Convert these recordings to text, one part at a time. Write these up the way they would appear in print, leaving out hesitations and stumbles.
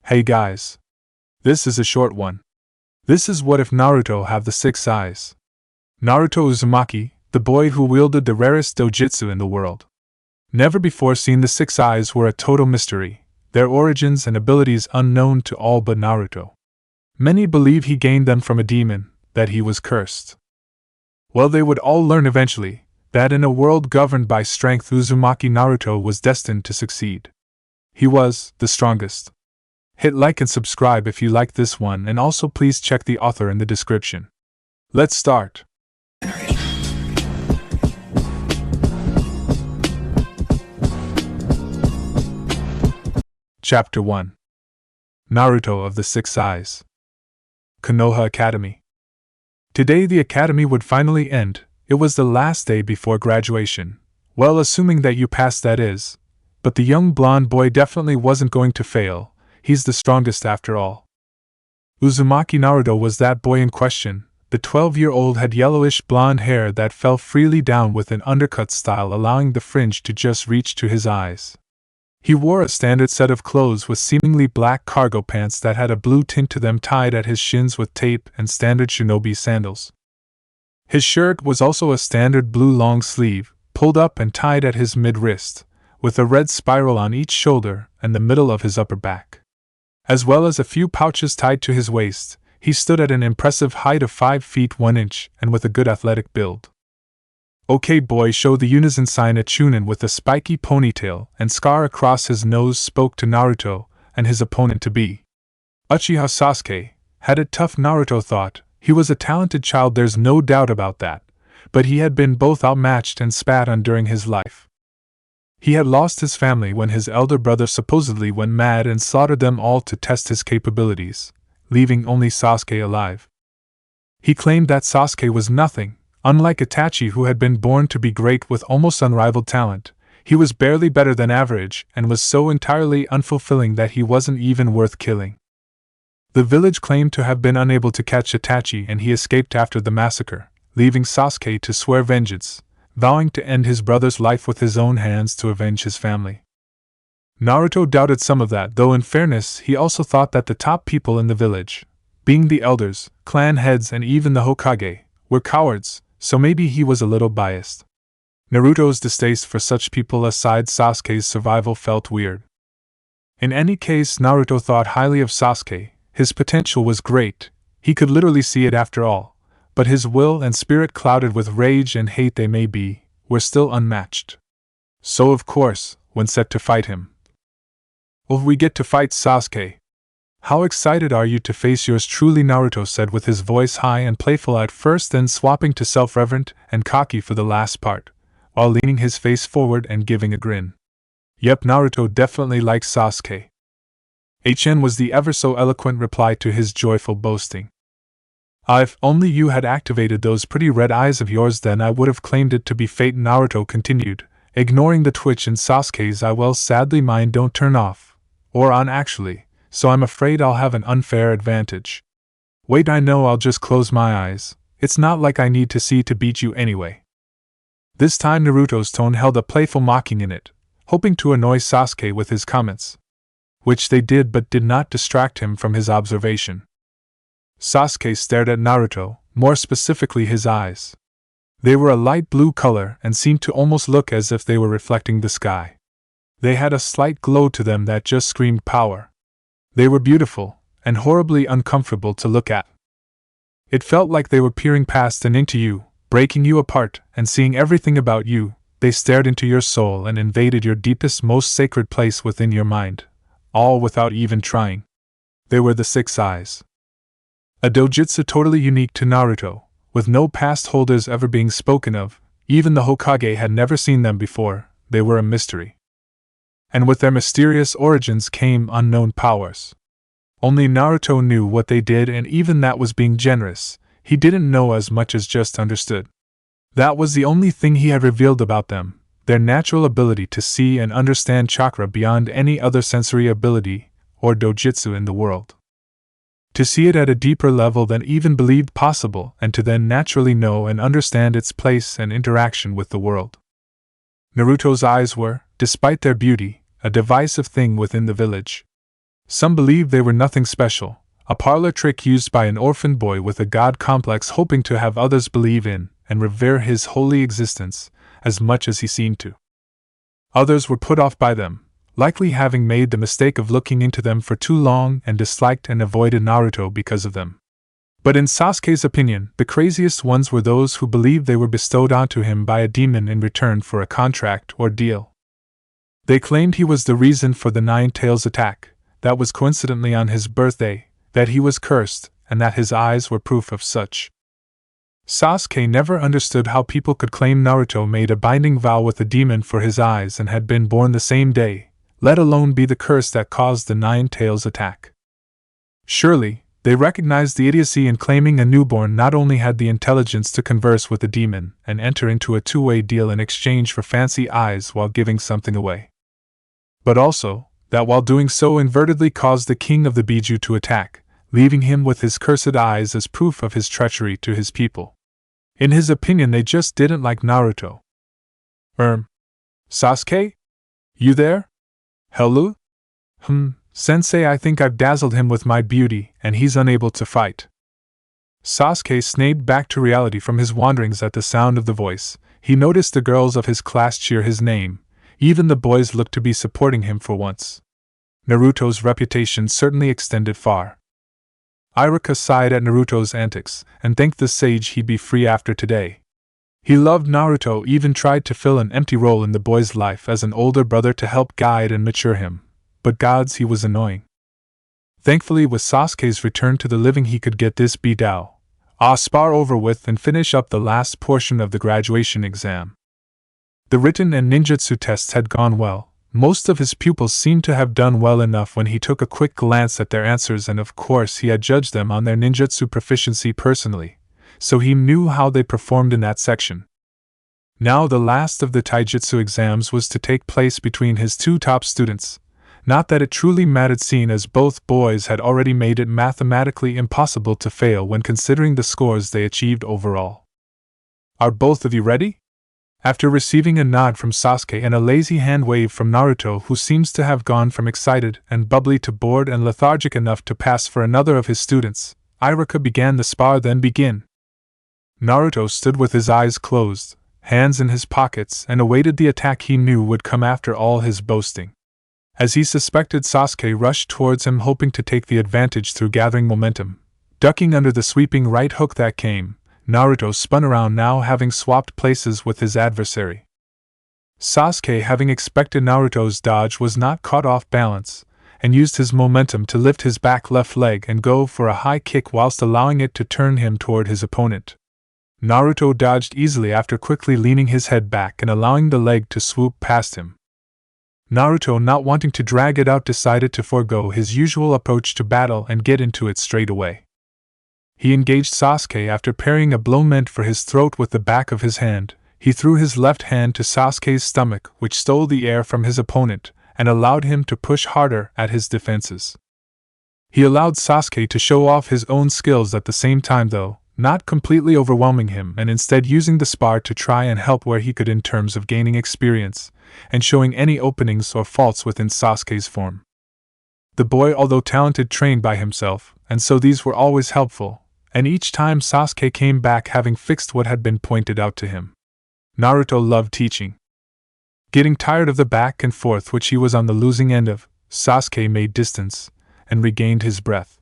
Hey guys. This is a short one. This is what if Naruto have the 6 eyes. Naruto Uzumaki, the boy who wielded the rarest Dojutsu in the world. Never before seen, the 6 eyes were a total mystery, their origins and abilities unknown to all but Naruto. Many believe he gained them from a demon, that he was cursed. Well, they would all learn eventually, that in a world governed by strength, Uzumaki Naruto was destined to succeed. He was the strongest. Hit like and subscribe if you like this one, and also please check the author in the description. Let's start. Chapter 1. Naruto of the 6 Eyes. Konoha Academy. Today the academy would finally end. It was the last day before graduation. Well, assuming that you passed, that is. But the young blonde boy definitely wasn't going to fail. He's the strongest after all. Uzumaki Naruto was that boy in question. The 12-year-old had yellowish blonde hair that fell freely down with an undercut style, allowing the fringe to just reach to his eyes. He wore a standard set of clothes with seemingly black cargo pants that had a blue tint to them, tied at his shins with tape, and standard shinobi sandals. His shirt was also a standard blue long sleeve, pulled up and tied at his mid-wrist, with a red spiral on each shoulder and the middle of his upper back. As well as a few pouches tied to his waist, he stood at an impressive height of 5 feet 1 inch and with a good athletic build. Okay boy, show the unison sign. A chunin with a spiky ponytail and scar across his nose spoke to Naruto and his opponent-to-be. Uchiha Sasuke had it tough, Naruto thought. He was a talented child, there's no doubt about that, but he had been both outmatched and spat on during his life. He had lost his family when his elder brother supposedly went mad and slaughtered them all to test his capabilities, leaving only Sasuke alive. He claimed that Sasuke was nothing. Unlike Itachi, who had been born to be great with almost unrivaled talent, he was barely better than average and was so entirely unfulfilling that he wasn't even worth killing. The village claimed to have been unable to catch Itachi, and he escaped after the massacre, leaving Sasuke to swear vengeance, vowing to end his brother's life with his own hands to avenge his family. Naruto doubted some of that, though in fairness he also thought that the top people in the village, being the elders, clan heads, and even the Hokage, were cowards, so maybe he was a little biased. Naruto's distaste for such people aside, Sasuke's survival felt weird. In any case, Naruto thought highly of Sasuke. His potential was great, he could literally see it after all, but his will and spirit, clouded with rage and hate they may be, were still unmatched. So of course, when set to fight him. Will we get to fight Sasuke? How excited are you to face yours truly, Naruto said with his voice high and playful at first, then swapping to self-reverent and cocky for the last part, while leaning his face forward and giving a grin. Yep, Naruto definitely likes Sasuke. HN was the ever so eloquent reply to his joyful boasting. If only you had activated those pretty red eyes of yours, then I would have claimed it to be fate, Naruto continued, ignoring the twitch in Sasuke's eye. Well, sadly mine don't turn off, or on actually, so I'm afraid I'll have an unfair advantage. Wait, I know, I'll just close my eyes. It's not like I need to see to beat you anyway. This time Naruto's tone held a playful mocking in it, hoping to annoy Sasuke with his comments. Which they did, but did not distract him from his observation. Sasuke stared at Naruto, more specifically his eyes. They were a light blue color and seemed to almost look as if they were reflecting the sky. They had a slight glow to them that just screamed power. They were beautiful, and horribly uncomfortable to look at. It felt like they were peering past and into you, breaking you apart, and seeing everything about you. They stared into your soul and invaded your deepest, most sacred place within your mind, all without even trying. They were the 6 eyes. A dojutsu totally unique to Naruto, with no past holders ever being spoken of. Even the Hokage had never seen them before. They were a mystery. And with their mysterious origins came unknown powers. Only Naruto knew what they did, and even that was being generous. He didn't know as much as just understood. That was the only thing he had revealed about them, their natural ability to see and understand chakra beyond any other sensory ability or dojutsu in the world. To see it at a deeper level than even believed possible, and to then naturally know and understand its place and interaction with the world. Naruto's eyes were, despite their beauty, a divisive thing within the village. Some believed they were nothing special, a parlor trick used by an orphan boy with a god complex hoping to have others believe in and revere his holy existence as much as he seemed to. Others were put off by them, likely having made the mistake of looking into them for too long and disliked and avoided Naruto because of them. But in Sasuke's opinion, the craziest ones were those who believed they were bestowed onto him by a demon in return for a contract or deal. They claimed he was the reason for the Nine Tails attack, that was coincidentally on his birthday, that he was cursed, and that his eyes were proof of such. Sasuke never understood how people could claim Naruto made a binding vow with a demon for his eyes and had been born the same day, let alone be the curse that caused the Nine Tails attack. Surely, they recognized the idiocy in claiming a newborn not only had the intelligence to converse with the demon and enter into a two-way deal in exchange for fancy eyes while giving something away, but also that while doing so inadvertently caused the king of the Biju to attack, leaving him with his cursed eyes as proof of his treachery to his people. In his opinion, they just didn't like Naruto. Sasuke? You there? Hello? Sensei, I think I've dazzled him with my beauty, and he's unable to fight. Sasuke snapped back to reality from his wanderings at the sound of the voice. He noticed the girls of his class cheer his name. Even the boys looked to be supporting him for once. Naruto's reputation certainly extended far. Iruka sighed at Naruto's antics, and thanked the sage he'd be free after today. He loved Naruto, even tried to fill an empty role in the boy's life as an older brother to help guide and mature him, but gods, he was annoying. Thankfully, with Sasuke's return to the living, he could get this spar over with and finish up the last portion of the graduation exam. The written and ninjutsu tests had gone well. Most of his pupils seemed to have done well enough when he took a quick glance at their answers, and of course he had judged them on their ninjutsu proficiency personally, so he knew how they performed in that section. Now the last of the taijutsu exams was to take place between his two top students. Not that it truly mattered, seeing as both boys had already made it mathematically impossible to fail when considering the scores they achieved overall. Are both of you ready? After receiving a nod from Sasuke and a lazy hand wave from Naruto, who seems to have gone from excited and bubbly to bored and lethargic enough to pass for another of his students, Iruka began the spar. Then begin. Naruto stood with his eyes closed, hands in his pockets, and awaited the attack he knew would come after all his boasting. As he suspected, Sasuke rushed towards him, hoping to take the advantage through gathering momentum. Ducking under the sweeping right hook that came, Naruto spun around, now having swapped places with his adversary. Sasuke, having expected Naruto's dodge, was not caught off balance, and used his momentum to lift his back left leg and go for a high kick whilst allowing it to turn him toward his opponent. Naruto dodged easily after quickly leaning his head back and allowing the leg to swoop past him. Naruto, not wanting to drag it out, decided to forego his usual approach to battle and get into it straight away. He engaged Sasuke after parrying a blow meant for his throat with the back of his hand. He threw his left hand to Sasuke's stomach, which stole the air from his opponent and allowed him to push harder at his defenses. He allowed Sasuke to show off his own skills at the same time, though, not completely overwhelming him, and instead using the spar to try and help where he could in terms of gaining experience and showing any openings or faults within Sasuke's form. The boy, although talented, trained by himself, and so these were always helpful, and each time Sasuke came back having fixed what had been pointed out to him. Naruto loved teaching. Getting tired of the back and forth which he was on the losing end of, Sasuke made distance and regained his breath.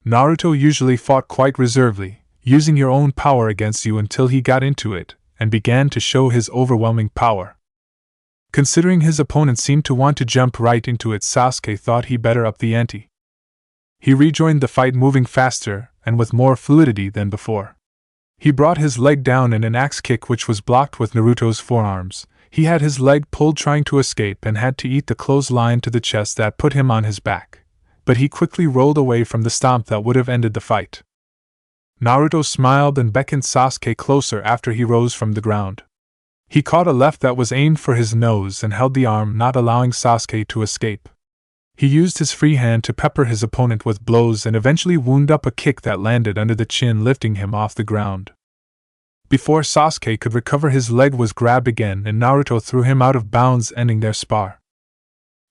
Naruto usually fought quite reservedly, using your own power against you until he got into it and began to show his overwhelming power. Considering his opponent seemed to want to jump right into it, Sasuke thought he better up the ante. He rejoined the fight, moving faster and with more fluidity than before. He brought his leg down in an axe kick which was blocked with Naruto's forearms. He had his leg pulled trying to escape and had to eat the clothesline to the chest that put him on his back, but he quickly rolled away from the stomp that would have ended the fight. Naruto smiled and beckoned Sasuke closer after he rose from the ground. He caught a left that was aimed for his nose and held the arm, not allowing Sasuke to escape. He used his free hand to pepper his opponent with blows and eventually wound up a kick that landed under the chin, lifting him off the ground. Before Sasuke could recover, his leg was grabbed again and Naruto threw him out of bounds, ending their spar.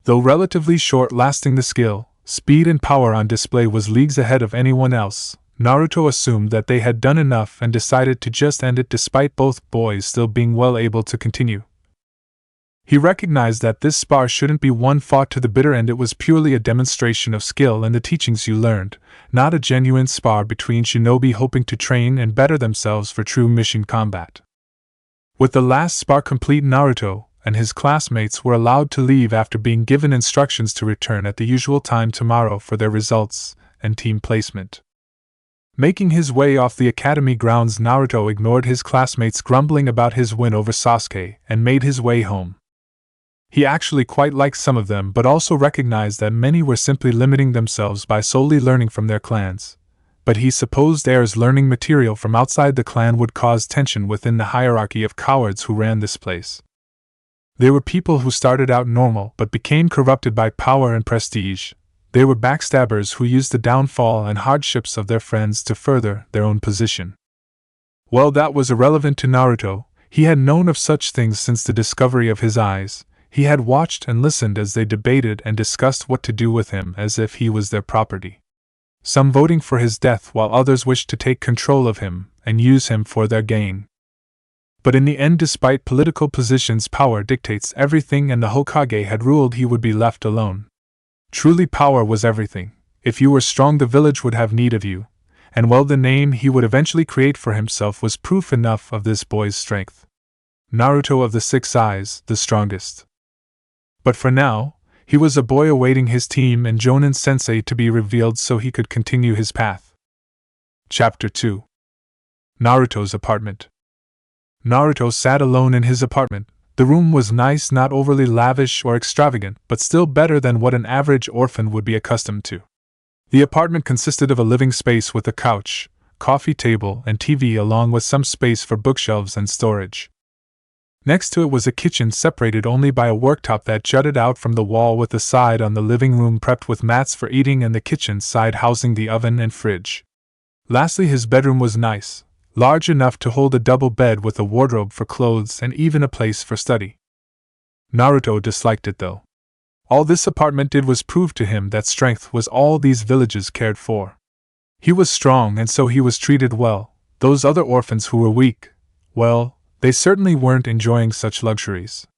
Though relatively short-lasting the skill, Speed and power on display was leagues ahead of anyone else. Naruto assumed that they had done enough and decided to just end it despite both boys still being well able to continue. He recognized that this spar shouldn't be one fought to the bitter end. It was purely a demonstration of skill and the teachings you learned, not a genuine spar between shinobi hoping to train and better themselves for true mission combat. With the last spar complete, Naruto and his classmates were allowed to leave after being given instructions to return at the usual time tomorrow for their results and team placement. Making his way off the academy grounds, Naruto ignored his classmates' grumbling about his win over Sasuke and made his way home. He actually quite liked some of them, but also recognized that many were simply limiting themselves by solely learning from their clans. But he supposed heirs learning material from outside the clan would cause tension within the hierarchy of cowards who ran this place. They were people who started out normal but became corrupted by power and prestige. They were backstabbers who used the downfall and hardships of their friends to further their own position. Well, that was irrelevant to Naruto. He had known of such things since the discovery of his eyes. He had watched and listened as they debated and discussed what to do with him as if he was their property. Some voting for his death while others wished to take control of him and use him for their gain. But in the end, despite political positions, power dictates everything, and the Hokage had ruled he would be left alone. Truly, power was everything. If you were strong, the village would have need of you, and well, the name he would eventually create for himself was proof enough of this boy's strength. Naruto of the Six Eyes, the strongest. But for now, he was a boy awaiting his team and Jonin Sensei to be revealed so he could continue his path. Chapter 2. Naruto's apartment. Naruto sat alone in his apartment. The room was nice, not overly lavish or extravagant, but still better than what an average orphan would be accustomed to. The apartment consisted of a living space with a couch, coffee table, and TV, along with some space for bookshelves and storage. Next to it was a kitchen separated only by a worktop that jutted out from the wall, with the side on the living room prepped with mats for eating and the kitchen side housing the oven and fridge. Lastly, his bedroom was nice, large enough to hold a double bed with a wardrobe for clothes and even a place for study. Naruto disliked it though. All this apartment did was prove to him that strength was all these villages cared for. He was strong and so he was treated well. Those other orphans who were weak, well, they certainly weren't enjoying such luxuries.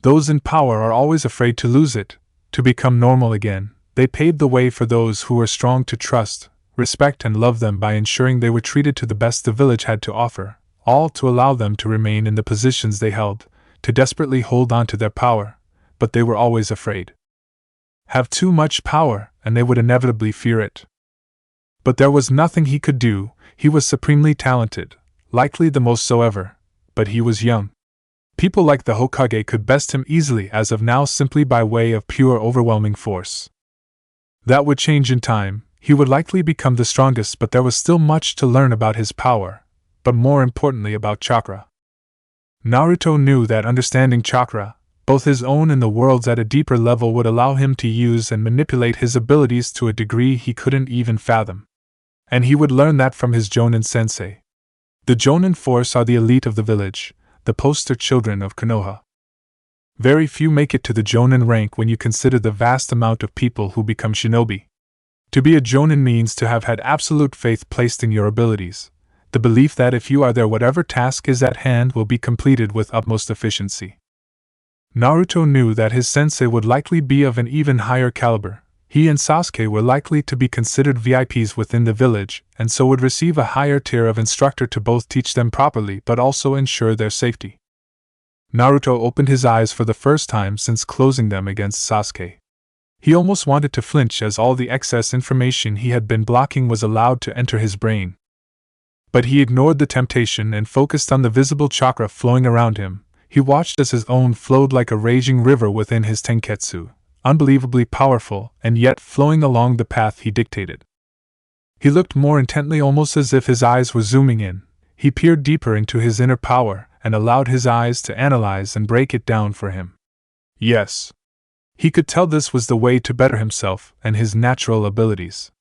Those in power are always afraid to lose it, to become normal again. They paved the way for those who were strong to trust, respect and love them by ensuring they were treated to the best the village had to offer, all to allow them to remain in the positions they held, to desperately hold on to their power, but they were always afraid. Have too much power, and they would inevitably fear it. But there was nothing he could do. He was supremely talented, likely the most so ever, but he was young. People like the Hokage could best him easily as of now simply by way of pure overwhelming force. That would change in time. He would likely become the strongest, but there was still much to learn about his power, but more importantly about chakra. Naruto knew that understanding chakra, both his own and the world's at a deeper level, would allow him to use and manipulate his abilities to a degree he couldn't even fathom. And he would learn that from his Jonin sensei. The Jonin force are the elite of the village, the poster children of Konoha. Very few make it to the Jonin rank when you consider the vast amount of people who become shinobi. To be a Jonin means to have had absolute faith placed in your abilities, the belief that if you are there, whatever task is at hand will be completed with utmost efficiency. Naruto knew that his sensei would likely be of an even higher caliber. He and Sasuke were likely to be considered VIPs within the village, and so would receive a higher tier of instructor to both teach them properly but also ensure their safety. Naruto opened his eyes for the first time since closing them against Sasuke. He almost wanted to flinch as all the excess information he had been blocking was allowed to enter his brain. But he ignored the temptation and focused on the visible chakra flowing around him. He watched as his own flowed like a raging river within his tenketsu, unbelievably powerful and yet flowing along the path he dictated. He looked more intently, almost as if his eyes were zooming in. He peered deeper into his inner power and allowed his eyes to analyze and break it down for him. Yes. He could tell this was the way to better himself and his natural abilities.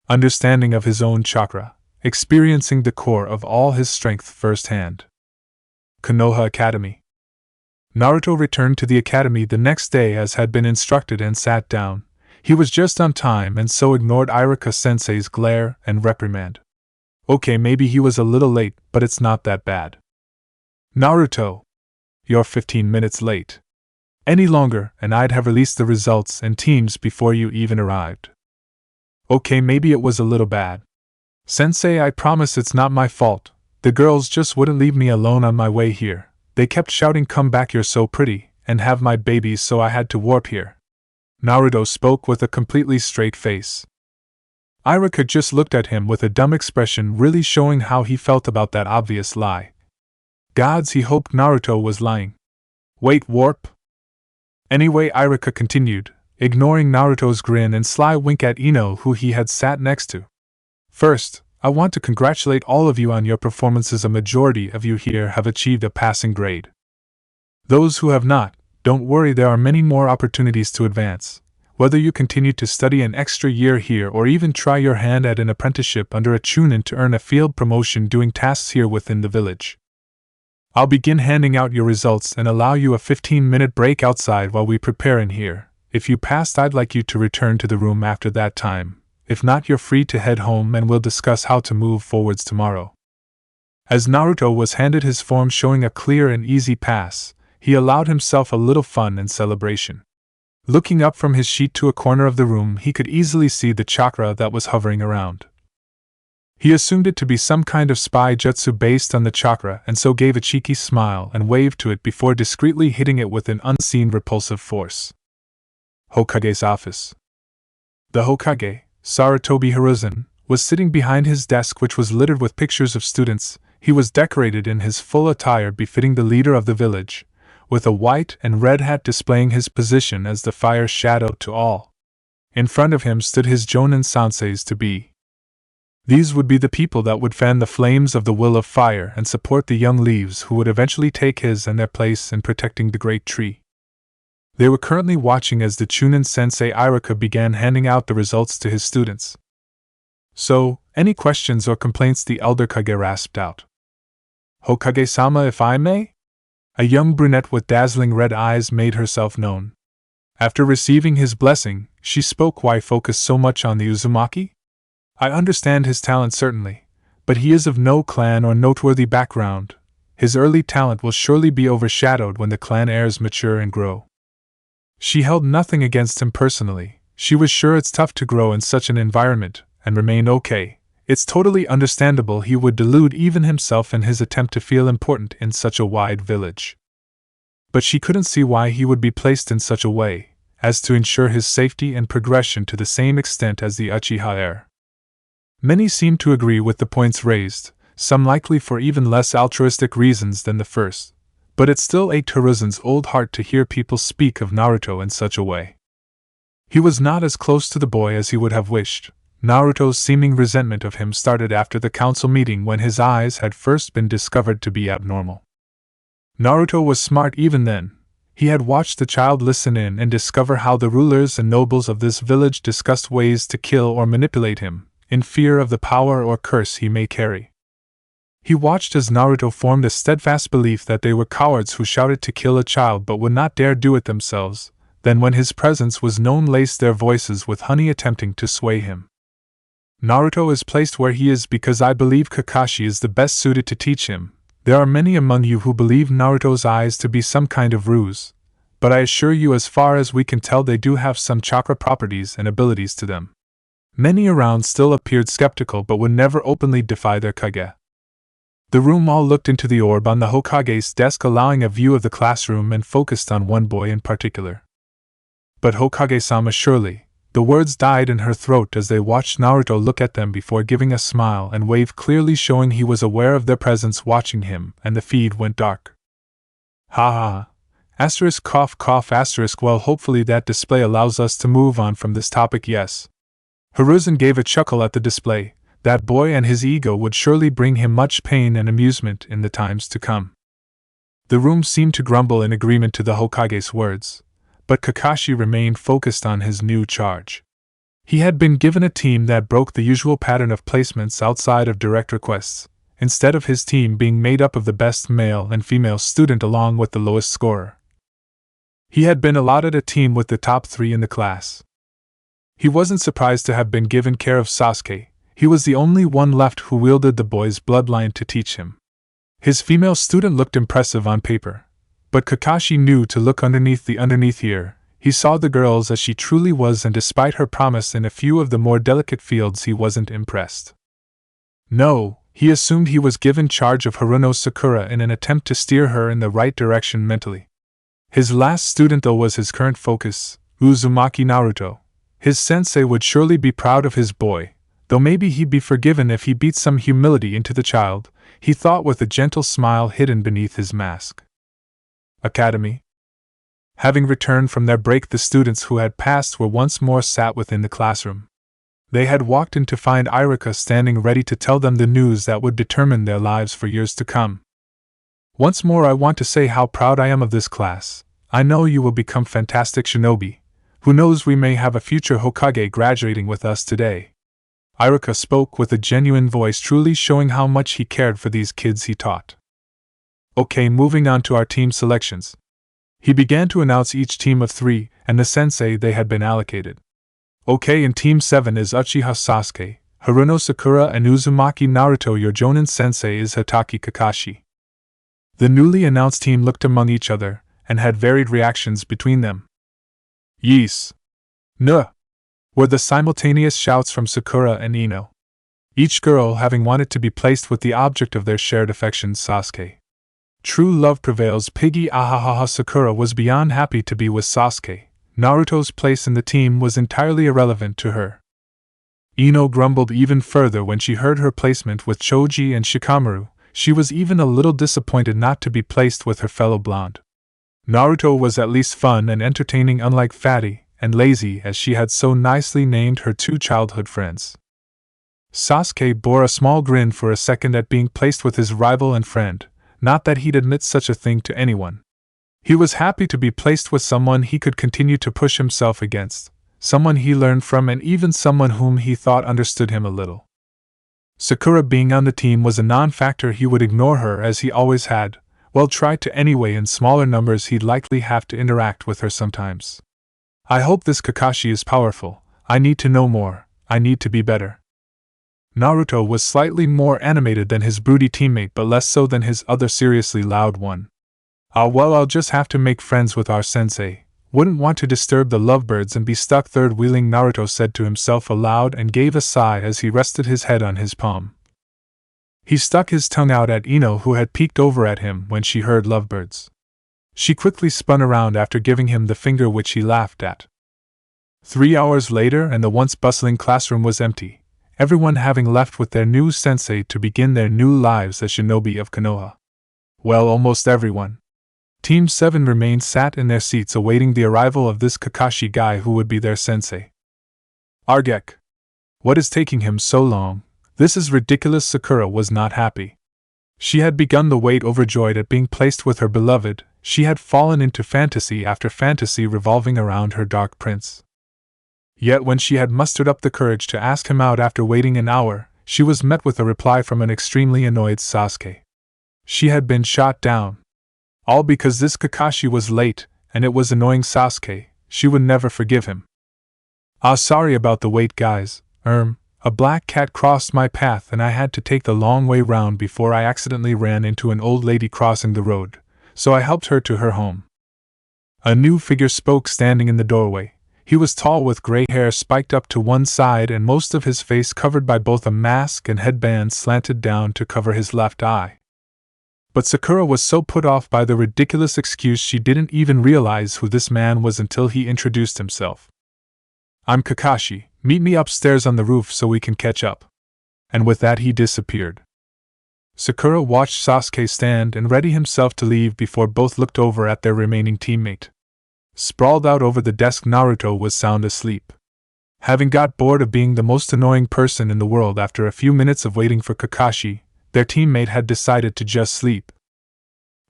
Understanding of his own chakra, experiencing the core of all his strength firsthand. Konoha Academy. Naruto returned to the academy the next day as had been instructed and sat down. He was just on time and so ignored Irika-sensei's glare and reprimand. Okay, maybe he was a little late, but it's not that bad. Naruto, you're 15 minutes late. Any longer, and I'd have released the results and teams before you even arrived. Okay, maybe it was a little bad. Sensei, I promise it's not my fault. The girls just wouldn't leave me alone on my way here. They kept shouting, "Come back, you're so pretty," and "have my babies," so I had to warp here. Naruto spoke with a completely straight face. Irika just looked at him with a dumb expression, really showing how he felt about that obvious lie. Gods, he hoped Naruto was lying. Wait, warp? Anyway, Irika continued, ignoring Naruto's grin and sly wink at Ino, who he had sat next to. First, I want to congratulate all of you on your performances. A majority of you here have achieved a passing grade. Those who have not, don't worry, there are many more opportunities to advance. Whether you continue to study an extra year here or even try your hand at an apprenticeship under a chunin to earn a field promotion doing tasks here within the village. I'll begin handing out your results and allow you a 15-minute break outside while we prepare in here. If you passed, I'd like you to return to the room after that time. If not, you're free to head home and we'll discuss how to move forwards tomorrow. As Naruto was handed his form showing a clear and easy pass, he allowed himself a little fun and celebration. Looking up from his sheet to a corner of the room, he could easily see the chakra that was hovering around. He assumed it to be some kind of spy jutsu based on the chakra and so gave a cheeky smile and waved to it before discreetly hitting it with an unseen repulsive force. Hokage's office. The Hokage, Sarutobi Hiruzen, was sitting behind his desk, which was littered with pictures of students. He was decorated in his full attire befitting the leader of the village, with a white and red hat displaying his position as the fire shadow to all. In front of him stood his Jonin senseis to be. These would be the people that would fan the flames of the will of fire and support the young leaves who would eventually take his and their place in protecting the great tree. They were currently watching as the Chunin sensei Irika began handing out the results to his students. So, any questions or complaints? The elder Kage rasped out. Hokage-sama, if I may? A young brunette with dazzling red eyes made herself known. After receiving his blessing, she spoke. Why focus so much on the Uzumaki? I understand his talent certainly, but he is of no clan or noteworthy background. His early talent will surely be overshadowed when the clan heirs mature and grow. She held nothing against him personally. She was sure it's tough to grow in such an environment and remain okay. It's totally understandable he would delude even himself in his attempt to feel important in such a wide village. But she couldn't see why he would be placed in such a way as to ensure his safety and progression to the same extent as the Uchiha heir. Many seemed to agree with the points raised, some likely for even less altruistic reasons than the first, but it still ached Hiruzen's old heart to hear people speak of Naruto in such a way. He was not as close to the boy as he would have wished. Naruto's seeming resentment of him started after the council meeting when his eyes had first been discovered to be abnormal. Naruto was smart even then. He had watched the child listen in and discover how the rulers and nobles of this village discussed ways to kill or manipulate him, in fear of the power or curse he may carry. He watched as Naruto formed a steadfast belief that they were cowards who shouted to kill a child but would not dare do it themselves, then when his presence was known laced their voices with honey attempting to sway him. Naruto is placed where he is because I believe Kakashi is the best suited to teach him. There are many among you who believe Naruto's eyes to be some kind of ruse, but I assure you as far as we can tell they do have some chakra properties and abilities to them. Many around still appeared skeptical but would never openly defy their Kage. The room all looked into the orb on the Hokage's desk, allowing a view of the classroom and focused on one boy in particular. But Hokage-sama, surely. The words died in her throat as they watched Naruto look at them before giving a smile and wave, clearly showing he was aware of their presence watching him, and the feed went dark. Ha ha. Asterisk cough cough asterisk. Well, hopefully that display allows us to move on from this topic. Yes. Hiruzen gave a chuckle at the display. That boy and his ego would surely bring him much pain and amusement in the times to come. The room seemed to grumble in agreement to the Hokage's words, but Kakashi remained focused on his new charge. He had been given a team that broke the usual pattern of placements outside of direct requests, instead of his team being made up of the best male and female student along with the lowest scorer. He had been allotted a team with the top 3 in the class. He wasn't surprised to have been given care of Sasuke. He was the only one left who wielded the boy's bloodline to teach him. His female student looked impressive on paper, but Kakashi knew to look underneath here. He saw the girls as she truly was, and despite her promise in a few of the more delicate fields, he wasn't impressed. No, he assumed he was given charge of Haruno Sakura in an attempt to steer her in the right direction mentally. His last student, though, was his current focus, Uzumaki Naruto. His sensei would surely be proud of his boy, though maybe he'd be forgiven if he beat some humility into the child, he thought with a gentle smile hidden beneath his mask. Academy. Having returned from their break, the students who had passed were once more sat within the classroom. They had walked in to find Irika standing ready to tell them the news that would determine their lives for years to come. Once more, I want to say how proud I am of this class. I know you will become fantastic shinobi. Who knows, we may have a future Hokage graduating with us today. Irika spoke with a genuine voice, truly showing how much he cared for these kids he taught. Okay, moving on to our team selections. He began to announce each team of 3, and the sensei they had been allocated. Okay, in Team 7 is Uchiha Sasuke, Haruno Sakura and Uzumaki Naruto. Your Jonin sensei is Hatake Kakashi. The newly announced team looked among each other, and had varied reactions between them. Yes. Nuh! Were the simultaneous shouts from Sakura and Ino. Each girl having wanted to be placed with the object of their shared affection, Sasuke. True love prevails. Piggy ahahaha. Sakura was beyond happy to be with Sasuke. Naruto's place in the team was entirely irrelevant to her. Ino grumbled even further when she heard her placement with Choji and Shikamaru. She was even a little disappointed not to be placed with her fellow blonde. Naruto was at least fun and entertaining, unlike Fatty and Lazy, as she had so nicely named her 2 childhood friends. Sasuke bore a small grin for a second at being placed with his rival and friend, not that he'd admit such a thing to anyone. He was happy to be placed with someone he could continue to push himself against, someone he learned from, and even someone whom he thought understood him a little. Sakura being on the team was a non-factor. He would ignore her as he always had. Well, try to anyway. In smaller numbers he'd likely have to interact with her sometimes. I hope this Kakashi is powerful. I need to know more. I need to be better. Naruto was slightly more animated than his broody teammate, but less so than his other seriously loud one. Well, I'll just have to make friends with our sensei. Wouldn't want to disturb the lovebirds and be stuck third-wheeling, Naruto said to himself aloud and gave a sigh as he rested his head on his palm. He stuck his tongue out at Ino, who had peeked over at him when she heard lovebirds. She quickly spun around after giving him the finger, which he laughed at. 3 hours later, and the once bustling classroom was empty, everyone having left with their new sensei to begin their new lives as shinobi of Konoha. Well, almost everyone. Team 7 remained sat in their seats awaiting the arrival of this Kakashi guy who would be their sensei. Argek! What is taking him so long? This is ridiculous. Sakura was not happy. She had begun the wait, overjoyed at being placed with her beloved. She had fallen into fantasy after fantasy revolving around her dark prince. Yet when she had mustered up the courage to ask him out after waiting an hour, she was met with a reply from an extremely annoyed Sasuke. She had been shot down. All because this Kakashi was late, and it was annoying Sasuke. She would never forgive him. Sorry about the wait, guys. A black cat crossed my path and I had to take the long way round before I accidentally ran into an old lady crossing the road, so I helped her to her home. A new figure spoke standing in the doorway. He was tall with gray hair spiked up to one side and most of his face covered by both a mask and headband slanted down to cover his left eye. But Sakura was so put off by the ridiculous excuse she didn't even realize who this man was until he introduced himself. I'm Kakashi, meet me upstairs on the roof so we can catch up. And with that he disappeared. Sakura watched Sasuke stand and ready himself to leave before both looked over at their remaining teammate. Sprawled out over the desk, Naruto was sound asleep. Having got bored of being the most annoying person in the world after a few minutes of waiting for Kakashi, their teammate had decided to just sleep.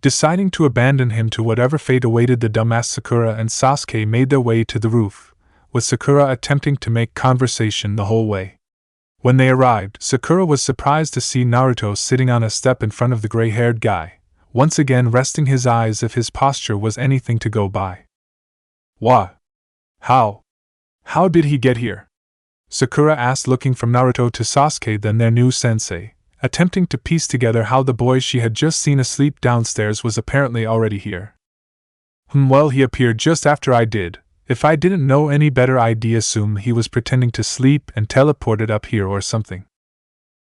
Deciding to abandon him to whatever fate awaited, the dumbass Sakura and Sasuke made their way to the roof, with Sakura attempting to make conversation the whole way. When they arrived, Sakura was surprised to see Naruto sitting on a step in front of the gray-haired guy, once again resting his eyes if his posture was anything to go by. What? How? How did he get here? Sakura asked, looking from Naruto to Sasuke, then their new sensei, attempting to piece together how the boy she had just seen asleep downstairs was apparently already here. Well, he appeared just after I did. If I didn't know any better, I'd assume he was pretending to sleep and teleported up here or something.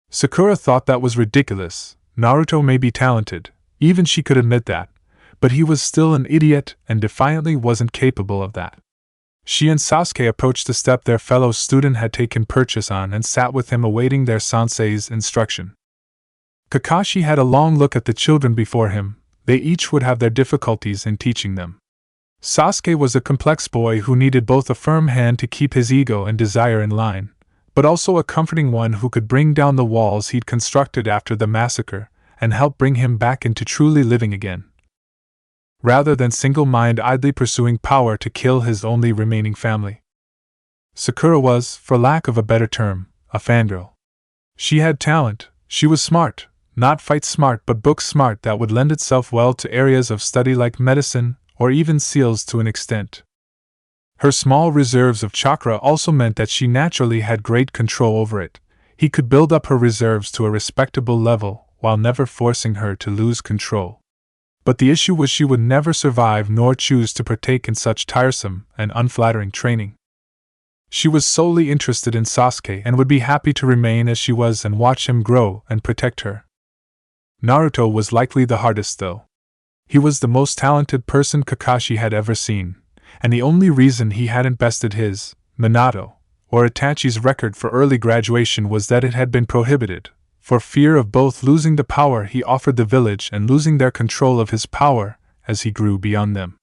Sakura thought that was ridiculous. Naruto may be talented, even she could admit that, but he was still an idiot and defiantly wasn't capable of that. She and Sasuke approached the step their fellow student had taken purchase on and sat with him awaiting their sensei's instruction. Kakashi had a long look at the children before him. They each would have their difficulties in teaching them. Sasuke was a complex boy who needed both a firm hand to keep his ego and desire in line, but also a comforting one who could bring down the walls he'd constructed after the massacre and help bring him back into truly living again, rather than single-mindedly pursuing power to kill his only remaining family. Sakura was, for lack of a better term, a fangirl. She had talent, she was smart, not fight smart but book smart, that would lend itself well to areas of study like medicine or even seals to an extent. Her small reserves of chakra also meant that she naturally had great control over it. He could build up her reserves to a respectable level while never forcing her to lose control. But the issue was she would never survive nor choose to partake in such tiresome and unflattering training. She was solely interested in Sasuke and would be happy to remain as she was and watch him grow and protect her. Naruto was likely the hardest, though. He was the most talented person Kakashi had ever seen, and the only reason he hadn't bested his, Minato, or Itachi's record for early graduation was that it had been prohibited, for fear of both losing the power he offered the village and losing their control of his power as he grew beyond them.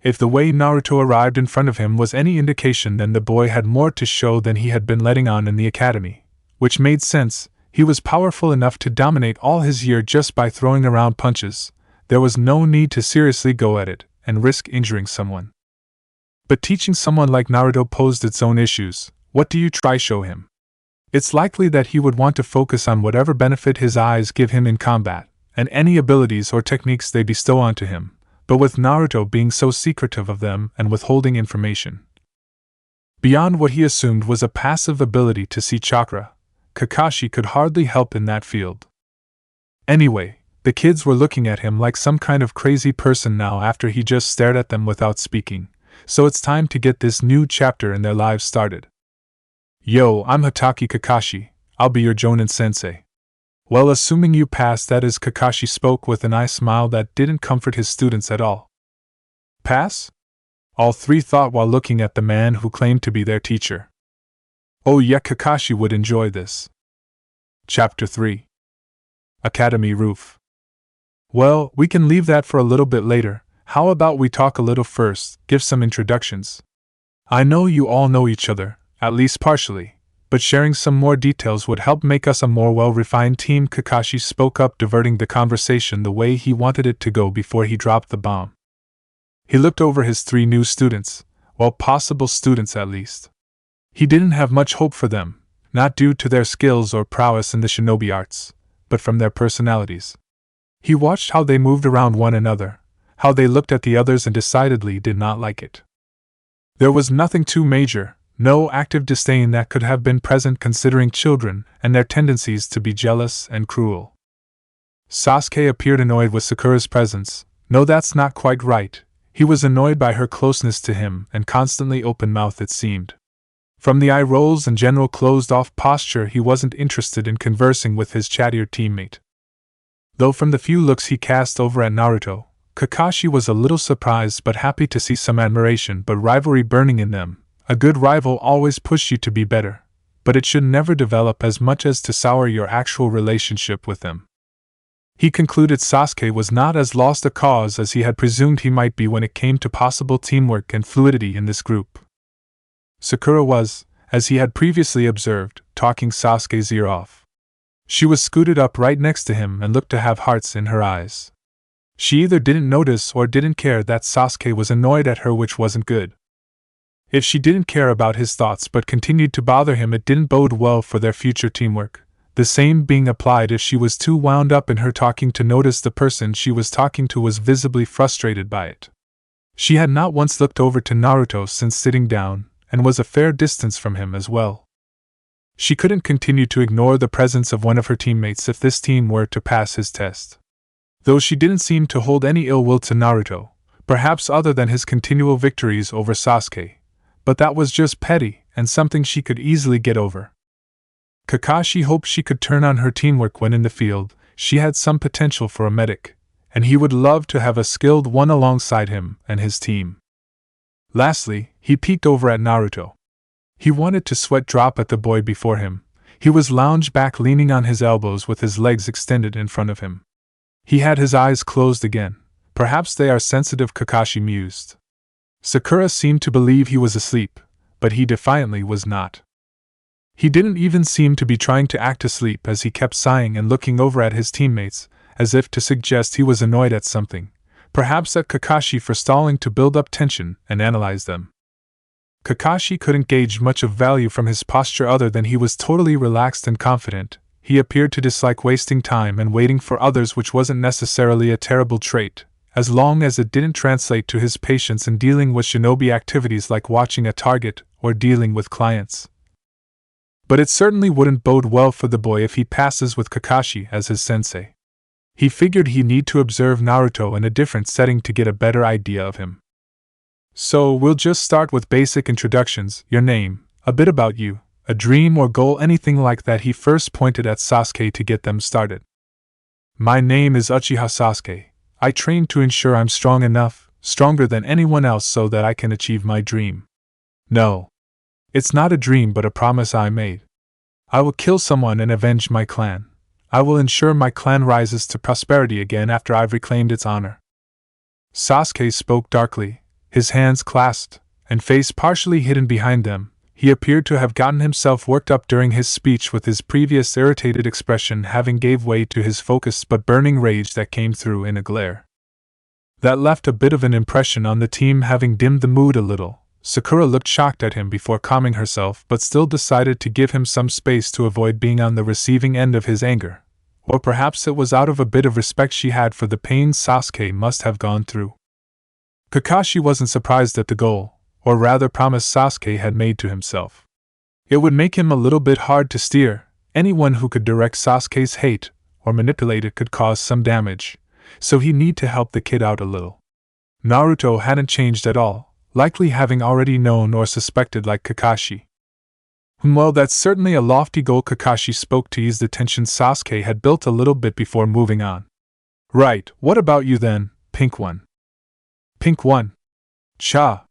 If the way Naruto arrived in front of him was any indication, then the boy had more to show than he had been letting on in the academy, which made sense. He was powerful enough to dominate all his year just by throwing around punches. There was no need to seriously go at it and risk injuring someone. But teaching someone like Naruto posed its own issues. What do you try show him? It's likely that he would want to focus on whatever benefit his eyes give him in combat, and any abilities or techniques they bestow onto him, but with Naruto being so secretive of them and withholding information beyond what he assumed was a passive ability to see chakra, Kakashi could hardly help in that field. Anyway, the kids were looking at him like some kind of crazy person now after he just stared at them without speaking, so it's time to get this new chapter in their lives started. Yo, I'm Hatake Kakashi, I'll be your Jonin sensei. Well, assuming you pass, that is. Kakashi spoke with an eye smile that didn't comfort his students at all. Pass? All three thought while looking at the man who claimed to be their teacher. Oh yeah, Kakashi would enjoy this. Chapter 3. Academy Roof. Well, we can leave that for a little bit later. How about we talk a little first, give some introductions? I know you all know each other, at least partially, but sharing some more details would help make us a more well-refined team. Kakashi spoke up, diverting the conversation the way he wanted it to go before he dropped the bomb. He looked over his three new students, well, possible students at least. He didn't have much hope for them, not due to their skills or prowess in the shinobi arts, but from their personalities. He watched how they moved around one another, how they looked at the others, and decidedly did not like it. There was nothing too major, no active disdain that could have been present considering children and their tendencies to be jealous and cruel. Sasuke appeared annoyed with Sakura's presence. No, that's not quite right. He was annoyed by her closeness to him and constantly open-mouthed, it seemed. From the eye rolls and general closed-off posture, he wasn't interested in conversing with his chattier teammate. Though from the few looks he cast over at Naruto, Kakashi was a little surprised but happy to see some admiration but rivalry burning in them. A good rival always pushes you to be better, but it should never develop as much as to sour your actual relationship with them. He concluded Sasuke was not as lost a cause as he had presumed he might be when it came to possible teamwork and fluidity in this group. Sakura was, as he had previously observed, talking Sasuke's ear off. She was scooted up right next to him and looked to have hearts in her eyes. She either didn't notice or didn't care that Sasuke was annoyed at her, which wasn't good. If she didn't care about his thoughts but continued to bother him, it didn't bode well for their future teamwork. The same being applied if she was too wound up in her talking to notice the person she was talking to was visibly frustrated by it. She had not once looked over to Naruto since sitting down, and was a fair distance from him as well. She couldn't continue to ignore the presence of one of her teammates if this team were to pass his test. Though she didn't seem to hold any ill will to Naruto, perhaps other than his continual victories over Sasuke, but that was just petty and something she could easily get over. Kakashi hoped she could turn on her teamwork when in the field. She had some potential for a medic, and he would love to have a skilled one alongside him and his team. Lastly, he peeked over at Naruto. He wanted to sweat drop at the boy before him. He was lounged back leaning on his elbows with his legs extended in front of him. He had his eyes closed again. Perhaps they are sensitive, Kakashi mused. Sakura seemed to believe he was asleep, but he defiantly was not. He didn't even seem to be trying to act asleep as he kept sighing and looking over at his teammates, as if to suggest he was annoyed at something, perhaps at Kakashi for stalling to build up tension and analyze them. Kakashi couldn't gauge much of value from his posture other than he was totally relaxed and confident. He appeared to dislike wasting time and waiting for others, which wasn't necessarily a terrible trait, as long as it didn't translate to his patience in dealing with shinobi activities like watching a target or dealing with clients. But it certainly wouldn't bode well for the boy if he passes with Kakashi as his sensei. He figured he'd need to observe Naruto in a different setting to get a better idea of him. So we'll just start with basic introductions, your name, a bit about you, a dream or goal, anything like that. He first pointed at Sasuke to get them started. My name is Uchiha Sasuke. I train to ensure I'm strong enough, stronger than anyone else so that I can achieve my dream. No. It's not a dream but a promise I made. I will kill someone and avenge my clan. I will ensure my clan rises to prosperity again after I've reclaimed its honor. Sasuke spoke darkly, his hands clasped, and face partially hidden behind them. He appeared to have gotten himself worked up during his speech, with his previous irritated expression having gave way to his focused but burning rage that came through in a glare. That left a bit of an impression on the team, having dimmed the mood a little. Sakura looked shocked at him before calming herself, but still decided to give him some space to avoid being on the receiving end of his anger. Or perhaps it was out of a bit of respect she had for the pain Sasuke must have gone through. Kakashi wasn't surprised at the goal, or rather promise Sasuke had made to himself. It would make him a little bit hard to steer. Anyone who could direct Sasuke's hate or manipulate it could cause some damage, so he'd need to help the kid out a little. Naruto hadn't changed at all, likely having already known or suspected like Kakashi. Well, that's certainly a lofty goal, Kakashi spoke to ease the tension Sasuke had built a little bit before moving on. Right, what about you then, Pink One? Pink One? Cha.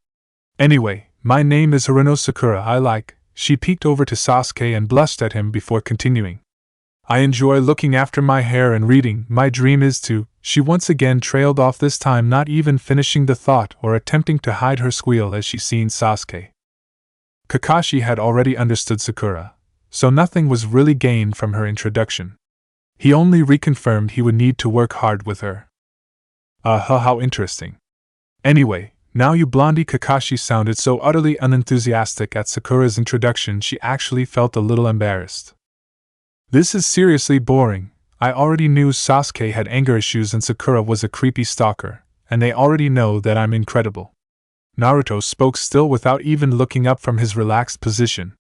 Anyway, my name is Haruno Sakura. She peeked over to Sasuke and blushed at him before continuing. I enjoy looking after my hair and reading. My dream is to. She once again trailed off, this time not even finishing the thought or attempting to hide her squeal as she seen Sasuke. Kakashi had already understood Sakura, so nothing was really gained from her introduction. He only reconfirmed he would need to work hard with her. How interesting. Anyway, now you blondie. Kakashi sounded so utterly unenthusiastic at Sakura's introduction she actually felt a little embarrassed. This is seriously boring. I already knew Sasuke had anger issues and Sakura was a creepy stalker, and they already know that I'm incredible. Naruto spoke still without even looking up from his relaxed position.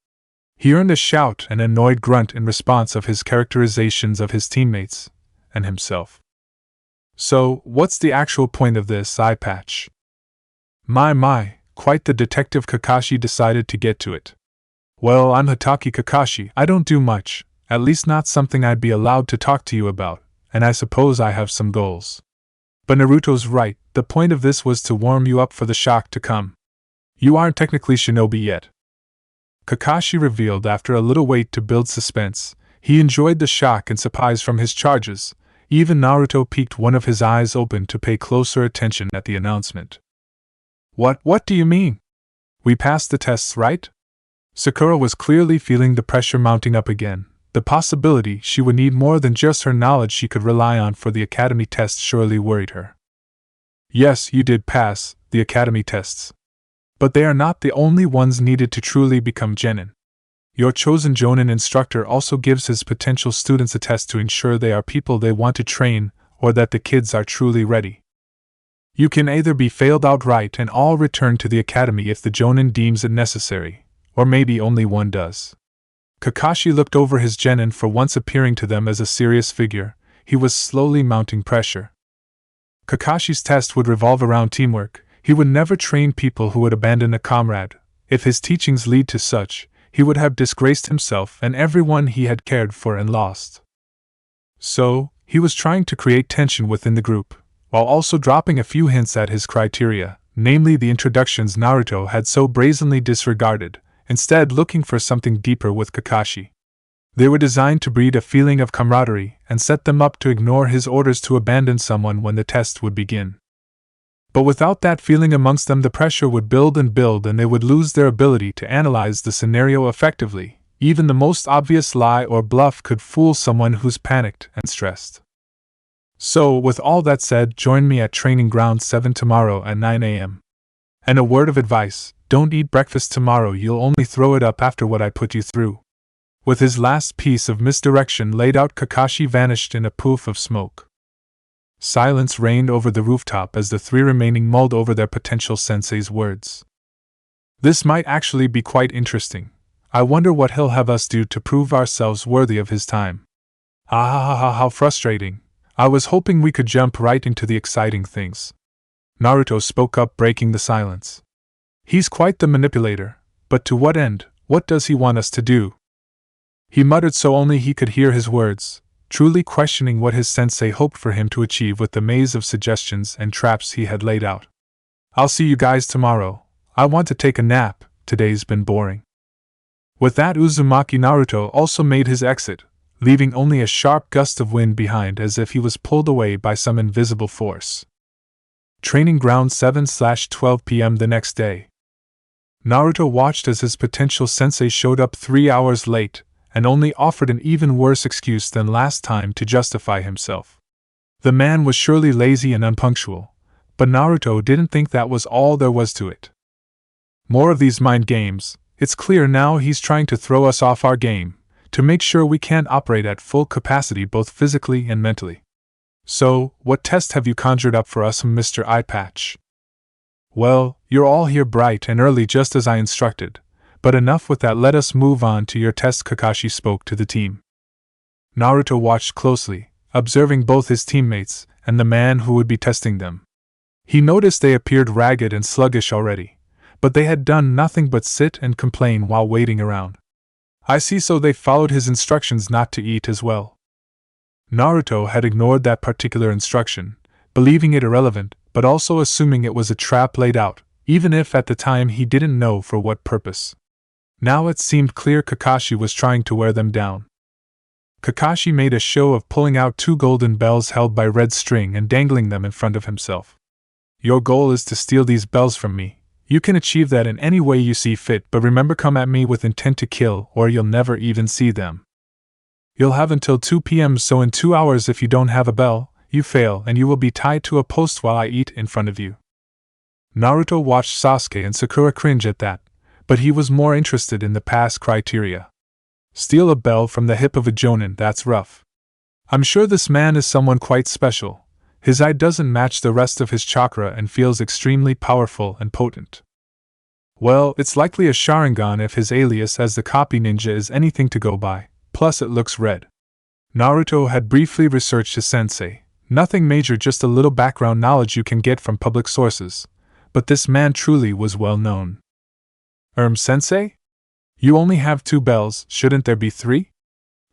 He earned a shout and annoyed grunt in response of his characterizations of his teammates and himself. So, what's the actual point of this eye patch? My, quite the detective. Kakashi decided to get to it. Well, I'm Hatake Kakashi. I don't do much, at least not something I'd be allowed to talk to you about, and I suppose I have some goals. But Naruto's right, the point of this was to warm you up for the shock to come. You aren't technically shinobi yet. Kakashi revealed after a little wait to build suspense. He enjoyed the shock and surprise from his charges. Even Naruto peeked one of his eyes open to pay closer attention at the announcement. What do you mean? We passed the tests, right? Sakura was clearly feeling the pressure mounting up again. The possibility she would need more than just her knowledge she could rely on for the academy test surely worried her. Yes, you did pass the academy tests. But they are not the only ones needed to truly become genin. Your chosen jonin instructor also gives his potential students a test to ensure they are people they want to train, or that the kids are truly ready. You can either be failed outright and all return to the academy if the jonin deems it necessary, Or maybe only one does. Kakashi looked over his genin, for once appearing to them as a serious figure. He was slowly mounting pressure. Kakashi's test would revolve around teamwork. He would never train people who would abandon a comrade. If his teachings lead to such, he would have disgraced himself and everyone he had cared for and lost. So, he was trying to create tension within the group, while also dropping a few hints at his criteria, namely the introductions Naruto had so brazenly disregarded, instead looking for something deeper with Kakashi. They were designed to breed a feeling of camaraderie and set them up to ignore his orders to abandon someone when the test would begin. But without that feeling amongst them, the pressure would build and they would lose their ability to analyze the scenario effectively. Even the most obvious lie or bluff could fool someone who's panicked and stressed. So, with all that said, join me at Training Ground 7 tomorrow at 9 a.m. And a word of advice, don't eat breakfast tomorrow, you'll only throw it up after what I put you through. With his last piece of misdirection laid out, Kakashi vanished in a poof of smoke. Silence reigned over the rooftop as the three remaining mulled over their potential sensei's words. This might actually be quite interesting. I wonder what he'll have us do to prove ourselves worthy of his time. How frustrating. I was hoping we could jump right into the exciting things. Naruto spoke up, breaking the silence. He's quite the manipulator, but to what end? What does he want us to do? He muttered so only he could hear his words, truly questioning what his sensei hoped for him to achieve with the maze of suggestions and traps he had laid out. I'll see you guys tomorrow. I want to take a nap, today's been boring. With that, Uzumaki Naruto also made his exit, leaving only a sharp gust of wind behind as if he was pulled away by some invisible force. Training Ground 7/12 p.m. the next day. Naruto watched as his potential sensei showed up 3 hours late, and only offered an even worse excuse than last time to justify himself. The man was surely lazy and unpunctual, but Naruto didn't think that was all there was to it. More of these mind games. It's clear now he's trying to throw us off our game, to make sure we can't operate at full capacity both physically and mentally. So, what test have you conjured up for us, Mr. Eyepatch? Well, you're all here bright and early just as I instructed. But enough with that, let us move on to your test, Kakashi spoke to the team. Naruto watched closely, observing both his teammates and the man who would be testing them. He noticed they appeared ragged and sluggish already, but they had done nothing but sit and complain while waiting around. I see, so they followed his instructions not to eat as well. Naruto had ignored that particular instruction, believing it irrelevant, but also assuming it was a trap laid out, even if at the time he didn't know for what purpose. Now it seemed clear Kakashi was trying to wear them down. Kakashi made a show of pulling out 2 golden bells held by red string and dangling them in front of himself. Your goal is to steal these bells from me. You can achieve that in any way you see fit, but remember, come at me with intent to kill or you'll never even see them. You'll have until 2 p.m. so in 2 hours if you don't have a bell, you fail and you will be tied to a post while I eat in front of you. Naruto watched Sasuke and Sakura cringe at that, but he was more interested in the past criteria. Steal a bell from the hip of a jonin, that's rough. I'm sure this man is someone quite special. His eye doesn't match the rest of his chakra and feels extremely powerful and potent. Well, it's likely a Sharingan if his alias as the copy ninja is anything to go by, plus it looks red. Naruto had briefly researched his sensei. Nothing major, just a little background knowledge you can get from public sources. But this man truly was well known. Sensei? You only have 2 bells, shouldn't there be 3?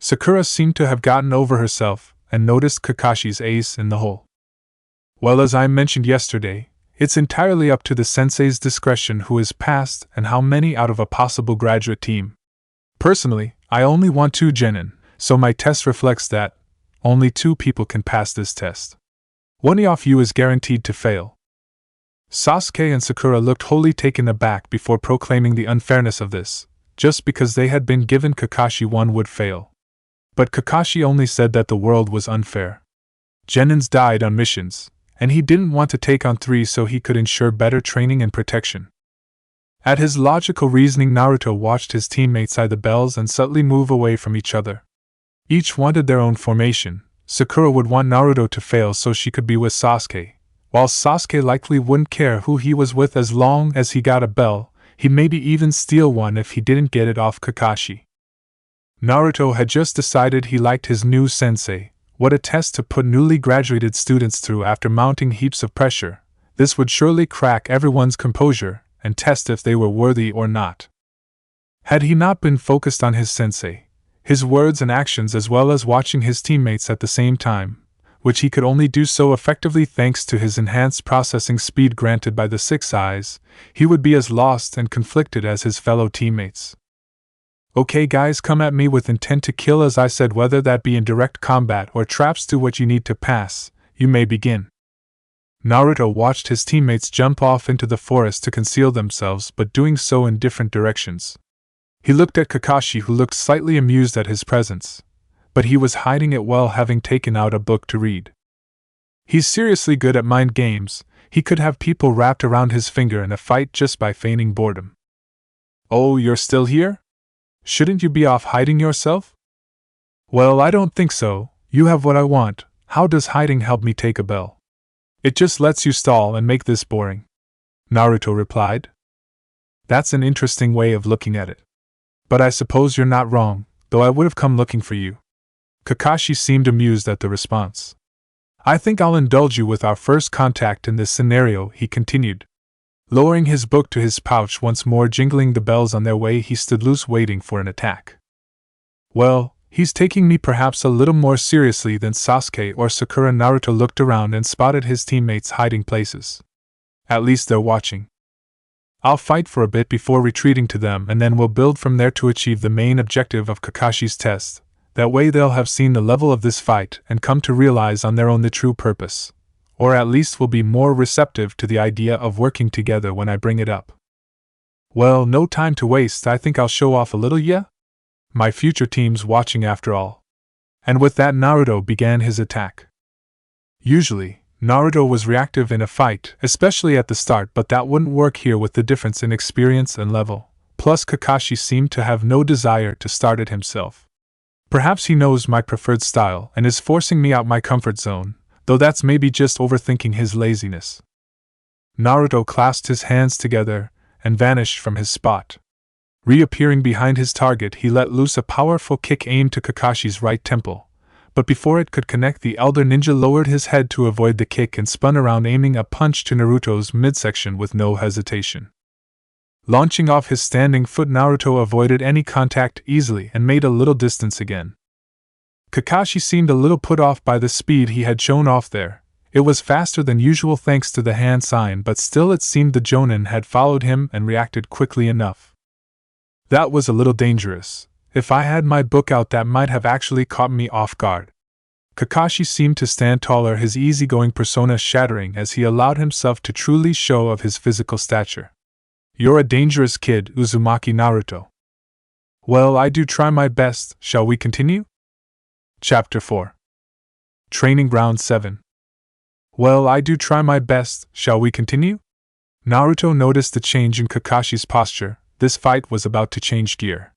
Sakura seemed to have gotten over herself and noticed Kakashi's ace in the hole. Well, as I mentioned yesterday, it's entirely up to the sensei's discretion who is passed and how many out of a possible graduate team. Personally, I only want 2 genin, so my test reflects that only 2 people can pass this test. One of you is guaranteed to fail. Sasuke and Sakura looked wholly taken aback before proclaiming the unfairness of this. Just because they had been given Kakashi, one would fail. But Kakashi only said that the world was unfair. Genins died on missions, and he didn't want to take on 3 so he could ensure better training and protection. At his logical reasoning, Naruto watched his teammates eye the bells and subtly move away from each other. Each wanted their own formation. Sakura would want Naruto to fail so she could be with Sasuke, while Sasuke likely wouldn't care who he was with as long as he got a bell. He'd maybe even steal one if he didn't get it off Kakashi. Naruto had just decided he liked his new sensei. What a test to put newly graduated students through after mounting heaps of pressure. This would surely crack everyone's composure and test if they were worthy or not. Had he not been focused on his sensei, his words and actions as well as watching his teammates at the same time, which he could only do so effectively thanks to his enhanced processing speed granted by the Six Eyes, he would be as lost and conflicted as his fellow teammates. Okay guys, come at me with intent to kill, as I said, whether that be in direct combat or traps. Do what you need to pass. You may begin. Naruto watched his teammates jump off into the forest to conceal themselves, but doing so in different directions. He looked at Kakashi, who looked slightly amused at his presence, but he was hiding it well, having taken out a book to read. He's seriously good at mind games. He could have people wrapped around his finger in a fight just by feigning boredom. Oh, you're still here? Shouldn't you be off hiding yourself? Well, I don't think so. You have what I want. How does hiding help me take a bell? It just lets you stall and make this boring, Naruto replied. That's an interesting way of looking at it. But I suppose you're not wrong, though I would have come looking for you. Kakashi seemed amused at the response. I think I'll indulge you with our first contact in this scenario, he continued. Lowering his book to his pouch, once more jingling the bells on their way, he stood loose waiting for an attack. Well, he's taking me perhaps a little more seriously than Sasuke or Sakura. Naruto looked around and spotted his teammates' hiding places. At least they're watching. I'll fight for a bit before retreating to them, and then we'll build from there to achieve the main objective of Kakashi's test. That way they'll have seen the level of this fight and come to realize on their own the true purpose. Or at least will be more receptive to the idea of working together when I bring it up. Well, no time to waste. I think I'll show off a little, yeah? My future team's watching after all. And with that, Naruto began his attack. Usually, Naruto was reactive in a fight, especially at the start, but that wouldn't work here with the difference in experience and level. Plus, Kakashi seemed to have no desire to start it himself. Perhaps he knows my preferred style and is forcing me out my comfort zone, though that's maybe just overthinking his laziness. Naruto clasped his hands together and vanished from his spot. Reappearing behind his target, he let loose a powerful kick aimed to Kakashi's right temple. But before it could connect, the elder ninja lowered his head to avoid the kick and spun around, aiming a punch to Naruto's midsection with no hesitation. Launching off his standing foot, Naruto avoided any contact easily and made a little distance again. Kakashi seemed a little put off by the speed he had shown off there. It was faster than usual thanks to the hand sign, but still it seemed the Jonin had followed him and reacted quickly enough. That was a little dangerous. If I had my book out, that might have actually caught me off guard. Kakashi seemed to stand taller, his easygoing persona shattering as he allowed himself to truly show of his physical stature. You're a dangerous kid, Uzumaki Naruto. Well, I do try my best. Shall we continue? Chapter 4. Training Ground 7. Well, I do try my best. Shall we continue? Naruto noticed the change in Kakashi's posture. This fight was about to change gear.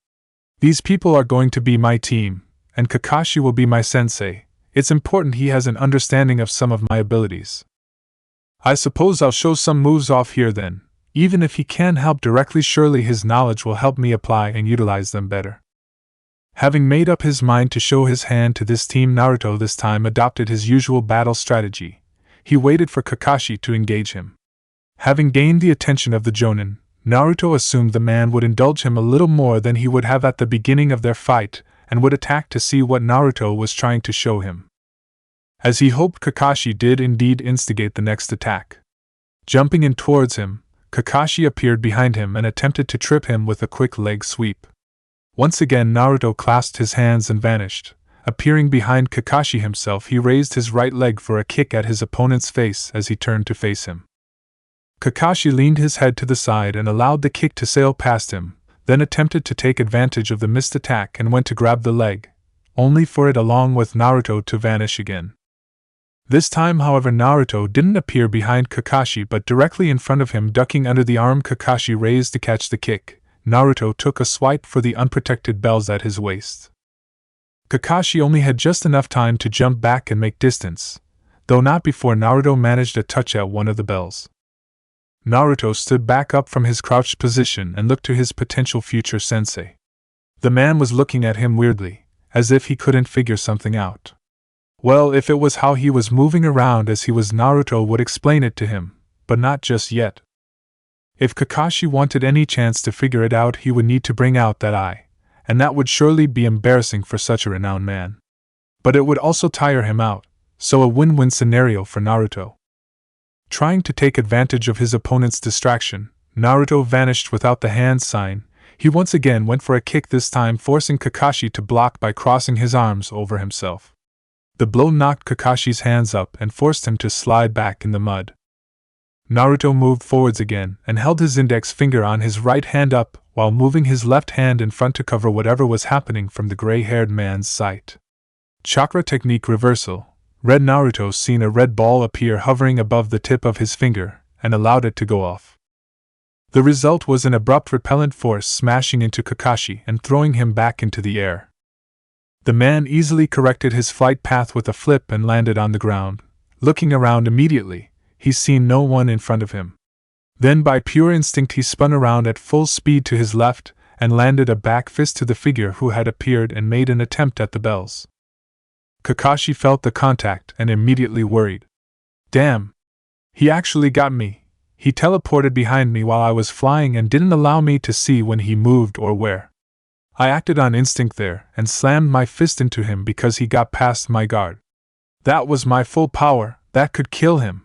These people are going to be my team, and Kakashi will be my sensei. It's important he has an understanding of some of my abilities. I suppose I'll show some moves off here then. Even if he can't help directly, surely his knowledge will help me apply and utilize them better. Having made up his mind to show his hand to this team, Naruto this time adopted his usual battle strategy. He waited for Kakashi to engage him. Having gained the attention of the Jonin, Naruto assumed the man would indulge him a little more than he would have at the beginning of their fight, and would attack to see what Naruto was trying to show him. As he hoped, Kakashi did indeed instigate the next attack. Jumping in towards him, Kakashi appeared behind him and attempted to trip him with a quick leg sweep. Once again, Naruto clasped his hands and vanished. Appearing behind Kakashi himself, he raised his right leg for a kick at his opponent's face as he turned to face him. Kakashi leaned his head to the side and allowed the kick to sail past him, then attempted to take advantage of the missed attack and went to grab the leg, only for it along with Naruto to vanish again. This time, however, Naruto didn't appear behind Kakashi but directly in front of him, ducking under the arm Kakashi raised to catch the kick. Naruto took a swipe for the unprotected bells at his waist. Kakashi only had just enough time to jump back and make distance, though not before Naruto managed a touch at one of the bells. Naruto stood back up from his crouched position and looked to his potential future sensei. The man was looking at him weirdly, as if he couldn't figure something out. Well, if it was how he was moving around as he was, Naruto would explain it to him, but not just yet. If Kakashi wanted any chance to figure it out, he would need to bring out that eye, and that would surely be embarrassing for such a renowned man. But it would also tire him out, so a win-win scenario for Naruto. Trying to take advantage of his opponent's distraction, Naruto vanished without the hand sign. He once again went for a kick, this time forcing Kakashi to block by crossing his arms over himself. The blow knocked Kakashi's hands up and forced him to slide back in the mud. Naruto moved forwards again and held his index finger on his right hand up while moving his left hand in front to cover whatever was happening from the gray-haired man's sight. Chakra technique reversal. Red Naruto seen a red ball appear hovering above the tip of his finger and allowed it to go off. The result was an abrupt repellent force smashing into Kakashi and throwing him back into the air. The man easily corrected his flight path with a flip and landed on the ground. Looking around immediately, he seen no one in front of him. Then by pure instinct he spun around at full speed to his left and landed a back fist to the figure who had appeared and made an attempt at the bells. Kakashi felt the contact and immediately worried. Damn! He actually got me. He teleported behind me while I was flying and didn't allow me to see when he moved or where. I acted on instinct there and slammed my fist into him because he got past my guard. That was my full power, that could kill him.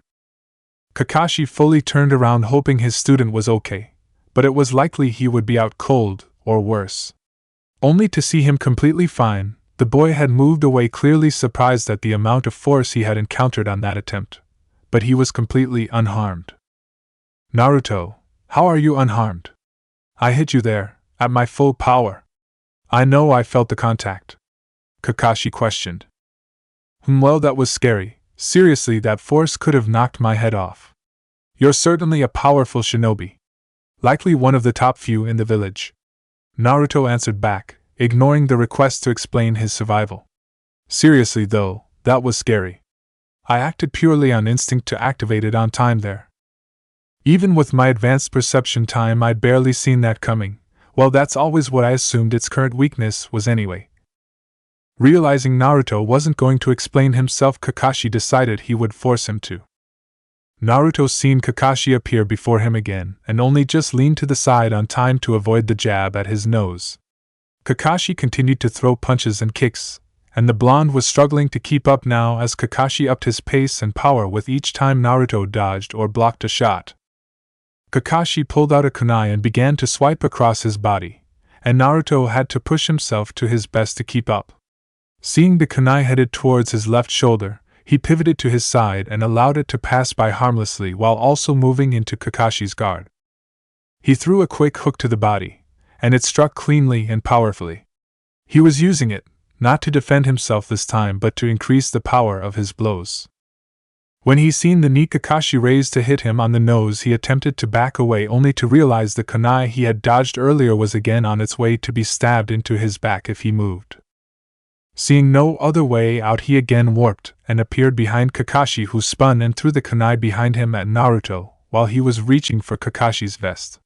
Kakashi fully turned around hoping his student was okay, but it was likely he would be out cold, or worse. Only to see him completely fine. The boy had moved away, clearly surprised at the amount of force he had encountered on that attempt, but he was completely unharmed. Naruto, how are you unharmed? I hit you there, at my full power. I know I felt the contact. Kakashi questioned. Well, that was scary. Seriously, that force could have knocked my head off. You're certainly a powerful shinobi. Likely one of the top few in the village. Naruto answered back, ignoring the request to explain his survival. Seriously though, that was scary. I acted purely on instinct to activate it on time there. Even with my advanced perception time, I'd barely seen that coming. Well, that's always what I assumed its current weakness was anyway. Realizing Naruto wasn't going to explain himself, Kakashi decided he would force him to. Naruto seen Kakashi appear before him again and only just leaned to the side on time to avoid the jab at his nose. Kakashi continued to throw punches and kicks, and the blonde was struggling to keep up now as Kakashi upped his pace and power with each time Naruto dodged or blocked a shot. Kakashi pulled out a kunai and began to swipe across his body, and Naruto had to push himself to his best to keep up. Seeing the kunai headed towards his left shoulder, he pivoted to his side and allowed it to pass by harmlessly while also moving into Kakashi's guard. He threw a quick hook to the body, and it struck cleanly and powerfully. He was using it, not to defend himself this time but to increase the power of his blows. When he seen the knee Kakashi raised to hit him on the nose, he attempted to back away only to realize the kunai he had dodged earlier was again on its way to be stabbed into his back if he moved. Seeing no other way out, he again warped and appeared behind Kakashi, who spun and threw the kunai behind him at Naruto while he was reaching for Kakashi's vest.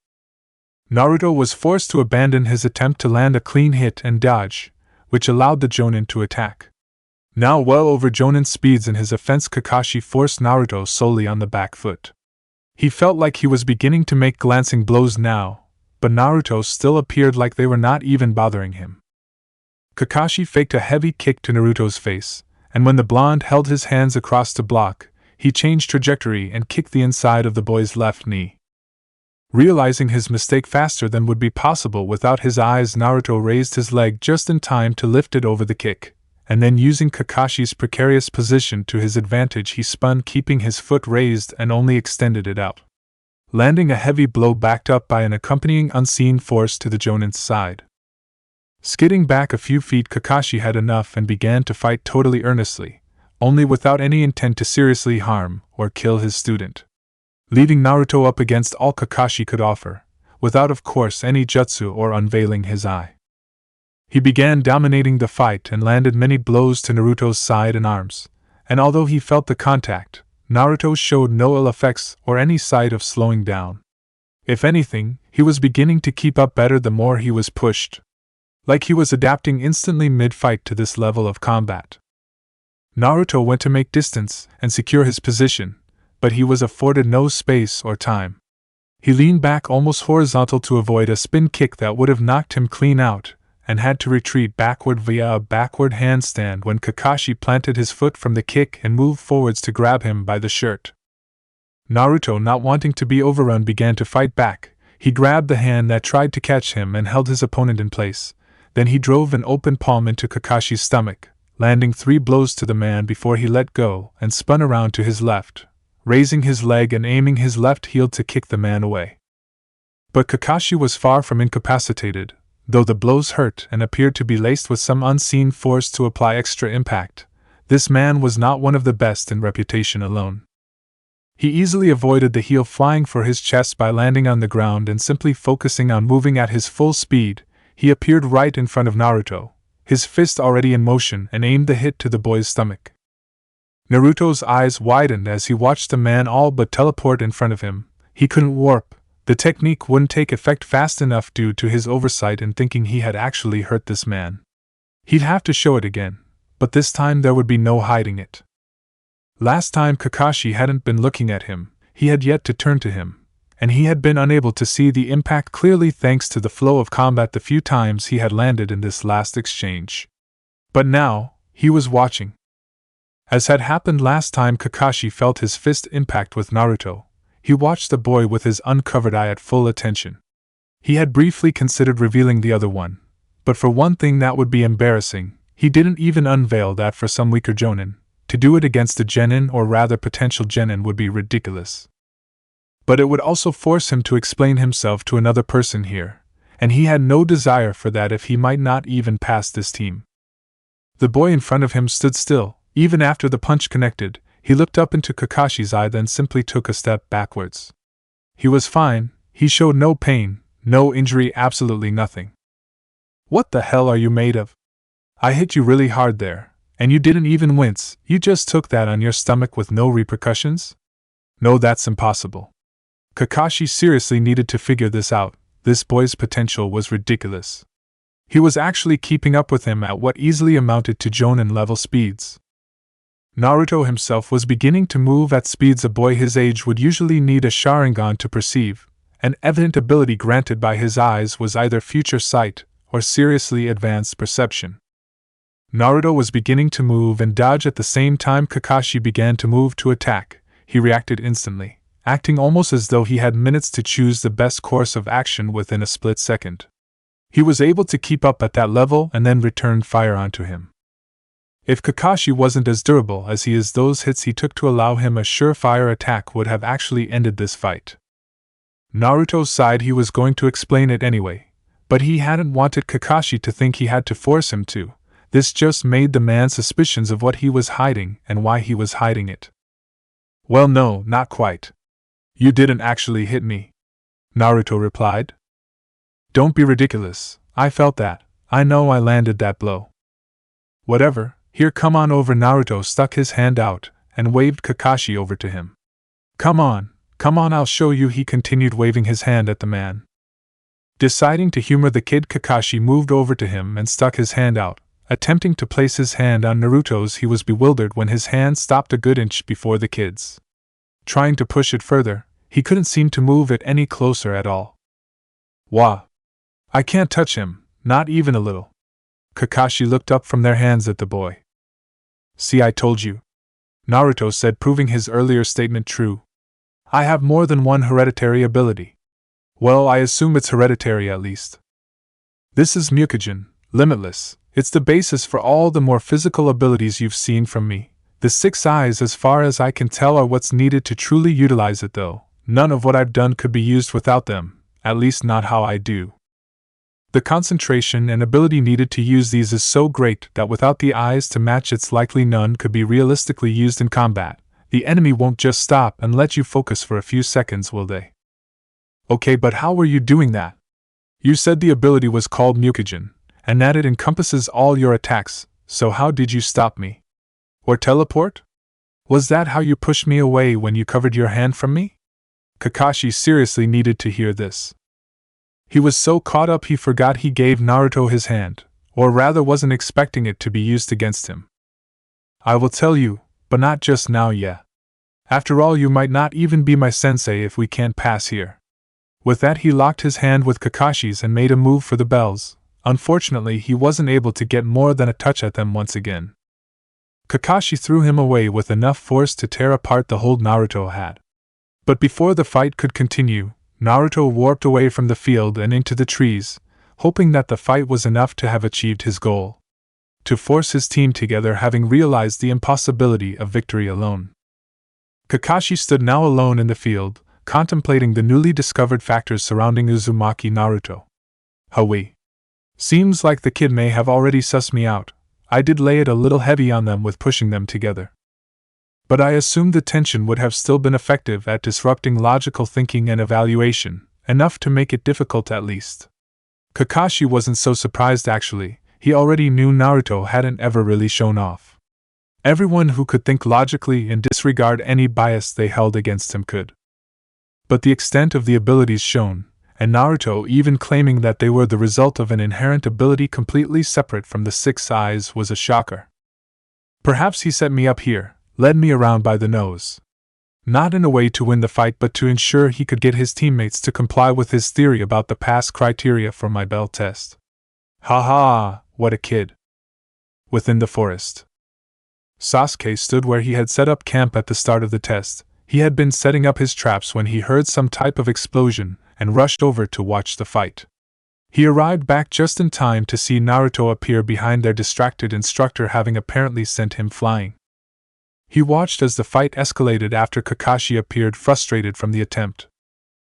Naruto was forced to abandon his attempt to land a clean hit and dodge, which allowed the Jonin to attack. Now well over Jonin speeds in his offense, Kakashi forced Naruto solely on the back foot. He felt like he was beginning to make glancing blows now, but Naruto still appeared like they were not even bothering him. Kakashi faked a heavy kick to Naruto's face, and when the blonde held his hands across to block, he changed trajectory and kicked the inside of the boy's left knee. Realizing his mistake faster than would be possible without his eyes, Naruto raised his leg just in time to lift it over the kick, and then using Kakashi's precarious position to his advantage, he spun, keeping his foot raised, and only extended it out, landing a heavy blow backed up by an accompanying unseen force to the Jonin's side. Skidding back a few feet, Kakashi had enough and began to fight totally earnestly, only without any intent to seriously harm or kill his student, leaving Naruto up against all Kakashi could offer, without of course any jutsu or unveiling his eye. He began dominating the fight and landed many blows to Naruto's side and arms, and although he felt the contact, Naruto showed no ill effects or any sign of slowing down. If anything, he was beginning to keep up better the more he was pushed. Like he was adapting instantly mid-fight to this level of combat. Naruto went to make distance and secure his position, but he was afforded no space or time. He leaned back almost horizontal to avoid a spin kick that would have knocked him clean out, and had to retreat backward via a backward handstand when Kakashi planted his foot from the kick and moved forwards to grab him by the shirt. Naruto, not wanting to be overrun, began to fight back. He grabbed the hand that tried to catch him and held his opponent in place. Then he drove an open palm into Kakashi's stomach, landing 3 blows to the man before he let go and spun around to his left, raising his leg and aiming his left heel to kick the man away. But Kakashi was far from incapacitated, though the blows hurt and appeared to be laced with some unseen force to apply extra impact. This man was not one of the best in reputation alone. He easily avoided the heel flying for his chest by landing on the ground and simply focusing on moving at his full speed. He appeared right in front of Naruto, his fist already in motion, and aimed the hit to the boy's stomach. Naruto's eyes widened as he watched the man all but teleport in front of him. He couldn't warp. The technique wouldn't take effect fast enough due to his oversight in thinking he had actually hurt this man. He'd have to show it again, but this time there would be no hiding it. Last time Kakashi hadn't been looking at him, he had yet to turn to him, and he had been unable to see the impact clearly thanks to the flow of combat the few times he had landed in this last exchange. But now, he was watching. As had happened last time Kakashi felt his fist impact with Naruto, he watched the boy with his uncovered eye at full attention. He had briefly considered revealing the other one, but for one thing that would be embarrassing, he didn't even unveil that for some weaker jonin. To do it against a genin, or rather potential genin, would be ridiculous. But it would also force him to explain himself to another person here, and he had no desire for that if he might not even pass this team. The boy in front of him stood still, even after the punch connected. He looked up into Kakashi's eye, then simply took a step backwards. He was fine, he showed no pain, no injury, absolutely nothing. What the hell are you made of? I hit you really hard there, and you didn't even wince. You just took that on your stomach with no repercussions? No, that's impossible. Kakashi seriously needed to figure this out. This boy's potential was ridiculous. He was actually keeping up with him at what easily amounted to Jonin level speeds. Naruto himself was beginning to move at speeds a boy his age would usually need a Sharingan to perceive. An evident ability granted by his eyes was either future sight or seriously advanced perception. Naruto was beginning to move and dodge at the same time Kakashi began to move to attack. He reacted instantly, acting almost as though he had minutes to choose the best course of action within a split second. He was able to keep up at that level and then returned fire onto him. If Kakashi wasn't as durable as he is, those hits he took to allow him a surefire attack would have actually ended this fight. Naruto sighed. He was going to explain it anyway, but he hadn't wanted Kakashi to think he had to force him to. This just made the man suspicions of what he was hiding and why he was hiding it. Well, no, not quite. You didn't actually hit me, Naruto replied. Don't be ridiculous. I felt that. I know I landed that blow. Whatever. Here, come on over. Naruto stuck his hand out and waved Kakashi over to him. Come on, I'll show you, he continued, waving his hand at the man. Deciding to humor the kid, Kakashi moved over to him and stuck his hand out, attempting to place his hand on Naruto's. He was bewildered when his hand stopped a good inch before the kid's. Trying to push it further, he couldn't seem to move it any closer at all. Wah! I can't touch him, not even a little. Kakashi looked up from their hands at the boy. See, I told you, Naruto said, proving his earlier statement true. I have more than one hereditary ability. Well, I assume it's hereditary at least. This is Mukujin, limitless. It's the basis for all the more physical abilities you've seen from me. The 6 eyes, as far as I can tell, are what's needed to truly utilize it, though. None of what I've done could be used without them, at least not how I do. The concentration and ability needed to use these is so great that without the eyes to match, it's likely none could be realistically used in combat. The enemy won't just stop and let you focus for a few seconds, will they? Okay, but how were you doing that? You said the ability was called Mukujin, and that it encompasses all your attacks, so how did you stop me? Or teleport? Was that how you pushed me away when you covered your hand from me? Kakashi seriously needed to hear this. He was so caught up he forgot he gave Naruto his hand, or rather wasn't expecting it to be used against him. I will tell you, but not just now, yeah. After all, you might not even be my sensei if we can't pass here. With that, he locked his hand with Kakashi's and made a move for the bells. Unfortunately, he wasn't able to get more than a touch at them once again. Kakashi threw him away with enough force to tear apart the hold Naruto had. But before the fight could continue, Naruto warped away from the field and into the trees, hoping that the fight was enough to have achieved his goal. To force his team together, having realized the impossibility of victory alone. Kakashi stood now alone in the field, contemplating the newly discovered factors surrounding Uzumaki Naruto. Hui. Seems like the kid may have already sussed me out. I did lay it a little heavy on them with pushing them together. But I assumed the tension would have still been effective at disrupting logical thinking and evaluation, enough to make it difficult at least. Kakashi wasn't so surprised actually, he already knew Naruto hadn't ever really shown off. Everyone who could think logically and disregard any bias they held against him could. But the extent of the abilities shown, and Naruto even claiming that they were the result of an inherent ability completely separate from the six eyes, was a shocker. Perhaps he set me up here, led me around by the nose. Not in a way to win the fight, but to ensure he could get his teammates to comply with his theory about the pass criteria for my bell test. Ha ha, what a kid. Within the forest, Sasuke stood where he had set up camp at the start of the test. He had been setting up his traps when he heard some type of explosion and rushed over to watch the fight. He arrived back just in time to see Naruto appear behind their distracted instructor, having apparently sent him flying. He watched as the fight escalated after Kakashi appeared frustrated from the attempt.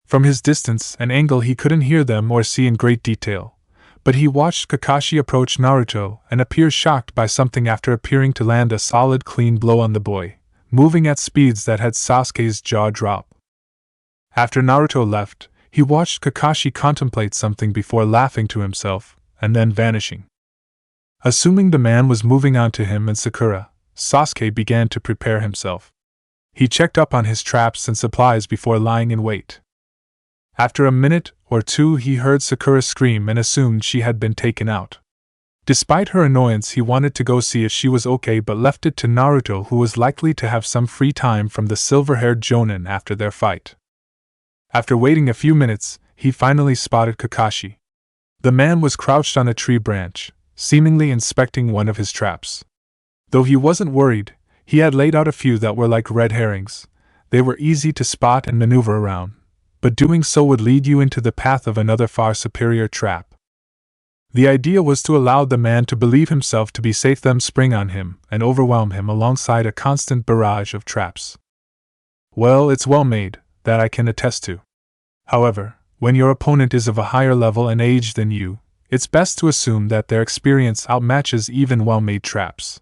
From his distance and angle he couldn't hear them or see in great detail, but he watched Kakashi approach Naruto and appear shocked by something after appearing to land a solid clean blow on the boy, moving at speeds that had Sasuke's jaw drop. After Naruto left, he watched Kakashi contemplate something before laughing to himself, and then vanishing. Assuming the man was moving on to him and Sakura, Sasuke began to prepare himself. He checked up on his traps and supplies before lying in wait. After a minute or two he heard Sakura scream and assumed she had been taken out. Despite her annoyance, he wanted to go see if she was okay, but left it to Naruto, who was likely to have some free time from the silver-haired Jonin after their fight. After waiting a few minutes, he finally spotted Kakashi. The man was crouched on a tree branch, seemingly inspecting one of his traps. Though he wasn't worried, he had laid out a few that were like red herrings. They were easy to spot and maneuver around, but doing so would lead you into the path of another far superior trap. The idea was to allow the man to believe himself to be safe, then spring on him and overwhelm him alongside a constant barrage of traps. Well, it's well made, that I can attest to. However, when your opponent is of a higher level and age than you, it's best to assume that their experience outmatches even well-made traps.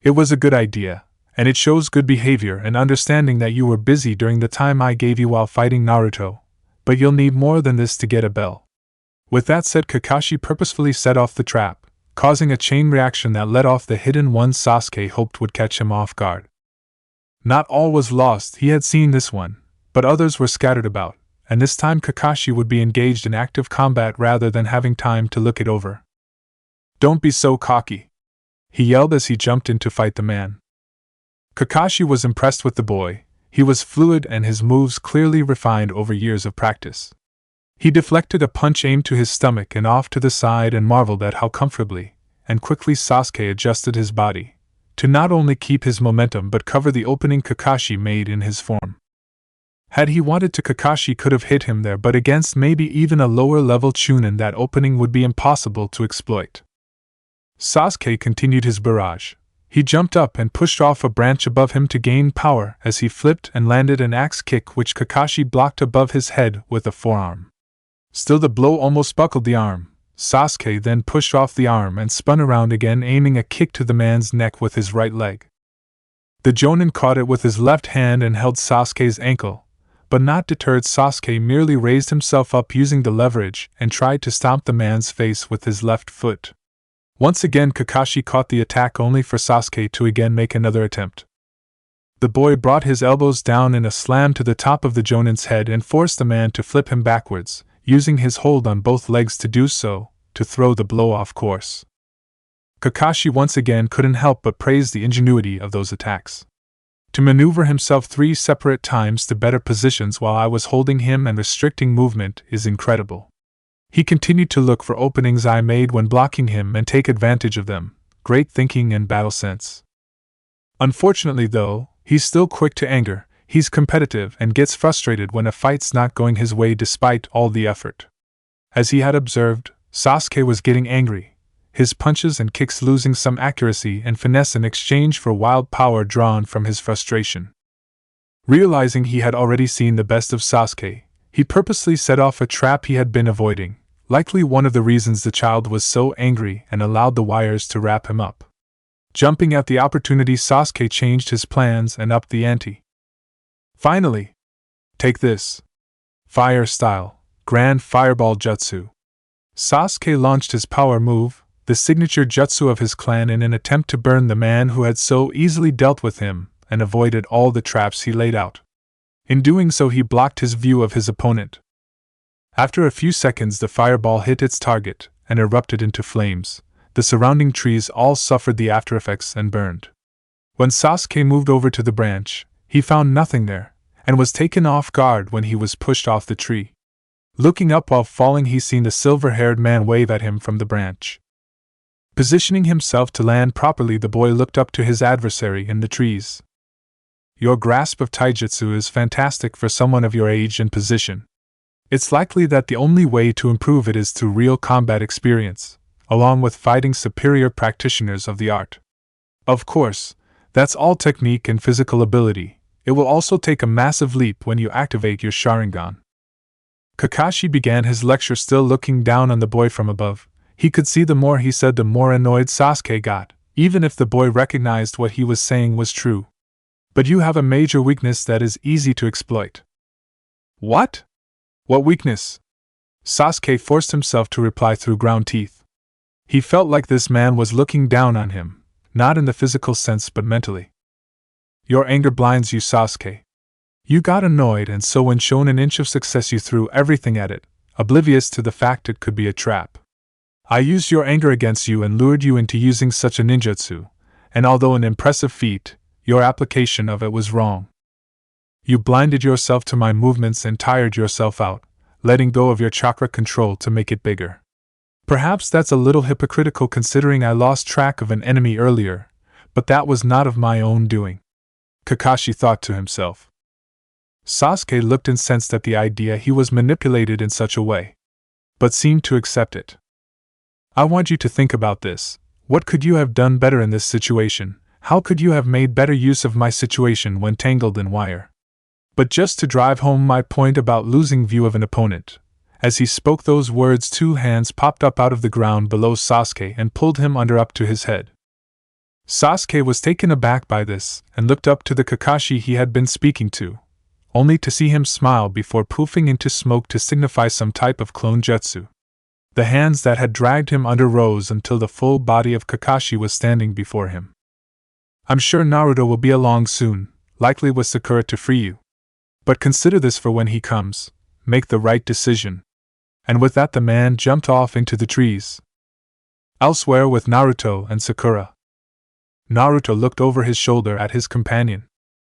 It was a good idea, and it shows good behavior and understanding that you were busy during the time I gave you while fighting Naruto, but you'll need more than this to get a bell. With that said, Kakashi purposefully set off the trap, causing a chain reaction that let off the hidden one Sasuke hoped would catch him off guard. Not all was lost, he had seen this one, but others were scattered about, and this time Kakashi would be engaged in active combat rather than having time to look it over. Don't be so cocky, he yelled as he jumped in to fight the man. Kakashi was impressed with the boy. He was fluid and his moves clearly refined over years of practice. He deflected a punch aimed to his stomach and off to the side and marveled at how comfortably and quickly Sasuke adjusted his body to not only keep his momentum but cover the opening Kakashi made in his form. Had he wanted to, Kakashi could have hit him there, but against maybe even a lower-level Chunin that opening would be impossible to exploit. Sasuke continued his barrage. He jumped up and pushed off a branch above him to gain power as he flipped and landed an axe kick which Kakashi blocked above his head with a forearm. Still, the blow almost buckled the arm. Sasuke then pushed off the arm and spun around again, aiming a kick to the man's neck with his right leg. The Jonin caught it with his left hand and held Sasuke's ankle, but not deterred, Sasuke merely raised himself up using the leverage and tried to stomp the man's face with his left foot. Once again Kakashi caught the attack, only for Sasuke to again make another attempt. The boy brought his elbows down in a slam to the top of the Jonin's head and forced the man to flip him backwards, using his hold on both legs to do so, to throw the blow off course. Kakashi once again couldn't help but praise the ingenuity of those attacks. To maneuver himself 3 separate times to better positions while I was holding him and restricting movement is incredible. He continued to look for openings I made when blocking him and take advantage of them. Great thinking and battle sense. Unfortunately though, he's still quick to anger, he's competitive and gets frustrated when a fight's not going his way despite all the effort. As he had observed, Sasuke was getting angry, his punches and kicks losing some accuracy and finesse in exchange for wild power drawn from his frustration. Realizing he had already seen the best of Sasuke, he purposely set off a trap he had been avoiding, likely one of the reasons the child was so angry and allowed the wires to wrap him up. Jumping at the opportunity, Sasuke changed his plans and upped the ante. Finally, take this. Fire style, Grand Fireball Jutsu. Sasuke launched his power move, the signature jutsu of his clan, in an attempt to burn the man who had so easily dealt with him and avoided all the traps he laid out. In doing so, he blocked his view of his opponent. After a few seconds, the fireball hit its target and erupted into flames. The surrounding trees all suffered the aftereffects and burned. When Sasuke moved over to the branch, he found nothing there, and was taken off guard when he was pushed off the tree. Looking up while falling, he seen the silver-haired man wave at him from the branch. Positioning himself to land properly, the boy looked up to his adversary in the trees. Your grasp of taijutsu is fantastic for someone of your age and position. It's likely that the only way to improve it is through real combat experience, along with fighting superior practitioners of the art. Of course, that's all technique and physical ability. It will also take a massive leap when you activate your Sharingan. Kakashi began his lecture, still looking down on the boy from above. He could see the more he said, the more annoyed Sasuke got, even if the boy recognized what he was saying was true. But you have a major weakness that is easy to exploit. What? What weakness? Sasuke forced himself to reply through ground teeth. He felt like this man was looking down on him, not in the physical sense but mentally. Your anger blinds you, Sasuke. You got annoyed, and so when shown an inch of success you threw everything at it, oblivious to the fact it could be a trap. I used your anger against you and lured you into using such a ninjutsu, and although an impressive feat, your application of it was wrong. You blinded yourself to my movements and tired yourself out, letting go of your chakra control to make it bigger. Perhaps that's a little hypocritical considering I lost track of an enemy earlier, but that was not of my own doing. Kakashi thought to himself. Sasuke looked incensed at the idea he was manipulated in such a way, but seemed to accept it. I want you to think about this. What could you have done better in this situation? How could you have made better use of my situation when tangled in wire? But just to drive home my point about losing view of an opponent, as he spoke those words, 2 hands popped up out of the ground below Sasuke and pulled him under up to his head. Sasuke was taken aback by this and looked up to the Kakashi he had been speaking to, only to see him smile before poofing into smoke to signify some type of clone jutsu. The hands that had dragged him under rose until the full body of Kakashi was standing before him. I'm sure Naruto will be along soon, likely with Sakura to free you. But consider this for when he comes. Make the right decision. And with that the man jumped off into the trees. Elsewhere with Naruto and Sakura. Naruto looked over his shoulder at his companion.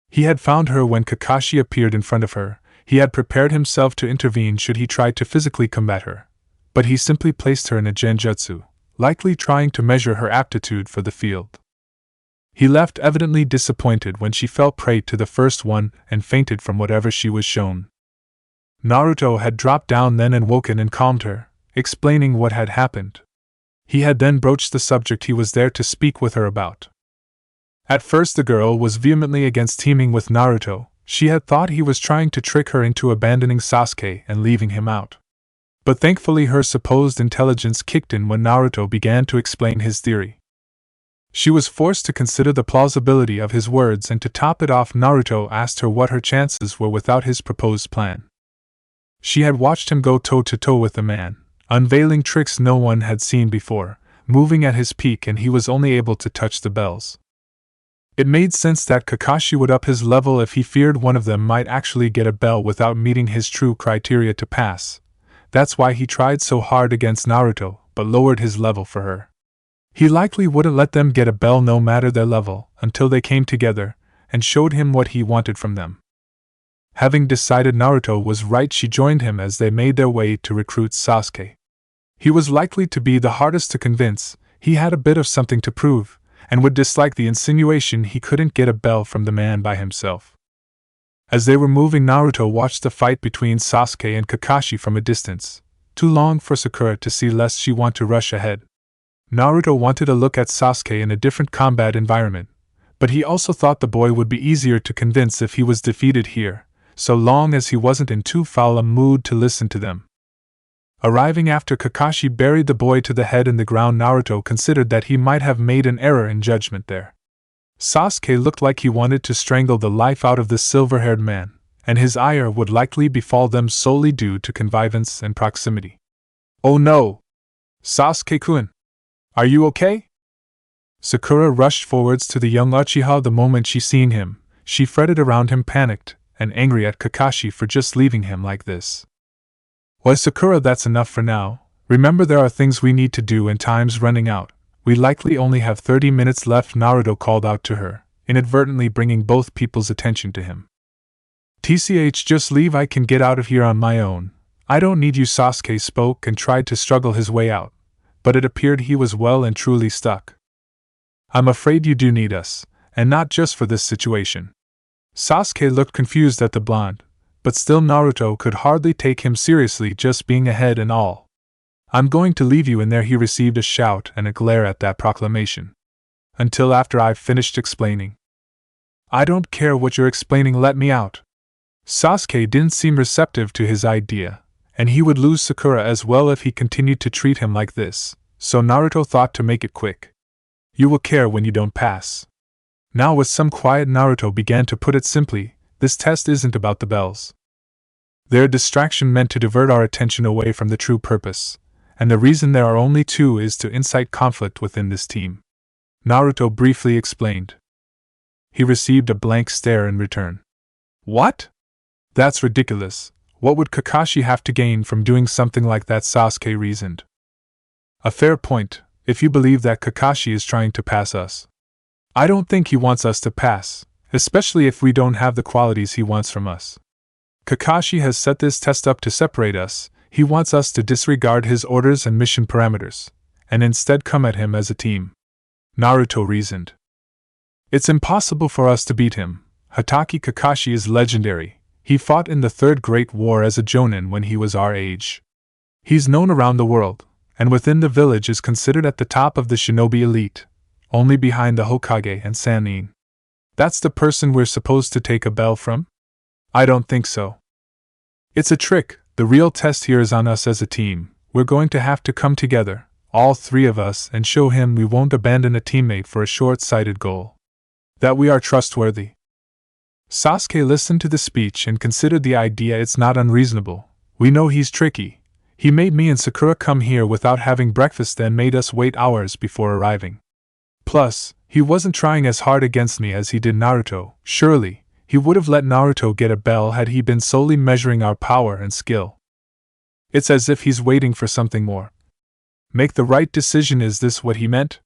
He had found her when Kakashi appeared in front of her. He had prepared himself to intervene should he try to physically combat her. But he simply placed her in a genjutsu, likely trying to measure her aptitude for the field. He left evidently disappointed when she fell prey to the first one and fainted from whatever she was shown. Naruto had dropped down then and woken and calmed her, explaining what had happened. He had then broached the subject he was there to speak with her about. At first the girl was vehemently against teaming with Naruto. She had thought he was trying to trick her into abandoning Sasuke and leaving him out. But thankfully her supposed intelligence kicked in when Naruto began to explain his theory. She was forced to consider the plausibility of his words, and to top it off, Naruto asked her what her chances were without his proposed plan. She had watched him go toe-to-toe with the man, unveiling tricks no one had seen before, moving at his peak, and he was only able to touch the bells. It made sense that Kakashi would up his level if he feared one of them might actually get a bell without meeting his true criteria to pass. That's why he tried so hard against Naruto, but lowered his level for her. He likely wouldn't let them get a bell no matter their level, until they came together, and showed him what he wanted from them. Having decided Naruto was right, she joined him as they made their way to recruit Sasuke. He was likely to be the hardest to convince. He had a bit of something to prove, and would dislike the insinuation he couldn't get a bell from the man by himself. As they were moving, Naruto watched the fight between Sasuke and Kakashi from a distance, too long for Sakura to see lest she want to rush ahead. Naruto wanted to look at Sasuke in a different combat environment, but he also thought the boy would be easier to convince if he was defeated here, so long as he wasn't in too foul a mood to listen to them. Arriving after Kakashi buried the boy to the head in the ground, Naruto considered that he might have made an error in judgment there. Sasuke looked like he wanted to strangle the life out of this silver-haired man, and his ire would likely befall them solely due to connivance and proximity. "Oh no! Sasuke-kun! Are you okay?" Sakura rushed forwards to the young Uchiha the moment she seen him. She fretted around him, panicked, and angry at Kakashi for just leaving him like this. "Well, Sakura, that's enough for now. Remember, there are things we need to do and time's running out. We likely only have 30 minutes left," Naruto called out to her, inadvertently bringing both people's attention to him. "TCH, just leave, I can get out of here on my own. I don't need you." Sasuke spoke and tried to struggle his way out, but it appeared he was well and truly stuck. "I'm afraid you do need us, and not just for this situation." Sasuke looked confused at the blonde, but still Naruto could hardly take him seriously, just being ahead and all. "I'm going to leave you in there," he received a shout and a glare at that proclamation. "Until after I've finished explaining." "I don't care what you're explaining, let me out." Sasuke didn't seem receptive to his idea, and he would lose Sakura as well if he continued to treat him like this, so Naruto thought to make it quick. "You will care when you don't pass." Now with some quiet, Naruto began to put it simply, "This test isn't about the bells. They're a distraction meant to divert our attention away from the true purpose, and the reason there are only two is to incite conflict within this team," Naruto briefly explained. He received a blank stare in return. "What? That's ridiculous. What would Kakashi have to gain from doing something like that?" Sasuke reasoned. "A fair point, if you believe that Kakashi is trying to pass us. I don't think he wants us to pass, especially if we don't have the qualities he wants from us. Kakashi has set this test up to separate us. He wants us to disregard his orders and mission parameters, and instead come at him as a team," Naruto reasoned. "It's impossible for us to beat him. Hatake Kakashi is legendary. He fought in the Third Great War as a jonin when he was our age. He's known around the world, and within the village is considered at the top of the shinobi elite, only behind the Hokage and Sannin. That's the person we're supposed to take a bell from? I don't think so. It's a trick. The real test here is on us as a team. We're going to have to come together, all three of us, and show him we won't abandon a teammate for a short-sighted goal. That we are trustworthy." Sasuke listened to the speech and considered the idea. "It's not unreasonable. We know he's tricky. He made me and Sakura come here without having breakfast, then made us wait hours before arriving. Plus, he wasn't trying as hard against me as he did Naruto. Surely, he would have let Naruto get a bell had he been solely measuring our power and skill. It's as if he's waiting for something more. Make the right decision. Is this what he meant?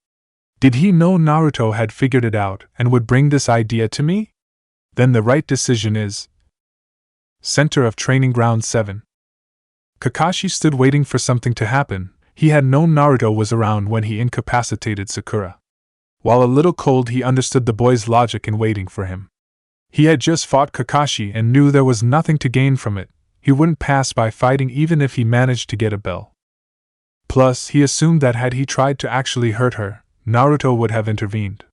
Did he know Naruto had figured it out and would bring this idea to me? Then the right decision is..." Center of Training Ground 7. Kakashi stood waiting for something to happen. He had known Naruto was around when he incapacitated Sakura. While a little cold, he understood the boy's logic in waiting for him. He had just fought Kakashi and knew there was nothing to gain from it. He wouldn't pass by fighting even if he managed to get a bell. Plus, he assumed that had he tried to actually hurt her, Naruto would have intervened.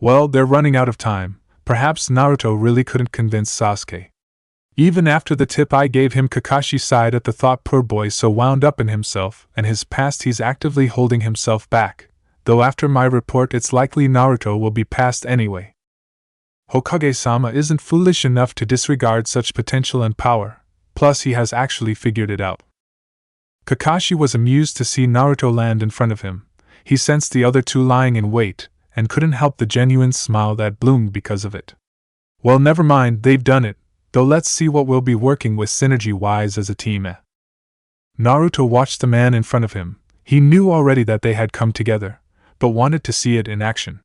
Well, they're running out of time. Perhaps Naruto really couldn't convince Sasuke. Even after the tip I gave him, Kakashi sighed at the thought. Poor boy, so wound up in himself and his past, he's actively holding himself back. Though after my report, it's likely Naruto will be passed anyway. Hokage-sama isn't foolish enough to disregard such potential and power, plus he has actually figured it out. Kakashi was amused to see Naruto land in front of him. He sensed the other two lying in wait, and couldn't help the genuine smile that bloomed because of it. Well, never mind, they've done it, though let's see what we'll be working with synergy-wise as a team. Naruto watched the man in front of him. He knew already that they had come together, but wanted to see it in action.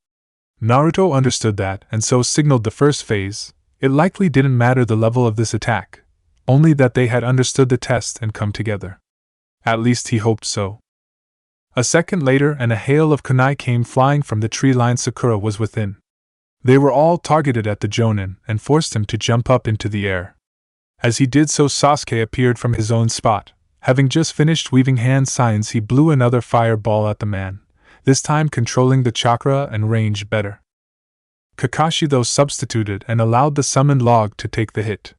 Naruto understood that, and so signaled the first phase. It likely didn't matter the level of this attack, only that they had understood the test and come together. At least he hoped so. A second later, and a hail of kunai came flying from the tree-lined Sakura was within. They were all targeted at the Jonin and forced him to jump up into the air. As he did so, Sasuke appeared from his own spot. Having just finished weaving hand signs, he blew another fireball at the man, this time controlling the chakra and range better. Kakashi though substituted and allowed the summoned log to take the hit.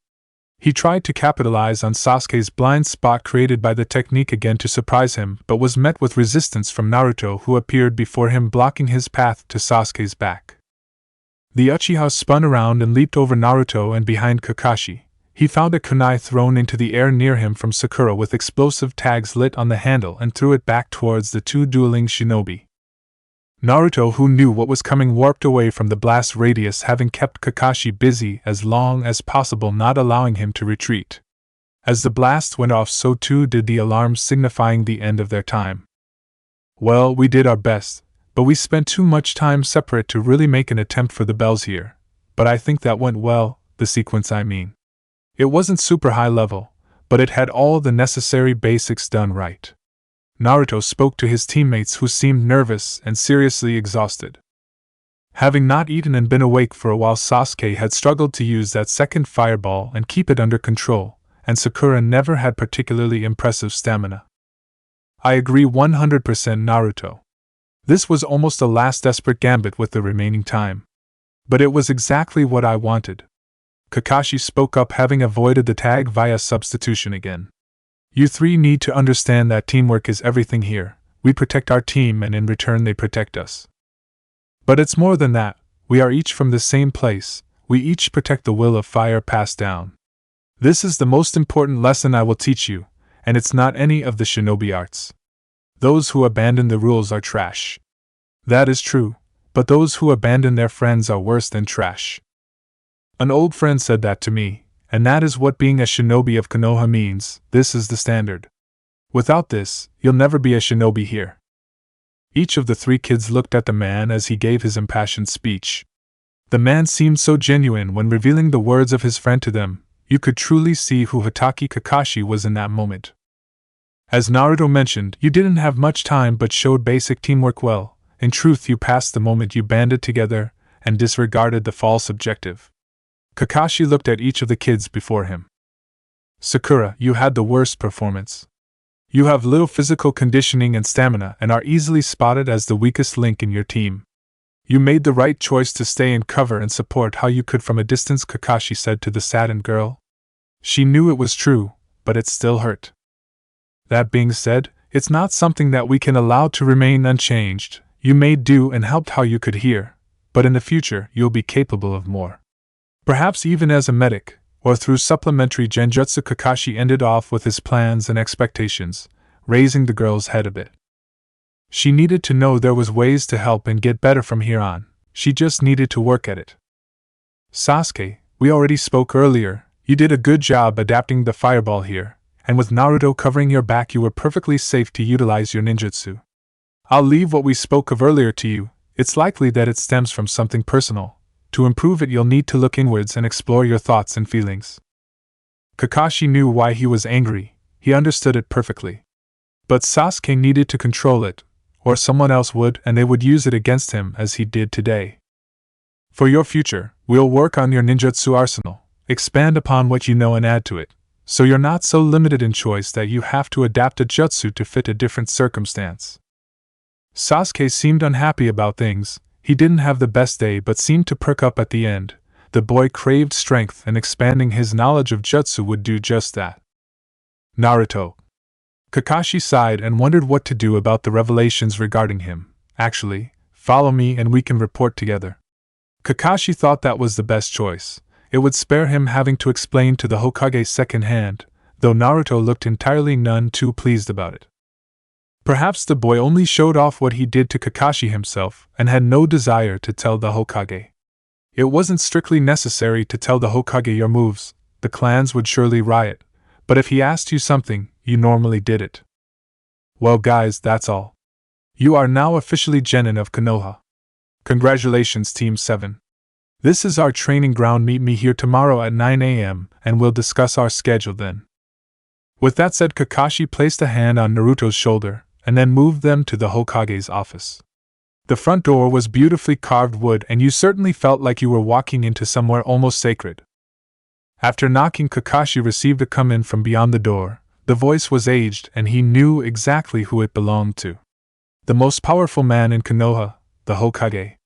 He tried to capitalize on Sasuke's blind spot created by the technique again to surprise him, but was met with resistance from Naruto, who appeared before him, blocking his path to Sasuke's back. The Uchiha spun around and leaped over Naruto and behind Kakashi. He found a kunai thrown into the air near him from Sakura with explosive tags lit on the handle and threw it back towards the two dueling shinobi. Naruto, who knew what was coming, warped away from the blast radius, having kept Kakashi busy as long as possible, not allowing him to retreat. As the blast went off, so too did the alarms, signifying the end of their time. Well, we did our best, but we spent too much time separate to really make an attempt for the bells here. But I think that went well, the sequence I mean. It wasn't super high level, but it had all the necessary basics done right. Naruto spoke to his teammates, who seemed nervous and seriously exhausted. Having not eaten and been awake for a while, Sasuke had struggled to use that second fireball and keep it under control, and Sakura never had particularly impressive stamina. I agree 100%, Naruto. This was almost a last desperate gambit with the remaining time. But it was exactly what I wanted. Kakashi spoke up, having avoided the tag via substitution again. You three need to understand that teamwork is everything here. We protect our team and in return they protect us. But it's more than that. We are each from the same place. We each protect the will of fire passed down. This is the most important lesson I will teach you, and it's not any of the shinobi arts. Those who abandon the rules are trash. That is true, but those who abandon their friends are worse than trash. An old friend said that to me, and that is what being a shinobi of Konoha means. This is the standard. Without this, you'll never be a shinobi here. Each of the three kids looked at the man as he gave his impassioned speech. The man seemed so genuine when revealing the words of his friend to them. You could truly see who Hatake Kakashi was in that moment. As Naruto mentioned, you didn't have much time but showed basic teamwork well. In truth, you passed the moment you banded together and disregarded the false objective. Kakashi looked at each of the kids before him. Sakura, you had the worst performance. You have little physical conditioning and stamina and are easily spotted as the weakest link in your team. You made the right choice to stay in cover and support how you could from a distance, Kakashi said to the saddened girl. She knew it was true, but it still hurt. That being said, it's not something that we can allow to remain unchanged. You made do and helped how you could here, but in the future you'll be capable of more. Perhaps even as a medic, or through supplementary genjutsu. Kakashi ended off with his plans and expectations, raising the girl's head a bit. She needed to know there was ways to help and get better from here on. She just needed to work at it. Sasuke, we already spoke earlier. You did a good job adapting the fireball here, and with Naruto covering your back you were perfectly safe to utilize your ninjutsu. I'll leave what we spoke of earlier to you. It's likely that it stems from something personal. To improve it, you'll need to look inwards and explore your thoughts and feelings. Kakashi knew why he was angry. He understood it perfectly. But Sasuke needed to control it, or someone else would, and they would use it against him as he did today. For your future, we'll work on your ninjutsu arsenal, expand upon what you know and add to it, so you're not so limited in choice that you have to adapt a jutsu to fit a different circumstance. Sasuke seemed unhappy about things. He didn't have the best day but seemed to perk up at the end. The boy craved strength, and expanding his knowledge of jutsu would do just that. Naruto. Kakashi sighed and wondered what to do about the revelations regarding him. Actually, follow me and we can report together. Kakashi thought that was the best choice. It would spare him having to explain to the Hokage secondhand, though Naruto looked entirely none too pleased about it. Perhaps the boy only showed off what he did to Kakashi himself and had no desire to tell the Hokage. It wasn't strictly necessary to tell the Hokage your moves, the clans would surely riot, but if he asked you something, you normally did it. Well guys, that's all. You are now officially Genin of Konoha. Congratulations Team 7. This is our training ground. Meet me here tomorrow at 9 a.m. and we'll discuss our schedule then. With that said, Kakashi placed a hand on Naruto's shoulder and then moved them to the Hokage's office. The front door was beautifully carved wood and you certainly felt like you were walking into somewhere almost sacred. After knocking, Kakashi received a come-in from beyond the door. The voice was aged and he knew exactly who it belonged to. The most powerful man in Konoha, the Hokage.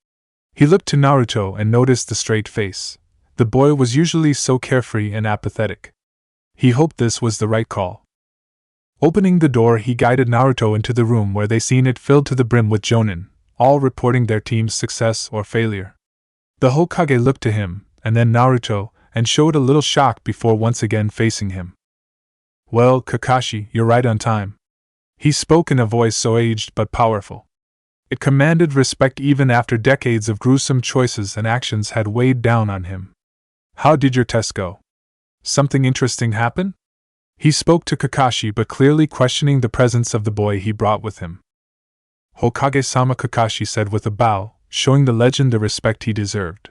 He looked to Naruto and noticed the straight face. The boy was usually so carefree and apathetic. He hoped this was the right call. Opening the door, he guided Naruto into the room where they seen it filled to the brim with jonin, all reporting their team's success or failure. The Hokage looked to him, and then Naruto, and showed a little shock before once again facing him. Well, Kakashi, you're right on time. He spoke in a voice so aged but powerful. It commanded respect even after decades of gruesome choices and actions had weighed down on him. How did your test go? Something interesting happen? He spoke to Kakashi but clearly questioning the presence of the boy he brought with him. Hokage-sama, Kakashi said with a bow, showing the legend the respect he deserved.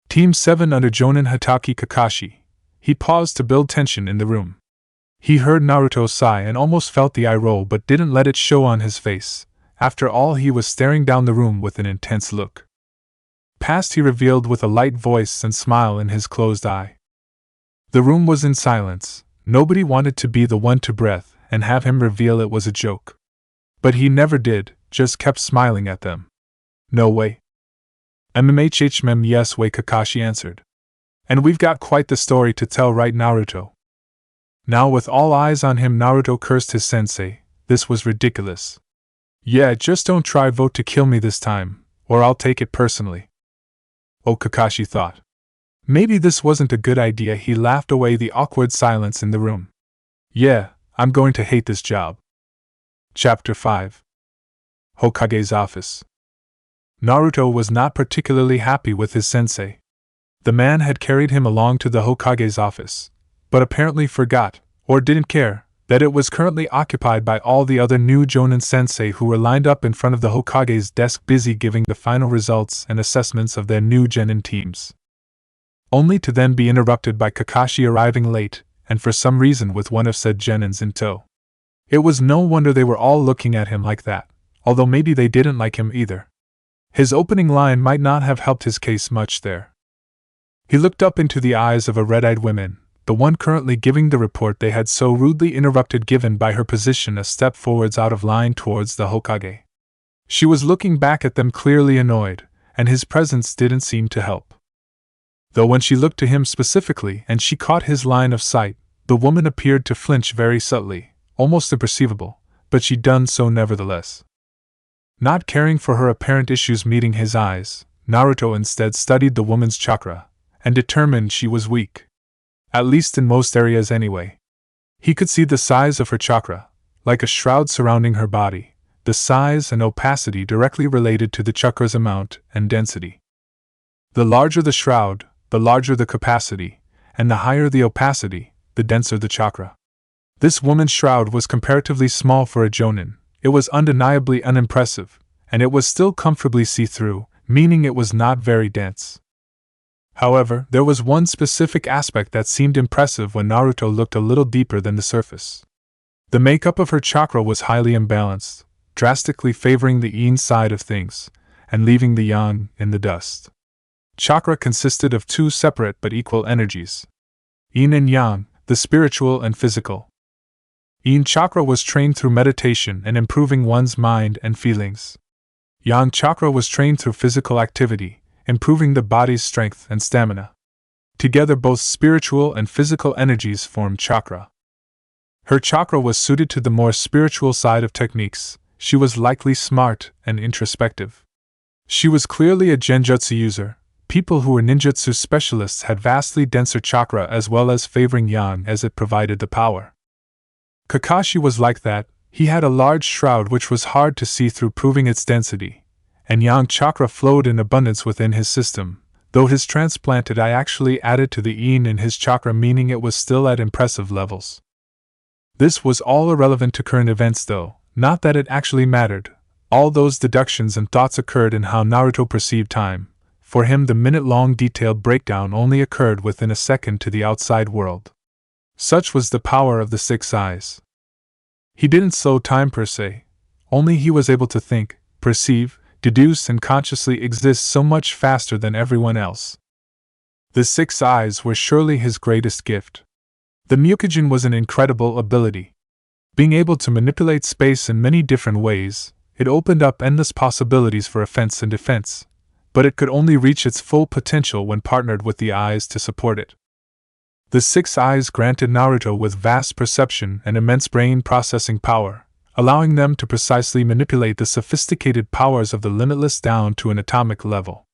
Team 7 under Jonin Hatake Kakashi. He paused to build tension in the room. He heard Naruto sigh and almost felt the eye roll but didn't let it show on his face. After all, he was staring down the room with an intense look. Past, he revealed with a light voice and smile in his closed eye. The room was in silence. Nobody wanted to be the one to breath and have him reveal it was a joke. But he never did, just kept smiling at them. No way. Yes way, Kakashi answered. And we've got quite the story to tell, right Naruto? Now with all eyes on him, Naruto cursed his sensei. This was ridiculous. Yeah, just don't try vote to kill me this time, or I'll take it personally. Oh, Kakashi thought. Maybe this wasn't a good idea. He laughed away the awkward silence in the room. Yeah, I'm going to hate this job. Chapter 5. Hokage's Office. Naruto was not particularly happy with his sensei. The man had carried him along to the Hokage's office, but apparently forgot, or didn't care, that it was currently occupied by all the other new Jonin sensei who were lined up in front of the Hokage's desk busy giving the final results and assessments of their new genin teams. Only to then be interrupted by Kakashi arriving late, and for some reason with one of said genins in tow. It was no wonder they were all looking at him like that, although maybe they didn't like him either. His opening line might not have helped his case much there. He looked up into the eyes of a red-eyed woman, the one currently giving the report they had so rudely interrupted, given by her position a step forwards out of line towards the Hokage. She was looking back at them clearly annoyed, and his presence didn't seem to help. Though when she looked to him specifically and she caught his line of sight, the woman appeared to flinch very subtly, almost imperceptible, but she done so nevertheless. Not caring for her apparent issues meeting his eyes, Naruto instead studied the woman's chakra, and determined she was weak. At least in most areas anyway. He could see the size of her chakra, like a shroud surrounding her body, the size and opacity directly related to the chakra's amount and density. The larger the shroud, the larger the capacity, and the higher the opacity, the denser the chakra. This woman's shroud was comparatively small for a jonin. It was undeniably unimpressive, and it was still comfortably see-through, meaning it was not very dense. However, there was one specific aspect that seemed impressive when Naruto looked a little deeper than the surface. The makeup of her chakra was highly imbalanced, drastically favoring the yin side of things, and leaving the yang in the dust. Chakra consisted of two separate but equal energies. Yin and yang, the spiritual and physical. Yin chakra was trained through meditation and improving one's mind and feelings. Yang chakra was trained through physical activity, improving the body's strength and stamina. Together both spiritual and physical energies formed chakra. Her chakra was suited to the more spiritual side of techniques. She was likely smart and introspective. She was clearly a genjutsu user. People who were ninjutsu specialists had vastly denser chakra as well as favoring yang as it provided the power. Kakashi was like that. He had a large shroud which was hard to see through, proving its density, and yang chakra flowed in abundance within his system, though his transplanted eye actually added to the yin in his chakra, meaning it was still at impressive levels. This was all irrelevant to current events though, not that it actually mattered. All those deductions and thoughts occurred in how Naruto perceived time. For him, the minute-long detailed breakdown only occurred within a second to the outside world. Such was the power of the six eyes. He didn't slow time per se, only he was able to think, perceive, deduce and consciously exist so much faster than everyone else. The six eyes were surely his greatest gift. The Mukujin was an incredible ability. Being able to manipulate space in many different ways, it opened up endless possibilities for offense and defense, but it could only reach its full potential when partnered with the eyes to support it. The six eyes granted Naruto with vast perception and immense brain processing power, allowing them to precisely manipulate the sophisticated powers of the limitless down to an atomic level.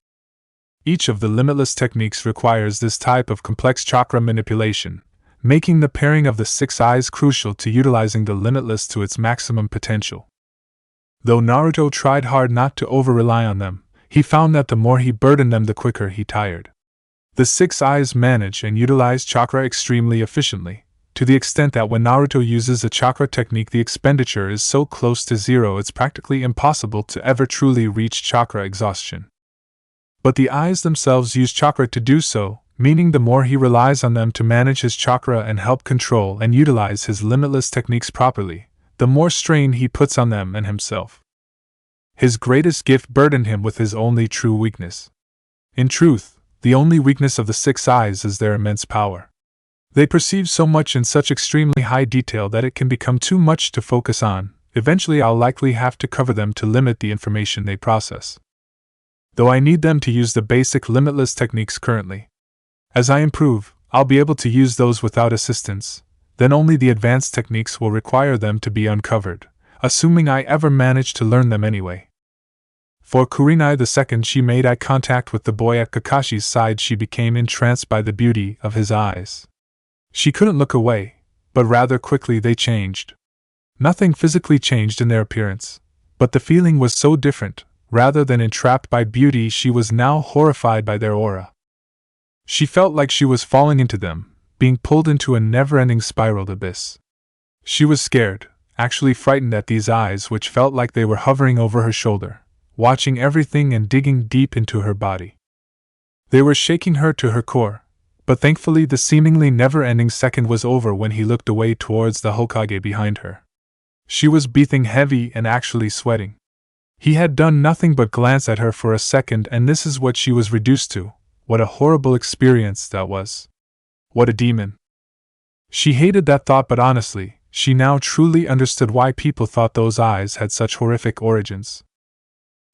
Each of the limitless techniques requires this type of complex chakra manipulation, making the pairing of the six eyes crucial to utilizing the limitless to its maximum potential. Though Naruto tried hard not to over-rely on them, he found that the more he burdened them, the quicker he tired. The six eyes manage and utilize chakra extremely efficiently, to the extent that when Naruto uses a chakra technique, the expenditure is so close to zero it's practically impossible to ever truly reach chakra exhaustion. But the eyes themselves use chakra to do so, meaning the more he relies on them to manage his chakra and help control and utilize his limitless techniques properly, the more strain he puts on them and himself. His greatest gift burdened him with his only true weakness. In truth, the only weakness of the six eyes is their immense power. They perceive so much in such extremely high detail that it can become too much to focus on. Eventually I'll likely have to cover them to limit the information they process. Though I need them to use the basic limitless techniques currently. As I improve, I'll be able to use those without assistance, then only the advanced techniques will require them to be uncovered, assuming I ever manage to learn them anyway. For Kurenai, the second she made eye contact with the boy at Kakashi's side, she became entranced by the beauty of his eyes. She couldn't look away, but rather quickly they changed. Nothing physically changed in their appearance, but the feeling was so different. Rather than entrapped by beauty, she was now horrified by their aura. She felt like she was falling into them, being pulled into a never-ending spiraled abyss. She was scared, actually frightened at these eyes which felt like they were hovering over her shoulder, watching everything and digging deep into her body. They were shaking her to her core, but thankfully the seemingly never-ending second was over when he looked away towards the Hokage behind her. She was breathing heavy and actually sweating. He had done nothing but glance at her for a second, and this is what she was reduced to. What a horrible experience that was. What a demon. She hated that thought, but honestly, she now truly understood why people thought those eyes had such horrific origins.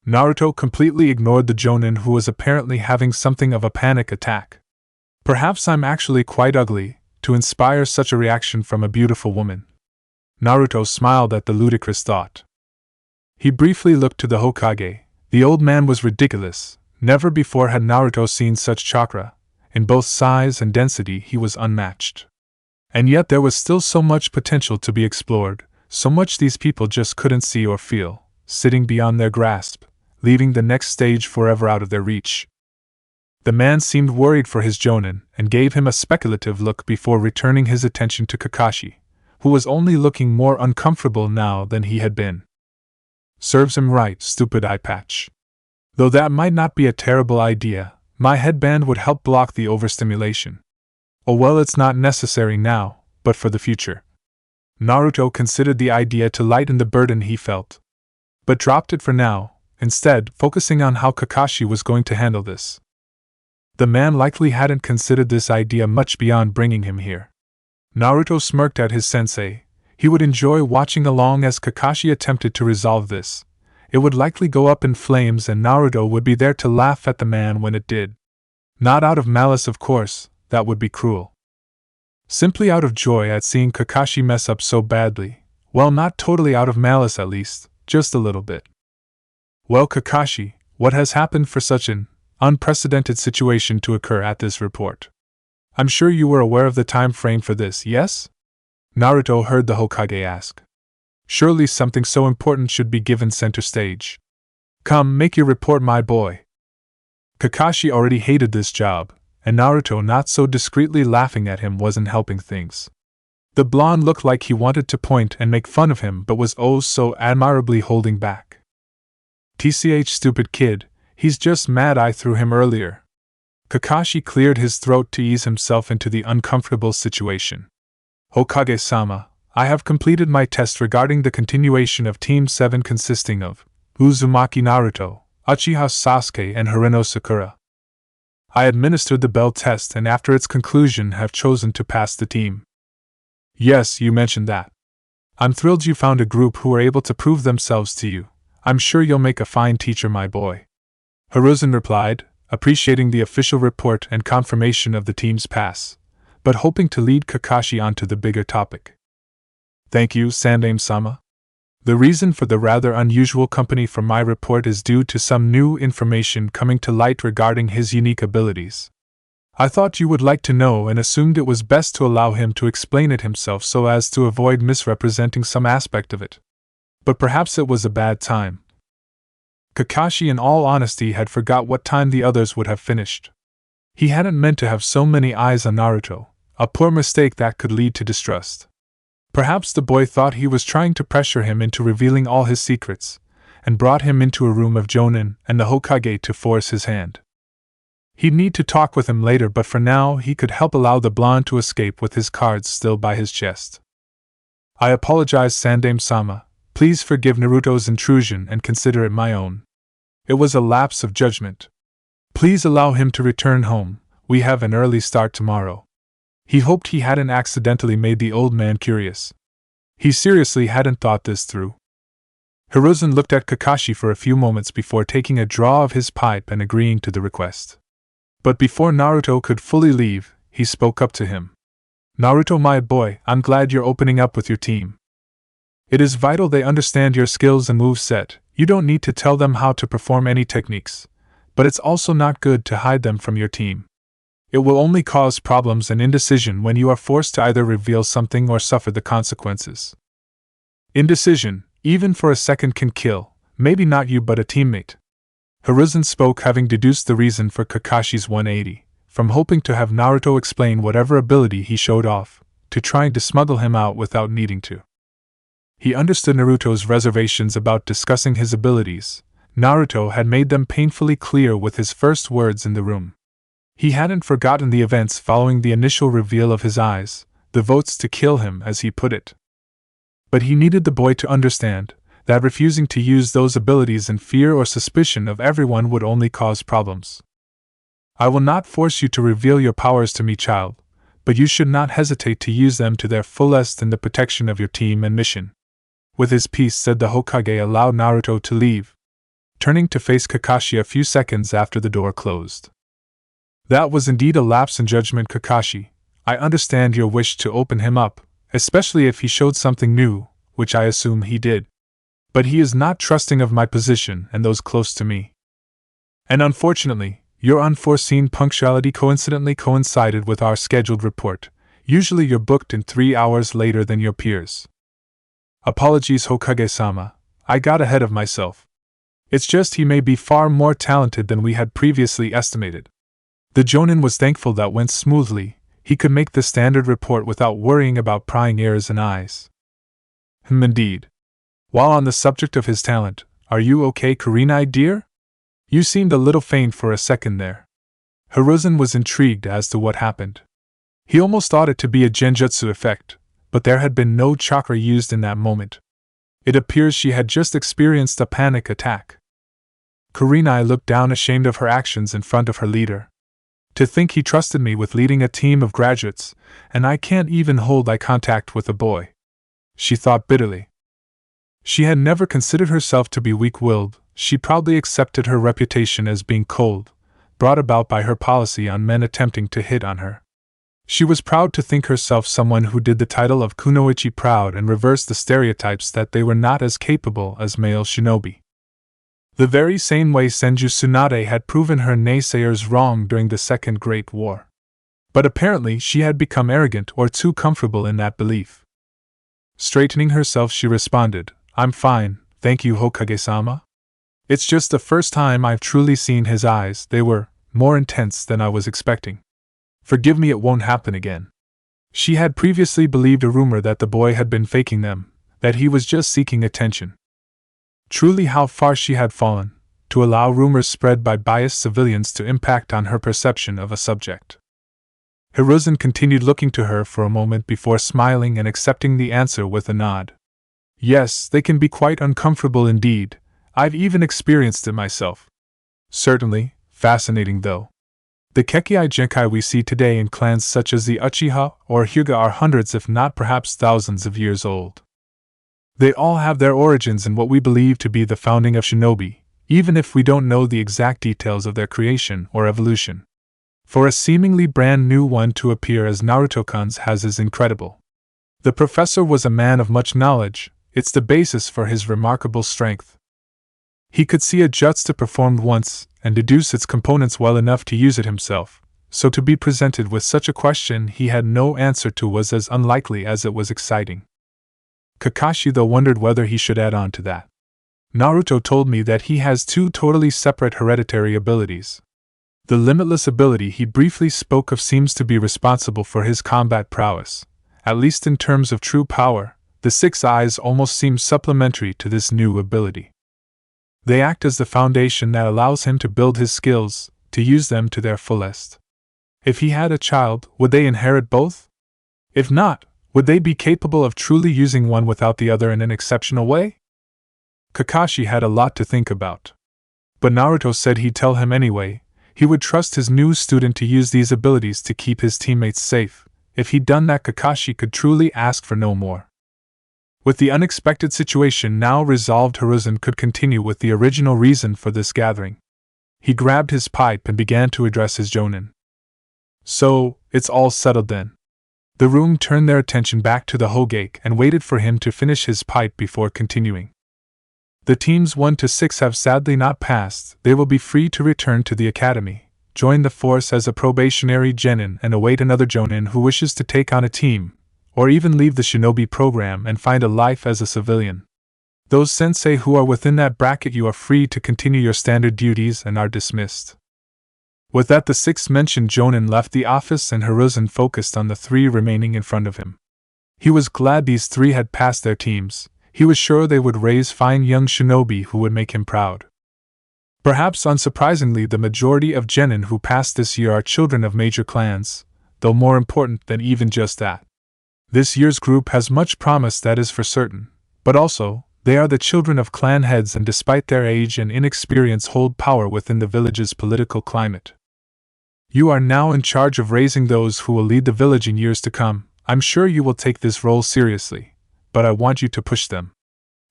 Naruto completely ignored the Jonin, who was apparently having something of a panic attack. Perhaps I'm actually quite ugly, to inspire such a reaction from a beautiful woman. Naruto smiled at the ludicrous thought. He briefly looked to the Hokage. The old man was ridiculous. Never before had Naruto seen such chakra. In both size and density he was unmatched. And yet there was still so much potential to be explored, so much these people just couldn't see or feel, sitting beyond their grasp, leaving the next stage forever out of their reach. The man seemed worried for his Jonin, and gave him a speculative look before returning his attention to Kakashi, who was only looking more uncomfortable now than he had been. Serves him right, stupid eye patch. Though that might not be a terrible idea, my headband would help block the overstimulation. Oh well, it's not necessary now, but for the future. Naruto considered the idea to lighten the burden he felt, but dropped it for now, instead focusing on how Kakashi was going to handle this. The man likely hadn't considered this idea much beyond bringing him here. Naruto smirked at his sensei. He would enjoy watching along as Kakashi attempted to resolve this. It would likely go up in flames and Naruto would be there to laugh at the man when it did. Not out of malice, of course, that would be cruel. Simply out of joy at seeing Kakashi mess up so badly. Well, not totally out of malice at least, just a little bit. Well, Kakashi, what has happened for such an unprecedented situation to occur at this report? I'm sure you were aware of the time frame for this, yes? Naruto heard the Hokage ask. Surely something so important should be given center stage. Come, make your report, my boy. Kakashi already hated this job, and Naruto not so discreetly laughing at him wasn't helping things. The blonde looked like he wanted to point and make fun of him but was oh so admirably holding back. TCH, stupid kid, he's just mad I threw him earlier. Kakashi cleared his throat to ease himself into the uncomfortable situation. Hokage-sama, I have completed my test regarding the continuation of Team 7 consisting of Uzumaki Naruto, Uchiha Sasuke and Harino Sakura. I administered the bell test and after its conclusion have chosen to pass the team. Yes, you mentioned that. I'm thrilled you found a group who are able to prove themselves to you. I'm sure you'll make a fine teacher, my boy. Hiruzen replied, appreciating the official report and confirmation of the team's pass, but hoping to lead Kakashi onto the bigger topic. Thank you, Sandaime-sama. The reason for the rather unusual company from my report is due to some new information coming to light regarding his unique abilities. I thought you would like to know and assumed it was best to allow him to explain it himself so as to avoid misrepresenting some aspect of it. But perhaps it was a bad time. Kakashi in all honesty had forgot what time the others would have finished. He hadn't meant to have so many eyes on Naruto, a poor mistake that could lead to distrust. Perhaps the boy thought he was trying to pressure him into revealing all his secrets, and brought him into a room of Jonin and the Hokage to force his hand. He'd need to talk with him later, but for now he could help allow the blonde to escape with his cards still by his chest. I apologize, Sandaime-sama. Please forgive Naruto's intrusion and consider it my own. It was a lapse of judgment. Please allow him to return home. We have an early start tomorrow. He hoped he hadn't accidentally made the old man curious. He seriously hadn't thought this through. Hiruzen looked at Kakashi for a few moments before taking a draw of his pipe and agreeing to the request. But before Naruto could fully leave, he spoke up to him. Naruto, my boy, I'm glad you're opening up with your team. It is vital they understand your skills and moveset. You don't need to tell them how to perform any techniques, but it's also not good to hide them from your team. It will only cause problems and indecision when you are forced to either reveal something or suffer the consequences. Indecision, even for a second, can kill, maybe not you but a teammate. Hiruzen spoke, having deduced the reason for Kakashi's 180, from hoping to have Naruto explain whatever ability he showed off, to trying to smuggle him out without needing to. He understood Naruto's reservations about discussing his abilities. Naruto had made them painfully clear with his first words in the room. He hadn't forgotten the events following the initial reveal of his eyes, the votes to kill him, as he put it. But he needed the boy to understand that refusing to use those abilities in fear or suspicion of everyone would only cause problems. I will not force you to reveal your powers to me, child, but you should not hesitate to use them to their fullest in the protection of your team and mission. With his peace said, the Hokage allowed Naruto to leave, turning to face Kakashi a few seconds after the door closed. That was indeed a lapse in judgment, Kakashi. I understand your wish to open him up, especially if he showed something new, which I assume he did. But he is not trusting of my position and those close to me. And unfortunately, your unforeseen punctuality coincidentally coincided with our scheduled report. Usually you're booked in 3 hours later than your peers. Apologies, Hokage-sama. I got ahead of myself. It's just he may be far more talented than we had previously estimated. The Jonin was thankful that went smoothly. He could make the standard report without worrying about prying ears and eyes. Indeed. While on the subject of his talent, are you okay, Kurenai dear? You seemed a little faint for a second there. Hiruzen was intrigued as to what happened. He almost thought it to be a genjutsu effect, but there had been no chakra used in that moment. It appears she had just experienced a panic attack. Kurenai looked down, ashamed of her actions in front of her leader. To think he trusted me with leading a team of graduates, and I can't even hold eye contact with a boy. She thought bitterly. She had never considered herself to be weak-willed. She proudly accepted her reputation as being cold, brought about by her policy on men attempting to hit on her. She was proud to think herself someone who did the title of kunoichi proud and reversed the stereotypes that they were not as capable as male shinobi. The very same way Senju Tsunade had proven her naysayers wrong during the Second Great War. But apparently she had become arrogant or too comfortable in that belief. Straightening herself, she responded, "I'm fine, thank you, Hokage-sama. It's just the first time I've truly seen his eyes. They were more intense than I was expecting. Forgive me, it won't happen again." She had previously believed a rumor that the boy had been faking them, that he was just seeking attention. Truly, how far she had fallen, to allow rumors spread by biased civilians to impact on her perception of a subject. Hiruzen continued looking to her for a moment before smiling and accepting the answer with a nod. "Yes, they can be quite uncomfortable indeed. I've even experienced it myself." "Certainly, fascinating though. The Kekkai Genkai we see today in clans such as the Uchiha or Hyuga are hundreds if not perhaps thousands of years old. They all have their origins in what we believe to be the founding of shinobi, even if we don't know the exact details of their creation or evolution. For a seemingly brand new one to appear as Naruto-kun's has is incredible. The professor was a man of much knowledge, it's the basis for his remarkable strength. He could see a jutsu performed once, and deduce its components well enough to use it himself, so to be presented with such a question he had no answer to was as unlikely as it was exciting. Kakashi though wondered whether he should add on to that. "Naruto told me that he has two totally separate hereditary abilities. The limitless ability he briefly spoke of seems to be responsible for his combat prowess, at least in terms of true power. The 6 eyes almost seem supplementary to this new ability. They act as the foundation that allows him to build his skills, to use them to their fullest. If he had a child, would they inherit both? If not, would they be capable of truly using one without the other in an exceptional way?" Kakashi had a lot to think about. But Naruto said he'd tell him anyway. He would trust his new student to use these abilities to keep his teammates safe. If he'd done that, Kakashi could truly ask for no more. With the unexpected situation now resolved, Hiruzen could continue with the original reason for this gathering. He grabbed his pipe and began to address his jonin. "So, it's all settled then." The room turned their attention back to the Hokage and waited for him to finish his pipe before continuing. "The teams 1 to 6 have sadly not passed. They will be free to return to the academy, join the force as a probationary genin and await another jonin who wishes to take on a team, or even leave the shinobi program and find a life as a civilian. Those sensei who are within that bracket, you are free to continue your standard duties and are dismissed." With that, the 6 mentioned jonin left the office and Hiruzen focused on the 3 remaining in front of him. He was glad these 3 had passed their teams. He was sure they would raise fine young shinobi who would make him proud. Perhaps unsurprisingly, the majority of genin who passed this year are children of major clans, though more important than even just that. This year's group has much promise, that is for certain, but also, they are the children of clan heads and despite their age and inexperience hold power within the village's political climate. You are now in charge of raising those who will lead the village in years to come. I'm sure you will take this role seriously, but I want you to push them.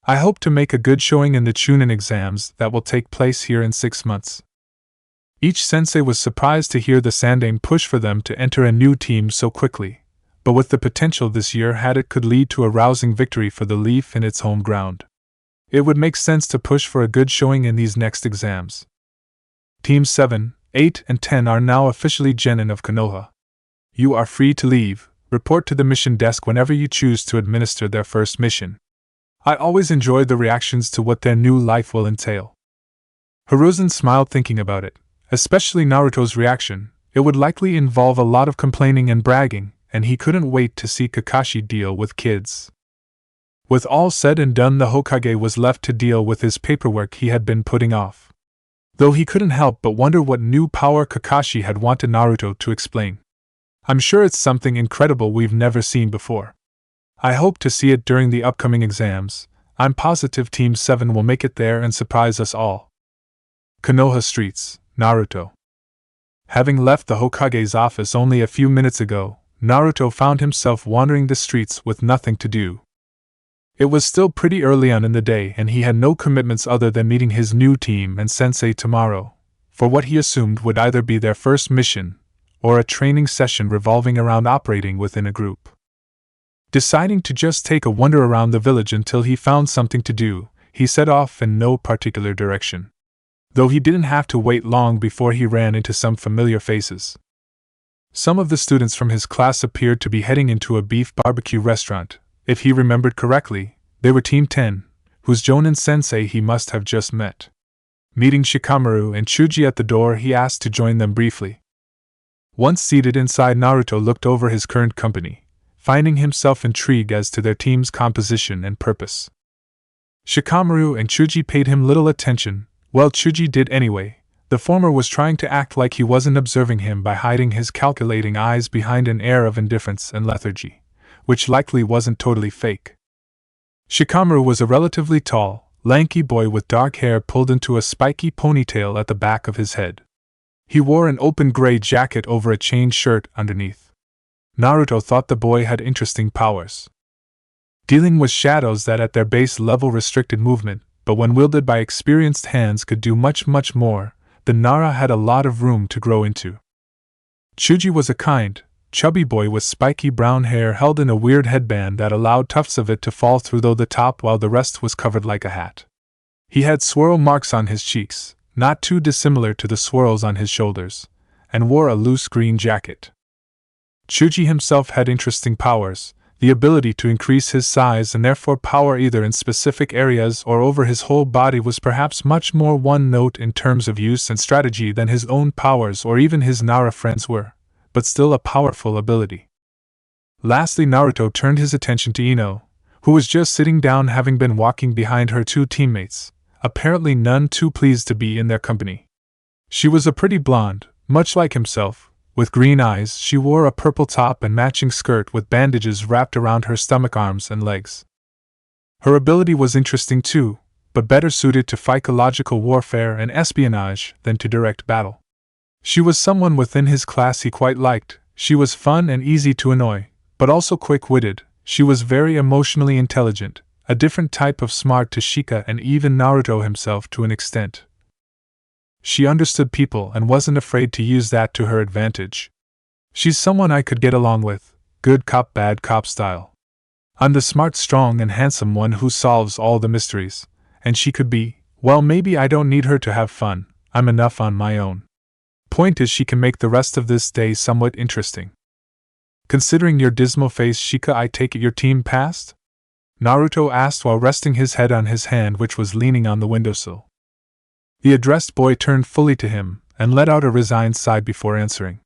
I hope to make a good showing in the Chunin exams that will take place here in 6 months. Each sensei was surprised to hear the Sandaime push for them to enter a new team so quickly, but with the potential this year had, it could lead to a rousing victory for the Leaf in its home ground. It would make sense to push for a good showing in these next exams. Teams 7, 8, and 10 are now officially genin of Konoha. You are free to leave. Report to the mission desk whenever you choose to administer their first mission. I always enjoyed the reactions to what their new life will entail. Hiruzen smiled thinking about it, especially Naruto's reaction. It would likely involve a lot of complaining and bragging, and he couldn't wait to see Kakashi deal with kids. With all said and done, the Hokage was left to deal with his paperwork he had been putting off. Though he couldn't help but wonder what new power Kakashi had wanted Naruto to explain. I'm sure it's something incredible we've never seen before. I hope to see it during the upcoming exams. I'm positive Team 7 will make it there and surprise us all. Konoha streets, Naruto. Having left the Hokage's office only a few minutes ago, Naruto found himself wandering the streets with nothing to do. It was still pretty early on in the day and he had no commitments other than meeting his new team and sensei tomorrow, for what he assumed would either be their first mission, or a training session revolving around operating within a group. Deciding to just take a wander around the village until he found something to do, he set off in no particular direction. Though he didn't have to wait long before he ran into some familiar faces. Some of the students from his class appeared to be heading into a beef barbecue restaurant. If he remembered correctly, they were Team 10, whose Jonin sensei he must have just met. Meeting Shikamaru and Chuji at the door, he asked to join them briefly. Once seated inside, Naruto looked over his current company, finding himself intrigued as to their team's composition and purpose. Shikamaru and Chuji paid him little attention. Well, Chuji did anyway. The former was trying to act like he wasn't observing him by hiding his calculating eyes behind an air of indifference and lethargy, which likely wasn't totally fake. Shikamaru was a relatively tall, lanky boy with dark hair pulled into a spiky ponytail at the back of his head. He wore an open gray jacket over a chain shirt underneath. Naruto thought the boy had interesting powers. Dealing with shadows that at their base level restricted movement, but when wielded by experienced hands could do much more, the Nara had a lot of room to grow into. Chuji was a kind, chubby boy with spiky brown hair held in a weird headband that allowed tufts of it to fall through the top while the rest was covered like a hat. He had swirl marks on his cheeks, not too dissimilar to the swirls on his shoulders, and wore a loose green jacket. Chuji himself had interesting powers, the ability to increase his size and therefore power either in specific areas or over his whole body was perhaps much more one note in terms of use and strategy than his own powers or even his Nara friends were, but still a powerful ability. Lastly, Naruto turned his attention to Ino, who was just sitting down having been walking behind her two teammates, apparently none too pleased to be in their company. She was a pretty blonde, much like himself, with green eyes. She wore a purple top and matching skirt with bandages wrapped around her stomach, arms, and legs. Her ability was interesting too, but better suited to psychological warfare and espionage than to direct battle. She was someone within his class he quite liked. She was fun and easy to annoy, but also quick-witted. She was very emotionally intelligent, a different type of smart to Shika and even Naruto himself to an extent. She understood people and wasn't afraid to use that to her advantage. She's someone I could get along with, good cop bad cop style. I'm the smart, strong, and handsome one who solves all the mysteries, and she could be, well, maybe I don't need her to have fun, I'm enough on my own. Point is, she can make the rest of this day somewhat interesting. Considering your dismal face, Shika, I take it your team passed? Naruto asked while resting his head on his hand, which was leaning on the windowsill. The addressed boy turned fully to him and let out a resigned sigh before answering.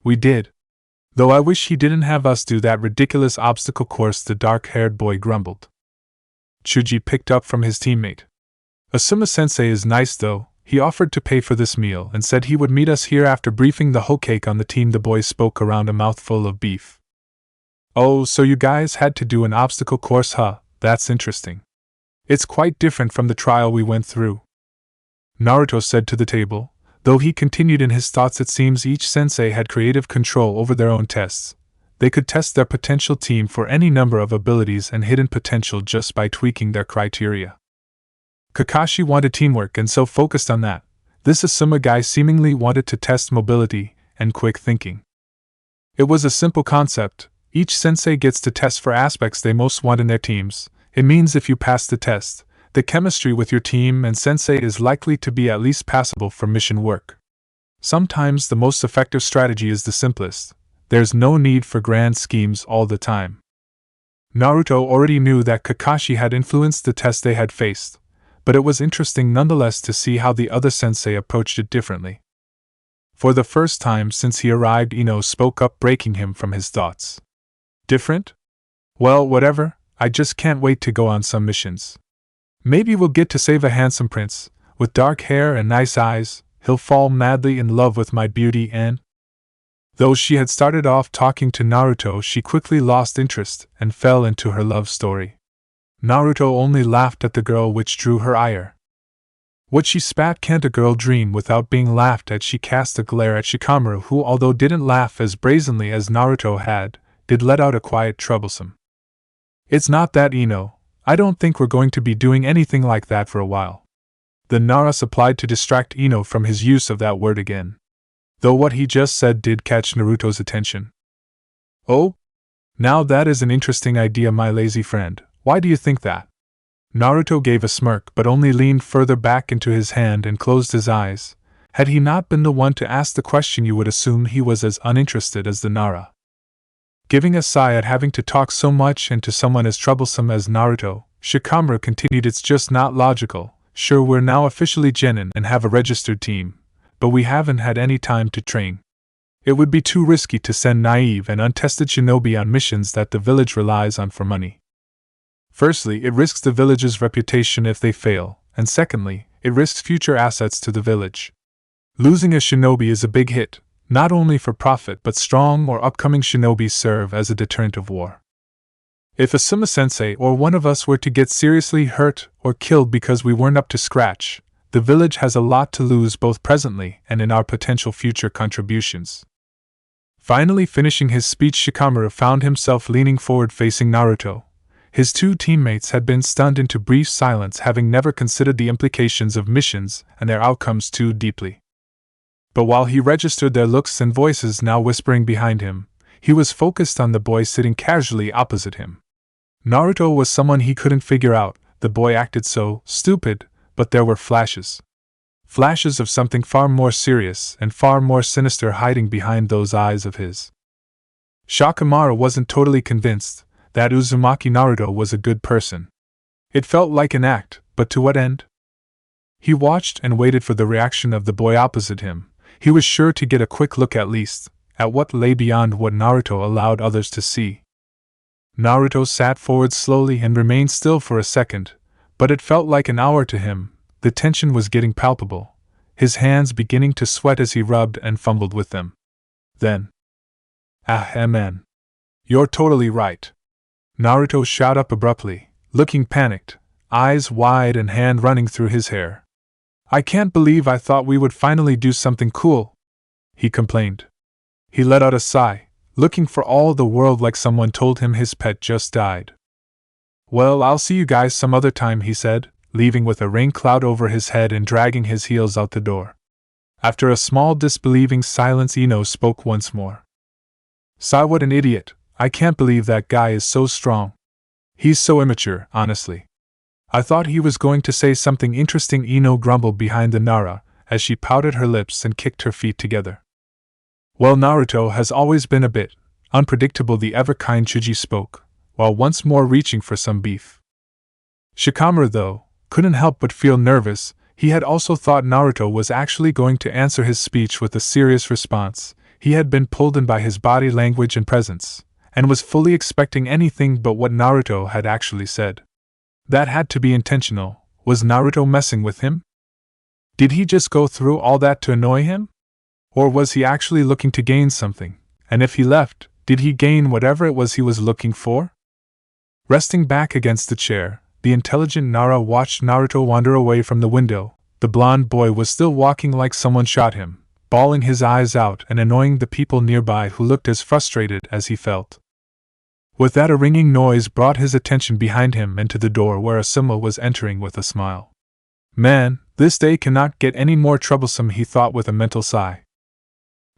We did. Though I wish he didn't have us do that ridiculous obstacle course, the dark-haired boy grumbled. Chuji picked up from his teammate. Asuma-sensei is nice though. He offered to pay for this meal and said he would meet us here after briefing the whole cake on the team. The boy spoke around a mouthful of beef. Oh, so you guys had to do an obstacle course, huh? That's interesting. It's quite different from the trial we went through, Naruto said to the table. Though he continued in his thoughts, it seems each sensei had creative control over their own tests. They could test their potential team for any number of abilities and hidden potential just by tweaking their criteria. Kakashi wanted teamwork and so focused on that. This Asuma guy seemingly wanted to test mobility and quick thinking. It was a simple concept. Each sensei gets to test for aspects they most want in their teams. It means if you pass the test, the chemistry with your team and sensei is likely to be at least passable for mission work. Sometimes the most effective strategy is the simplest. There's no need for grand schemes all the time. Naruto already knew that Kakashi had influenced the test they had faced, but it was interesting nonetheless to see how the other sensei approached it differently. For the first time since he arrived, Ino spoke up, breaking him from his thoughts. Different? Well, whatever, I just can't wait to go on some missions. Maybe we'll get to save a handsome prince, with dark hair and nice eyes. He'll fall madly in love with my beauty and… Though she had started off talking to Naruto, she quickly lost interest and fell into her love story. Naruto only laughed at the girl, which drew her ire. What she spat, can't a girl dream without being laughed at? She cast a glare at Shikamaru, who, although didn't laugh as brazenly as Naruto had, did let out a quiet troublesome. It's not that, Ino. I don't think we're going to be doing anything like that for a while. The Nara supplied to distract Ino from his use of that word again. Though what he just said did catch Naruto's attention. Oh? Now that is an interesting idea, my lazy friend. Why do you think that? Naruto gave a smirk but only leaned further back into his hand and closed his eyes. Had he not been the one to ask the question, you would assume he was as uninterested as the Nara. Giving a sigh at having to talk so much and to someone as troublesome as Naruto, Shikamaru continued, "It's just not logical. Sure, we're now officially genin and have a registered team, but we haven't had any time to train. It would be too risky to send naive and untested shinobi on missions that the village relies on for money. Firstly, it risks the village's reputation if they fail, and secondly, it risks future assets to the village. Losing a shinobi is a big hit, not only for profit but strong or upcoming shinobi serve as a deterrent of war. If Asuma-sensei or one of us were to get seriously hurt or killed because we weren't up to scratch, the village has a lot to lose both presently and in our potential future contributions." Finally finishing his speech, Shikamaru found himself leaning forward facing Naruto. His two teammates had been stunned into brief silence, having never considered the implications of missions and their outcomes too deeply. But while he registered their looks and voices now whispering behind him, he was focused on the boy sitting casually opposite him. Naruto was someone he couldn't figure out. The boy acted so stupid, but there were flashes. Flashes of something far more serious and far more sinister hiding behind those eyes of his. Shikamaru wasn't totally convinced that Uzumaki Naruto was a good person. It felt like an act, but to what end? He watched and waited for the reaction of the boy opposite him. He was sure to get a quick look at least, at what lay beyond what Naruto allowed others to see. Naruto sat forward slowly and remained still for a second, but it felt like an hour to him. The tension was getting palpable, his hands beginning to sweat as he rubbed and fumbled with them. Then, man. You're totally right. Naruto shot up abruptly, looking panicked, eyes wide and hand running through his hair. I can't believe I thought we would finally do something cool, he complained. He let out a sigh, looking for all the world like someone told him his pet just died. Well, I'll see you guys some other time, he said, leaving with a rain cloud over his head and dragging his heels out the door. After a small disbelieving silence, Ino spoke once more. Sigh, what an idiot. I can't believe that guy is so strong. He's so immature, honestly. I thought he was going to say something interesting, Ino grumbled behind the Nara, as she pouted her lips and kicked her feet together. Well, Naruto has always been a bit unpredictable, the ever-kind Chuji spoke, while once more reaching for some beef. Shikamaru, though, couldn't help but feel nervous. He had also thought Naruto was actually going to answer his speech with a serious response. He had been pulled in by his body language and presence, and was fully expecting anything but what Naruto had actually said. That had to be intentional. Was Naruto messing with him? Did he just go through all that to annoy him? Or was he actually looking to gain something? And if he left, did he gain whatever it was he was looking for? Resting back against the chair, the intelligent Nara watched Naruto wander away from the window. The blonde boy was still walking like someone shot him, bawling his eyes out and annoying the people nearby who looked as frustrated as he felt. With that, a ringing noise brought his attention behind him and to the door, where Asuma was entering with a smile. Man, this day cannot get any more troublesome, he thought with a mental sigh.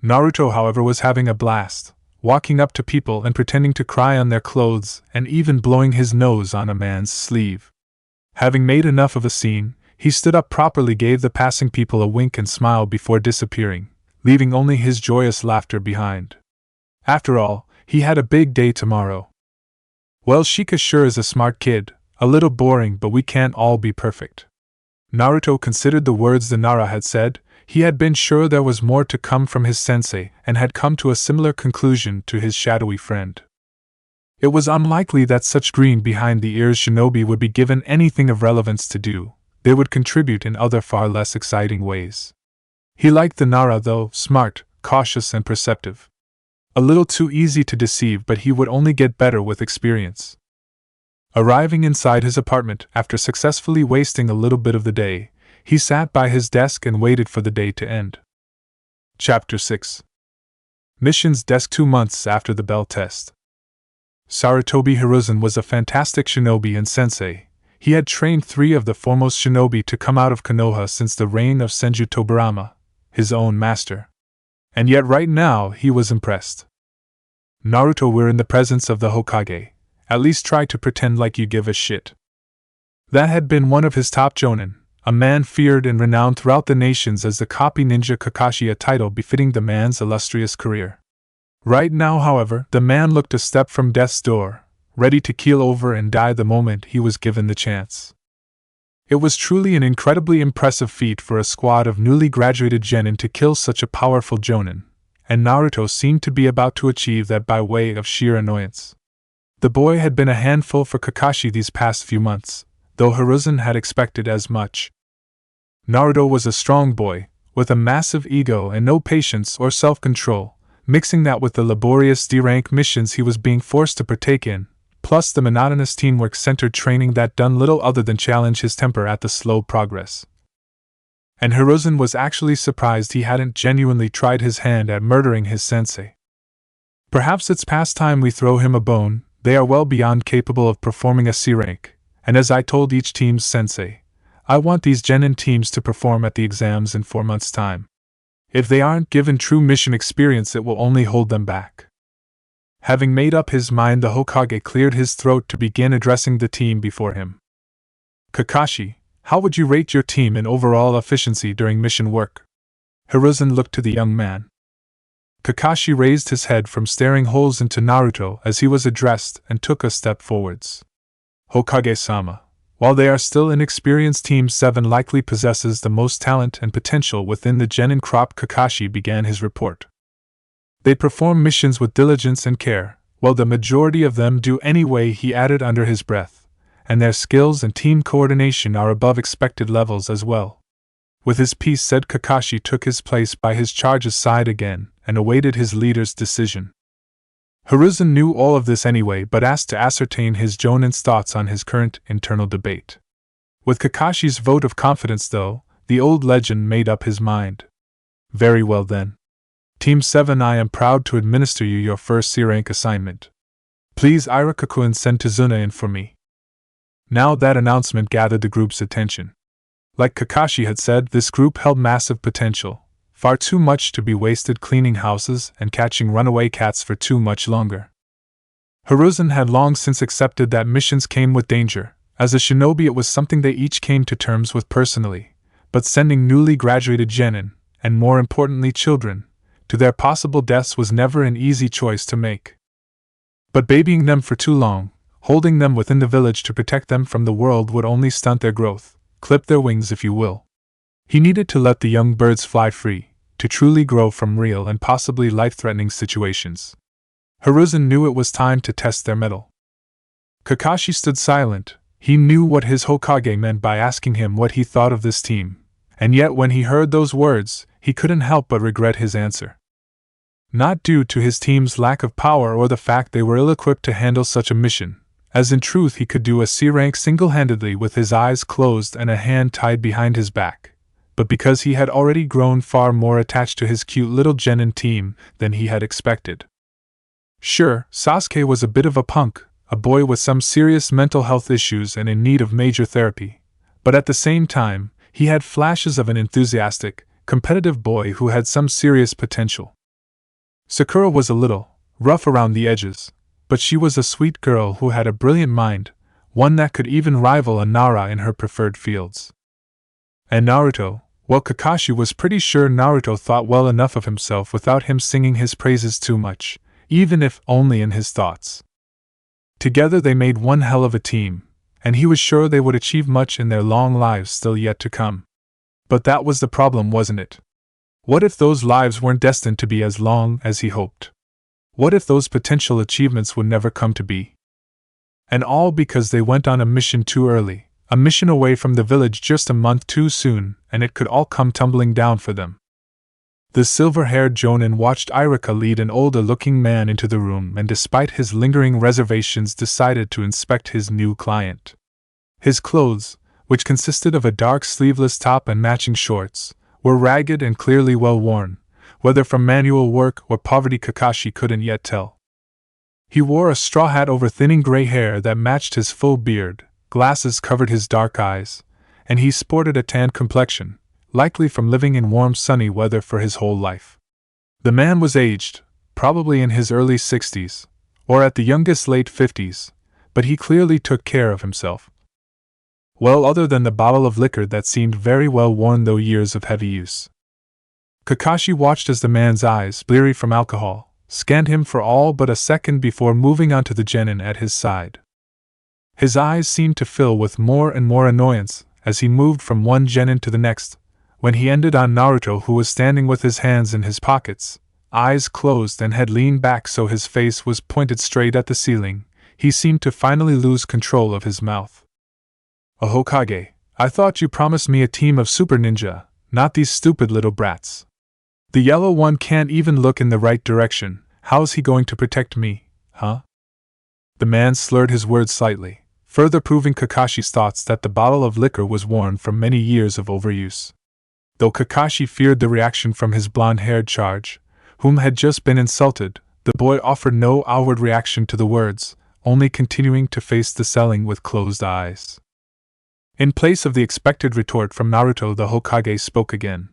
Naruto, however, was having a blast, walking up to people and pretending to cry on their clothes and even blowing his nose on a man's sleeve. Having made enough of a scene, he stood up properly, gave the passing people a wink and smiled before disappearing, leaving only his joyous laughter behind. After all, he had a big day tomorrow. Well, Shika sure is a smart kid, a little boring, but we can't all be perfect. Naruto considered the words the Nara had said. He had been sure there was more to come from his sensei and had come to a similar conclusion to his shadowy friend. It was unlikely that such green behind the ears shinobi would be given anything of relevance to do. They would contribute in other far less exciting ways. He liked the Nara, though, smart, cautious and perceptive. A little too easy to deceive, but he would only get better with experience. Arriving inside his apartment after successfully wasting a little bit of the day, he sat by his desk and waited for the day to end. Chapter 6. Missions Desk. 2 months after the bell test. Sarutobi Hiruzen was a fantastic shinobi and sensei. He had trained 3 of the foremost shinobi to come out of Konoha since the reign of Senju Tobirama, his own master. And yet right now he was impressed. Naruto, we're in the presence of the Hokage. At least try to pretend like you give a shit. That had been one of his top jonin, a man feared and renowned throughout the nations as the copy ninja Kakashi, a title befitting the man's illustrious career. Right now, however, the man looked a step from death's door, ready to keel over and die the moment he was given the chance. It was truly an incredibly impressive feat for a squad of newly graduated genin to kill such a powerful jonin, and Naruto seemed to be about to achieve that by way of sheer annoyance. The boy had been a handful for Kakashi these past few months, though Hiruzen had expected as much. Naruto was a strong boy, with a massive ego and no patience or self-control, mixing that with the laborious D-rank missions he was being forced to partake in, plus the monotonous teamwork-centered training that done little other than challenge his temper at the slow progress. And Hiruzen was actually surprised he hadn't genuinely tried his hand at murdering his sensei. Perhaps it's past time we throw him a bone. They are well beyond capable of performing a C-rank, and as I told each team's sensei, I want these genin teams to perform at the exams in 4 months' time. If they aren't given true mission experience, it will only hold them back. Having made up his mind, the Hokage cleared his throat to begin addressing the team before him. Kakashi, how would you rate your team in overall efficiency during mission work? Hiruzen looked to the young man. Kakashi raised his head from staring holes into Naruto as he was addressed and took a step forwards. Hokage-sama, while they are still inexperienced, Team 7 likely possesses the most talent and potential within the genin crop. Kakashi began his report. They perform missions with diligence and care, while the majority of them do anyway, he added under his breath, and their skills and team coordination are above expected levels as well. With his piece said, Kakashi took his place by his charge's side again and awaited his leader's decision. Hiruzen knew all of this anyway, but asked to ascertain his Jonin's thoughts on his current internal debate. With Kakashi's vote of confidence, though, the old legend made up his mind. Very well then. Team 7, I am proud to administer you your first C-rank assignment. Please Irakaku-kun send Tazuna in for me. Now that announcement gathered the group's attention. Like Kakashi had said, this group held massive potential, far too much to be wasted cleaning houses and catching runaway cats for too much longer. Hiruzen had long since accepted that missions came with danger. As a shinobi, it was something they each came to terms with personally, but sending newly graduated genin, and more importantly children, to their possible deaths was never an easy choice to make. But babying them for too long, holding them within the village to protect them from the world, would only stunt their growth, clip their wings if you will. He needed to let the young birds fly free, to truly grow from real and possibly life-threatening situations. Hiruzen knew it was time to test their mettle. Kakashi stood silent. He knew what his Hokage meant by asking him what he thought of this team, and yet when he heard those words, he couldn't help but regret his answer. Not due to his team's lack of power or the fact they were ill-equipped to handle such a mission, as in truth he could do a C-rank single-handedly with his eyes closed and a hand tied behind his back, but because he had already grown far more attached to his cute little genin team than he had expected. Sure, Sasuke was a bit of a punk, a boy with some serious mental health issues and in need of major therapy, but at the same time, he had flashes of an enthusiastic, competitive boy who had some serious potential. Sakura was a little rough around the edges, but she was a sweet girl who had a brilliant mind, one that could even rival a Nara in her preferred fields. And Naruto, well, Kakashi was pretty sure Naruto thought well enough of himself without him singing his praises too much, even if only in his thoughts. Together they made one hell of a team, and he was sure they would achieve much in their long lives still yet to come. But that was the problem, wasn't it? What if those lives weren't destined to be as long as he hoped? What if those potential achievements would never come to be? And all because they went on a mission too early, a mission away from the village just a month too soon, and it could all come tumbling down for them. The silver-haired Jonin watched Irika lead an older-looking man into the room and despite his lingering reservations decided to inspect his new client. His clothes, which consisted of a dark sleeveless top and matching shorts, were ragged and clearly well worn, whether from manual work or poverty Kakashi couldn't yet tell. He wore a straw hat over thinning gray hair that matched his full beard, glasses covered his dark eyes, and he sported a tanned complexion, likely from living in warm sunny weather for his whole life. The man was aged, probably in his early 60s, or at the youngest late 50s, but he clearly took care of himself. Well, other than the bottle of liquor that seemed very well worn through years of heavy use. Kakashi watched as the man's eyes, bleary from alcohol, scanned him for all but a second before moving on to the genin at his side. His eyes seemed to fill with more and more annoyance as he moved from one genin to the next, when he ended on Naruto, who was standing with his hands in his pockets, eyes closed, and had leaned back so his face was pointed straight at the ceiling. He seemed to finally lose control of his mouth. "Oh, Hokage, I thought you promised me a team of super ninja, not these stupid little brats. The yellow one can't even look in the right direction. How's he going to protect me, huh?" The man slurred his words slightly, further proving Kakashi's thoughts that the bottle of liquor was worn from many years of overuse. Though Kakashi feared the reaction from his blonde-haired charge, whom had just been insulted, the boy offered no outward reaction to the words, only continuing to face the selling with closed eyes. In place of the expected retort from Naruto, the Hokage spoke again.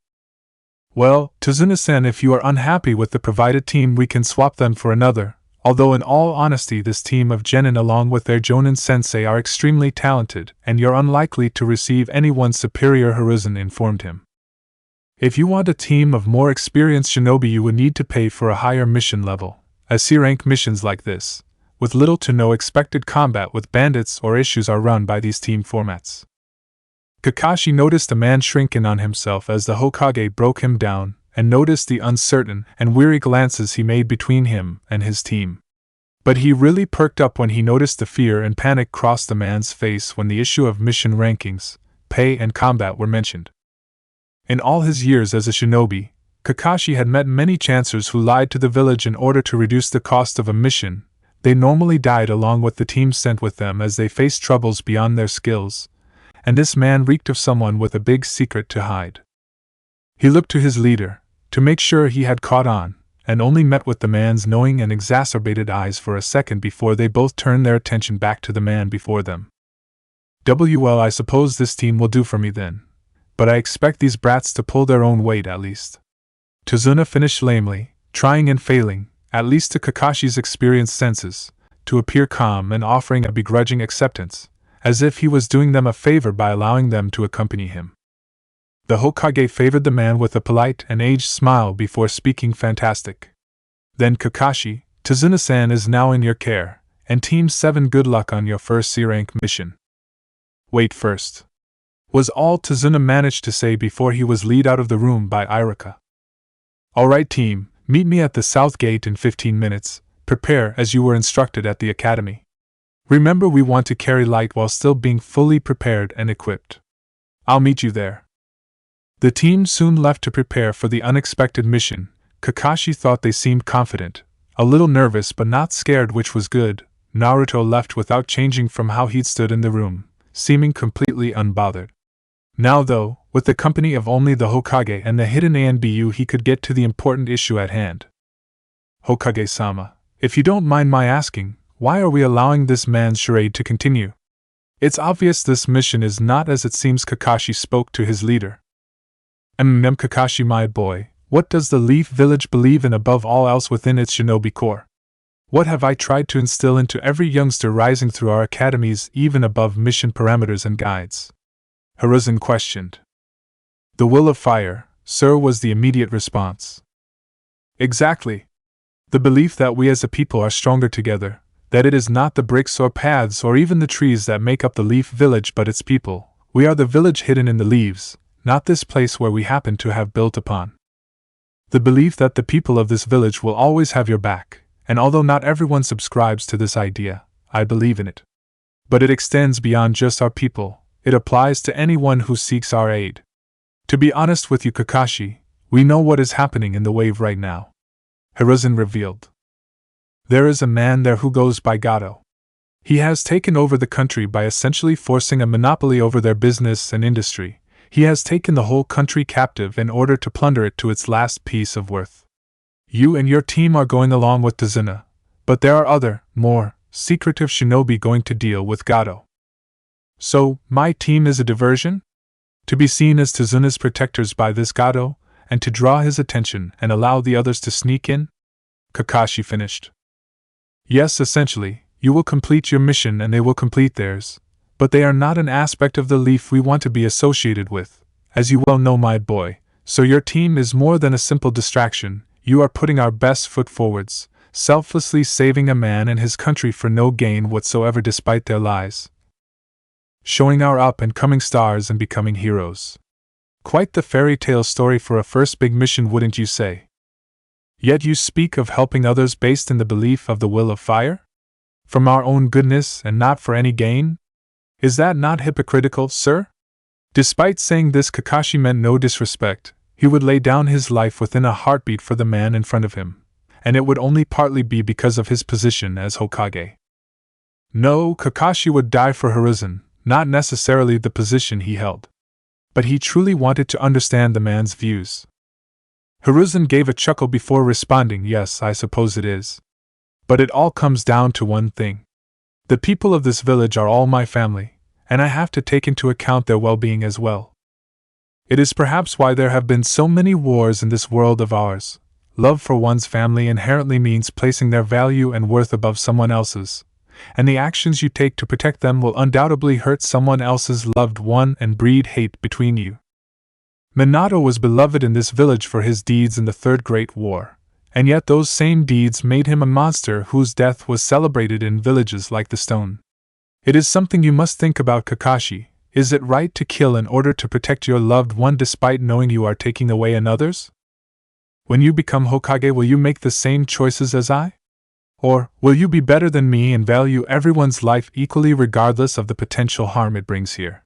"Well, Tazuna-san, if you are unhappy with the provided team, we can swap them for another, although in all honesty this team of genin along with their Jonin sensei are extremely talented, and you're unlikely to receive anyone superior," Hiruzen informed him. "If you want a team of more experienced shinobi, you would need to pay for a higher mission level, as C-rank missions like this, with little to no expected combat with bandits or issues, are run by these team formats." Kakashi noticed a man shrink in on himself as the Hokage broke him down, and noticed the uncertain and weary glances he made between him and his team. But he really perked up when he noticed the fear and panic cross the man's face when the issue of mission rankings, pay, and combat were mentioned. In all his years as a shinobi, Kakashi had met many chancers who lied to the village in order to reduce the cost of a mission. They normally died along with the team sent with them as they faced troubles beyond their skills, and this man reeked of someone with a big secret to hide. He looked to his leader, to make sure he had caught on, and only met with the man's knowing and exacerbated eyes for a second before they both turned their attention back to the man before them. "Well, I suppose this team will do for me then, but I expect these brats to pull their own weight at least." Tazuna finished lamely, trying and failing, at least to Kakashi's experienced senses, to appear calm and offering a begrudging acceptance, as if he was doing them a favor by allowing them to accompany him. The Hokage favored the man with a polite and aged smile before speaking. "Fantastic. Then Kakashi, Tazuna-san is now in your care, and Team 7 good luck on your first C-rank mission." "Wait first," was all Tazuna managed to say before he was led out of the room by Iruka. "All right team, meet me at the south gate in 15 minutes, prepare as you were instructed at the academy. Remember, we want to carry light while still being fully prepared and equipped. I'll meet you there." The team soon left to prepare for the unexpected mission. Kakashi thought they seemed confident, a little nervous but not scared, which was good. Naruto left without changing from how he'd stood in the room, seeming completely unbothered. Now though, with the company of only the Hokage and the hidden ANBU, he could get to the important issue at hand. "Hokage-sama, if you don't mind my asking, why are we allowing this man's charade to continue? It's obvious this mission is not as it seems." Kakashi spoke to his leader. Kakashi, my boy, what does the Leaf Village believe in above all else within its shinobi core? What have I tried to instill into every youngster rising through our academies, even above mission parameters and guides?" Hiruzen questioned. "The will of fire, sir," was the immediate response. "Exactly. The belief that we as a people are stronger together, that it is not the bricks or paths or even the trees that make up the Leaf Village but its people. We are the village hidden in the leaves, not this place where we happen to have built upon. The belief that the people of this village will always have your back, and although not everyone subscribes to this idea, I believe in it. But it extends beyond just our people, it applies to anyone who seeks our aid. To be honest with you, Kakashi, we know what is happening in the wave right now," Hiruzen revealed. "There is a man there who goes by Gojo. He has taken over the country by essentially forcing a monopoly over their business and industry. He has taken the whole country captive in order to plunder it to its last piece of worth. You and your team are going along with Tazuna, but there are other, more secretive shinobi going to deal with Gojo. So, my team is a diversion? To be seen as Tazuna's protectors by this Gojo, and to draw his attention and allow the others to sneak in?" Kakashi finished. "Yes, essentially, you will complete your mission and they will complete theirs, but they are not an aspect of the Leaf we want to be associated with, as you well know, my boy, so your team is more than a simple distraction. you are putting our best foot forwards, selflessly saving a man and his country for no gain whatsoever despite their lies. Showing our up and coming stars and becoming heroes. Quite the fairy tale story for a first big mission, wouldn't you say? Yet you speak of helping others based in the belief of the will of fire? From our own goodness and not for any gain? Is that not hypocritical, sir? Despite saying this, Kakashi meant no disrespect. He would lay down his life within a heartbeat for the man in front of him, and it would only partly be because of his position as Hokage. No, Kakashi would die for Hiruzen, not necessarily the position he held. But he truly wanted to understand the man's views. Hiruzen gave a chuckle before responding, yes, I suppose it is. But it all comes down to one thing. The people of this village are all my family, and I have to take into account their well-being as well. It is perhaps why there have been so many wars in this world of ours. Love for one's family inherently means placing their value and worth above someone else's, and the actions you take to protect them will undoubtedly hurt someone else's loved one and breed hate between you. Minato was beloved in this village for his deeds in the Third Great War, and yet those same deeds made him a monster whose death was celebrated in villages like the Stone. It is something you must think about, Kakashi. Is it right to kill in order to protect your loved one despite knowing you are taking away another's? When you become Hokage, will you make the same choices as I? Or will you be better than me and value everyone's life equally regardless of the potential harm it brings here?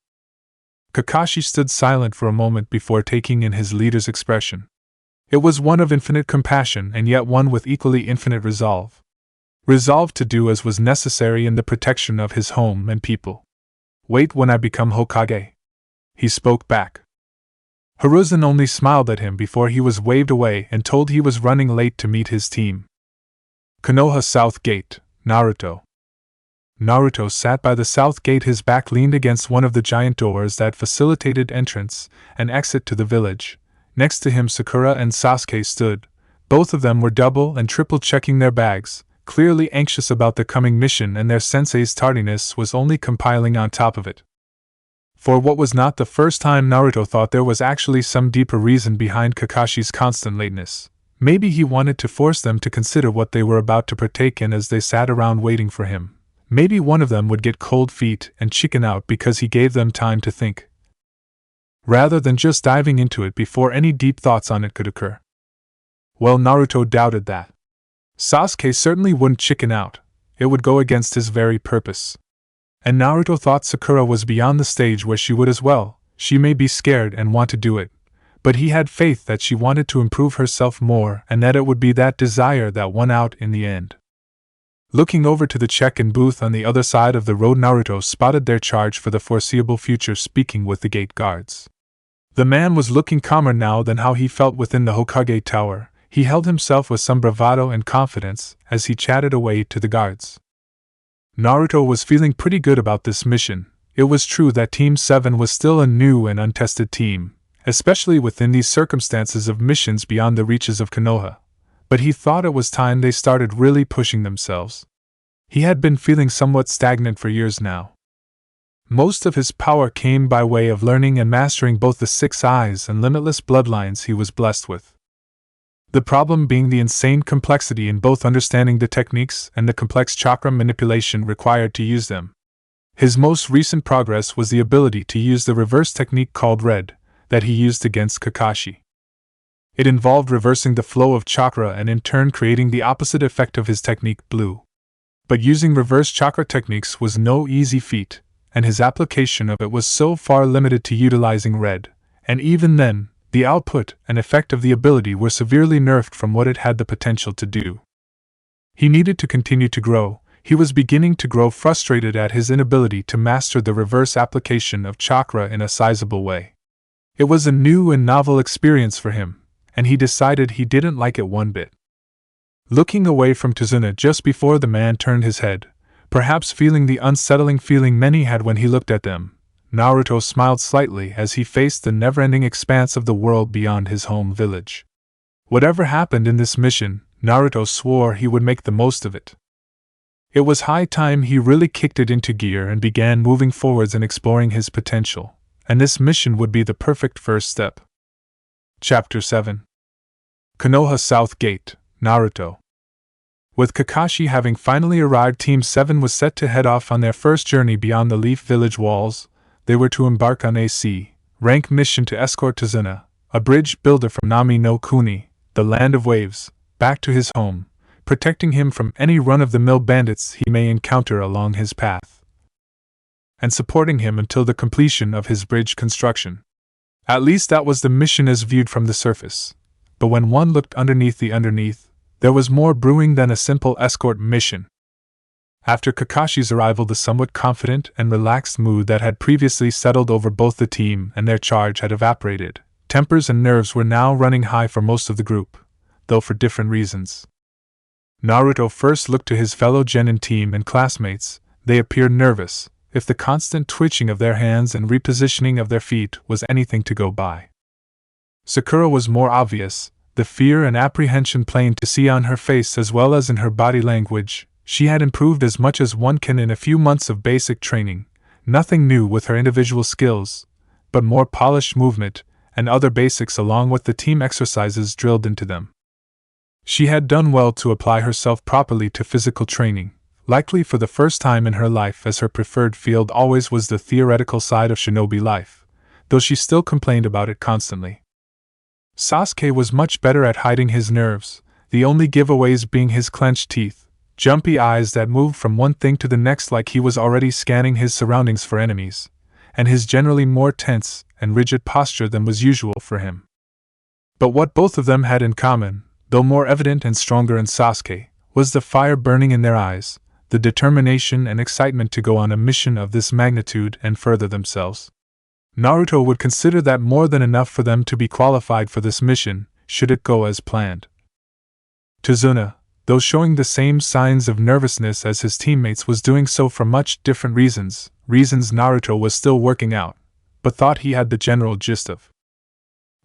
Kakashi stood silent for a moment before taking in his leader's expression. It was one of infinite compassion and yet one with equally infinite resolve. Resolve to do as was necessary in the protection of his home and people. Wait when I become Hokage. He spoke back. Hiruzen only smiled at him before he was waved away and told he was running late to meet his team. Konoha South Gate, Naruto. Naruto sat by the south gate, his back leaned against one of the giant doors that facilitated entrance and exit to the village. Next to him Sakura and Sasuke stood. Both of them were double and triple checking their bags, clearly anxious about the coming mission, and their sensei's tardiness was only compiling on top of it. For what was not the first time, Naruto thought there was actually some deeper reason behind Kakashi's constant lateness. Maybe he wanted to force them to consider what they were about to partake in as they sat around waiting for him. Maybe one of them would get cold feet and chicken out because he gave them time to think, rather than just diving into it before any deep thoughts on it could occur. Well, Naruto doubted that. Sasuke certainly wouldn't chicken out. It would go against his very purpose. And Naruto thought Sakura was beyond the stage where she would as well. She may be scared and want to do it, but he had faith that she wanted to improve herself more and that it would be that desire that won out in the end. Looking over to the check-in booth on the other side of the road, Naruto spotted their charge for the foreseeable future speaking with the gate guards. The man was looking calmer now than how he felt within the Hokage Tower. He held himself with some bravado and confidence as he chatted away to the guards. Naruto was feeling pretty good about this mission. It was true that Team 7 was still a new and untested team, especially within these circumstances of missions beyond the reaches of Konoha. But he thought it was time they started really pushing themselves. He had been feeling somewhat stagnant for years now. Most of his power came by way of learning and mastering both the 6 eyes and limitless bloodlines he was blessed with. The problem being the insane complexity in both understanding the techniques and the complex chakra manipulation required to use them. His most recent progress was the ability to use the reverse technique called Red, that he used against Kakashi. It involved reversing the flow of chakra and in turn creating the opposite effect of his technique Blue. But using reverse chakra techniques was no easy feat, and his application of it was so far limited to utilizing Red, and even then, the output and effect of the ability were severely nerfed from what it had the potential to do. He needed to continue to grow. He was beginning to grow frustrated at his inability to master the reverse application of chakra in a sizable way. It was a new and novel experience for him, and he decided he didn't like it one bit. Looking away from Tazuna just before the man turned his head, perhaps feeling the unsettling feeling many had when he looked at them, Naruto smiled slightly as he faced the never-ending expanse of the world beyond his home village. Whatever happened in this mission, Naruto swore he would make the most of it. It was high time he really kicked it into gear and began moving forwards and exploring his potential, and this mission would be the perfect first step. Chapter 7. Konoha South Gate, Naruto. With Kakashi having finally arrived, Team 7 was set to head off on their first journey beyond the Leaf Village walls. They were to embark on a C-rank mission to escort Tazuna, a bridge builder from Nami no Kuni, the land of waves, back to his home, protecting him from any run-of-the-mill bandits he may encounter along his path, and supporting him until the completion of his bridge construction. At least that was the mission as viewed from the surface. But when one looked underneath, there was more brewing than a simple escort mission. After Kakashi's arrival, the somewhat confident and relaxed mood that had previously settled over both the team and their charge had evaporated. Tempers and nerves were now running high for most of the group, though for different reasons. Naruto first looked to his fellow genin team and classmates. They appeared nervous, if the constant twitching of their hands and repositioning of their feet was anything to go by. Sakura was more obvious, the fear and apprehension plain to see on her face as well as in her body language. She had improved as much as one can in a few months of basic training, nothing new with her individual skills, but more polished movement and other basics along with the team exercises drilled into them. She had done well to apply herself properly to physical training, likely for the first time in her life, as her preferred field always was the theoretical side of shinobi life, though she still complained about it constantly. Sasuke was much better at hiding his nerves, the only giveaways being his clenched teeth, jumpy eyes that moved from one thing to the next like he was already scanning his surroundings for enemies, and his generally more tense and rigid posture than was usual for him. But what both of them had in common, though more evident and stronger in Sasuke, was the fire burning in their eyes, the determination and excitement to go on a mission of this magnitude and further themselves. Naruto would consider that more than enough for them to be qualified for this mission, should it go as planned. Tazuna, though showing the same signs of nervousness as his teammates, was doing so for much different reasons Naruto was still working out, but thought he had the general gist of.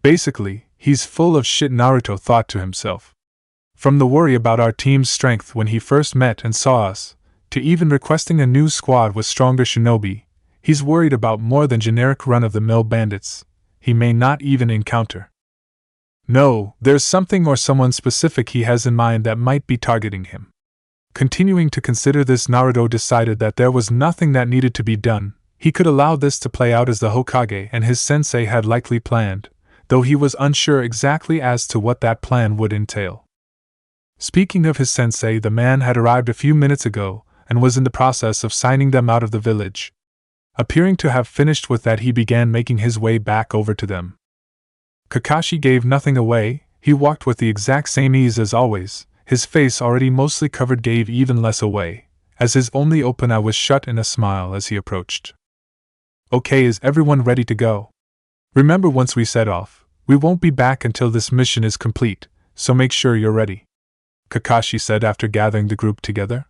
Basically, he's full of shit, Naruto thought to himself. From the worry about our team's strength when he first met and saw us, to even requesting a new squad with stronger shinobi, he's worried about more than generic run-of-the-mill bandits he may not even encounter. No, there's something or someone specific he has in mind that might be targeting him. Continuing to consider this, Naruto decided that there was nothing that needed to be done. He could allow this to play out as the Hokage and his sensei had likely planned, though he was unsure exactly as to what that plan would entail. Speaking of his sensei, the man had arrived a few minutes ago and was in the process of signing them out of the village. Appearing to have finished with that, he began making his way back over to them. Kakashi gave nothing away. He walked with the exact same ease as always. His face, already mostly covered, gave even less away, as his only open eye was shut in a smile as he approached. Okay, is everyone ready to go? Remember, once we set off, we won't be back until this mission is complete, so make sure you're ready, Kakashi said after gathering the group together.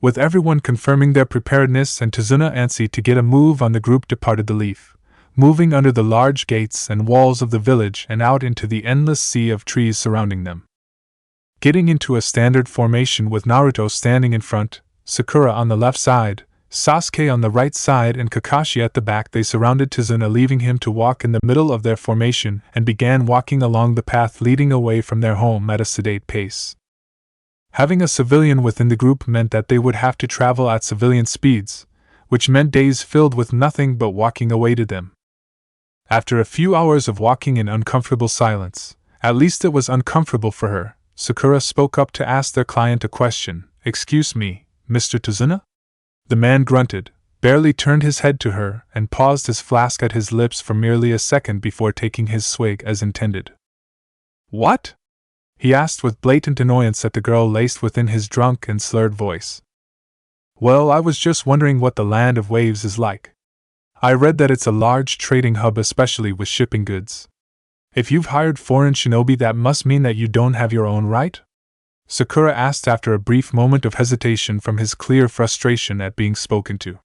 With everyone confirming their preparedness and Tazuna antsy to get a move on, the group departed the Leaf, moving under the large gates and walls of the village and out into the endless sea of trees surrounding them. Getting into a standard formation with Naruto standing in front, Sakura on the left side, Sasuke on the right side and Kakashi at the back, they surrounded Tazuna, leaving him to walk in the middle of their formation, and began walking along the path leading away from their home at a sedate pace. Having a civilian within the group meant that they would have to travel at civilian speeds, which meant days filled with nothing but walking awaited them. After a few hours of walking in uncomfortable silence, at least it was uncomfortable for her, Sakura spoke up to ask their client a question. Excuse me, Mr. Tazuna? The man grunted, barely turned his head to her, and paused his flask at his lips for merely a second before taking his swig as intended. What? He asked with blatant annoyance at the girl laced within his drunk and slurred voice. Well, I was just wondering what the land of waves is like. I read that it's a large trading hub, especially with shipping goods. If you've hired foreign shinobi, that must mean that you don't have your own, right? Sakura asked after a brief moment of hesitation from his clear frustration at being spoken to.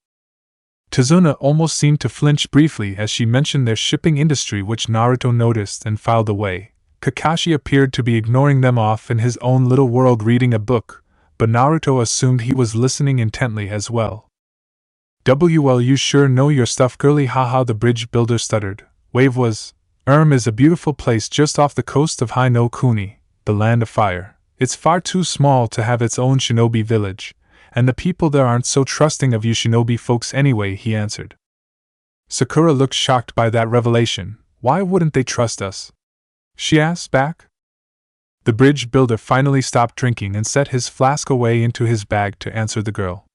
Tazuna almost seemed to flinch briefly as she mentioned their shipping industry, which Naruto noticed and filed away. Kakashi appeared to be ignoring them, off in his own little world reading a book, but Naruto assumed he was listening intently as well. Well, you sure know your stuff, girly, haha, the bridge builder stuttered. Wave was, Is a beautiful place just off the coast of Hai no Kuni, the land of fire. It's far too small to have its own shinobi village, and the people there aren't so trusting of you shinobi folks anyway, he answered. Sakura looked shocked by that revelation. Why wouldn't they trust us? She asked back. The bridge builder finally stopped drinking and set his flask away into his bag to answer the girl.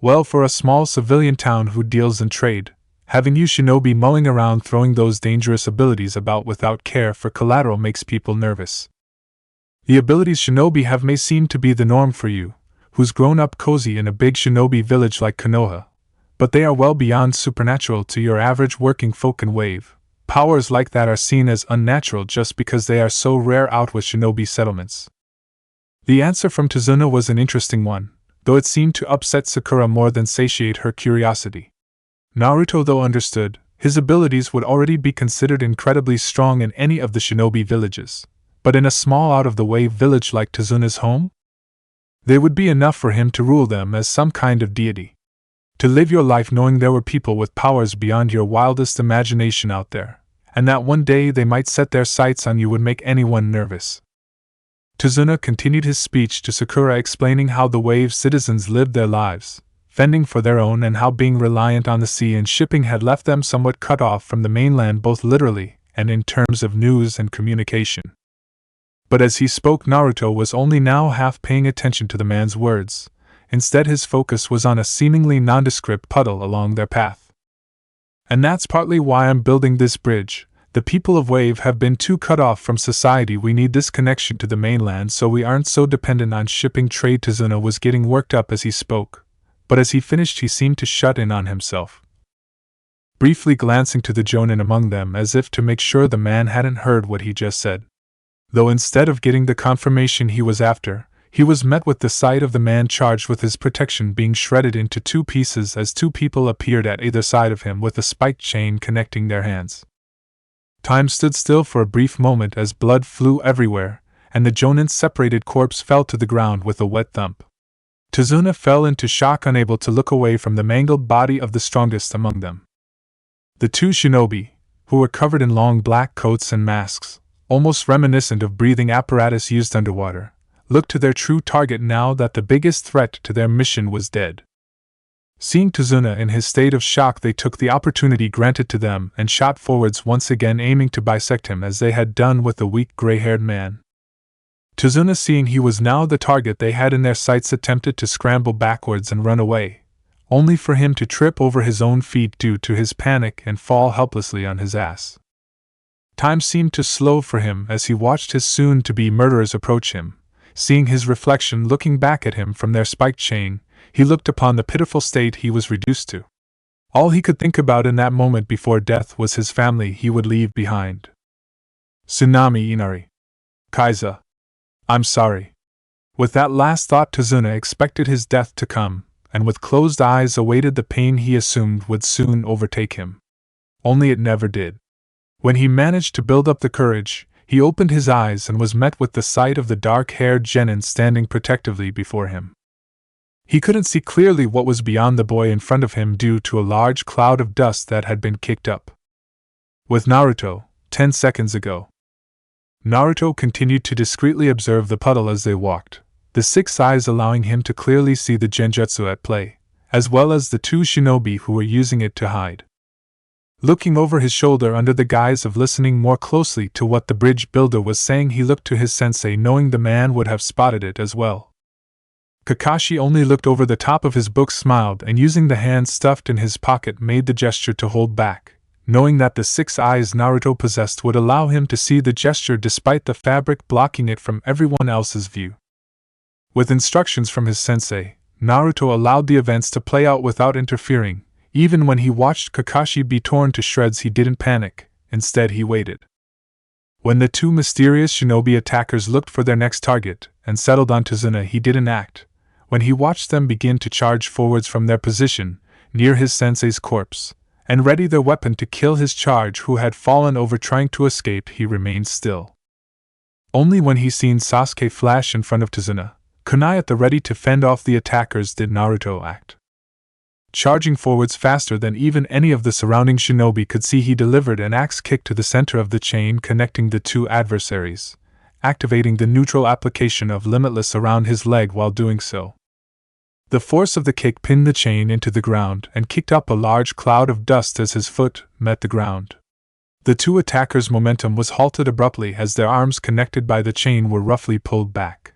Well, for a small civilian town who deals in trade, having you shinobi mulling around throwing those dangerous abilities about without care for collateral makes people nervous. The abilities shinobi have may seem to be the norm for you, who's grown up cozy in a big shinobi village like Konoha, but they are well beyond supernatural to your average working folk in Wave. Powers like that are seen as unnatural just because they are so rare out with shinobi settlements. The answer from Tazuna was an interesting one, though it seemed to upset Sakura more than satiate her curiosity. Naruto, though, understood, his abilities would already be considered incredibly strong in any of the shinobi villages, but in a small out-of-the-way village like Tazuna's home? They would be enough for him to rule them as some kind of deity. To live your life knowing there were people with powers beyond your wildest imagination out there, and that one day they might set their sights on you would make anyone nervous. Tazuna continued his speech to Sakura, explaining how the Wave citizens lived their lives, fending for their own, and how being reliant on the sea and shipping had left them somewhat cut off from the mainland both literally and in terms of news and communication. But as he spoke, Naruto was only now half paying attention to the man's words. Instead, his focus was on a seemingly nondescript puddle along their path. And that's partly why I'm building this bridge. The people of Wave have been too cut off from society. We need this connection to the mainland so we aren't so dependent on shipping trade. Tazuna was getting worked up as he spoke, but as he finished he seemed to shut in on himself, briefly glancing to the jonin among them as if to make sure the man hadn't heard what he just said. Though instead of getting the confirmation he was after, he was met with the sight of the man charged with his protection being shredded into two pieces as two people appeared at either side of him with a spiked chain connecting their hands. Time stood still for a brief moment as blood flew everywhere, and the jonin's separated corpse fell to the ground with a wet thump. Tazuna fell into shock, unable to look away from the mangled body of the strongest among them. The two shinobi, who were covered in long black coats and masks, almost reminiscent of breathing apparatus used underwater, looked to their true target now that the biggest threat to their mission was dead. Seeing Tazuna in his state of shock, they took the opportunity granted to them and shot forwards, once again aiming to bisect him as they had done with the weak gray-haired man. Tazuna, seeing he was now the target they had in their sights, attempted to scramble backwards and run away, only for him to trip over his own feet due to his panic and fall helplessly on his ass. Time seemed to slow for him as he watched his soon-to-be murderers approach him. Seeing his reflection looking back at him from their spiked chain, he looked upon the pitiful state he was reduced to. All he could think about in that moment before death was his family he would leave behind. Tsunami Inari. Kaiza. I'm sorry. With that last thought, Tazuna expected his death to come, and with closed eyes awaited the pain he assumed would soon overtake him. Only it never did. When he managed to build up the courage, he opened his eyes and was met with the sight of the dark-haired genin standing protectively before him. He couldn't see clearly what was beyond the boy in front of him due to a large cloud of dust that had been kicked up. With Naruto, 10 seconds ago. Naruto continued to discreetly observe the puddle as they walked, the six eyes allowing him to clearly see the genjutsu at play, as well as the two shinobi who were using it to hide. Looking over his shoulder under the guise of listening more closely to what the bridge builder was saying, he looked to his sensei, knowing the man would have spotted it as well. Kakashi only looked over the top of his book, smiled, and using the hand stuffed in his pocket made the gesture to hold back, knowing that the six eyes Naruto possessed would allow him to see the gesture despite the fabric blocking it from everyone else's view. With instructions from his sensei, Naruto allowed the events to play out without interfering. Even when he watched Kakashi be torn to shreds, he didn't panic. Instead, he waited. When the two mysterious shinobi attackers looked for their next target and settled on Tazuna, he didn't act. When he watched them begin to charge forwards from their position, near his sensei's corpse, and ready their weapon to kill his charge who had fallen over trying to escape, he remained still. Only when he seen Sasuke flash in front of Tazuna, kunai at the ready to fend off the attackers, did Naruto act. Charging forwards faster than even any of the surrounding shinobi could see, he delivered an axe kick to the center of the chain connecting the two adversaries, activating the neutral application of Limitless around his leg while doing so. The force of the kick pinned the chain into the ground and kicked up a large cloud of dust as his foot met the ground. The two attackers' momentum was halted abruptly as their arms connected by the chain were roughly pulled back.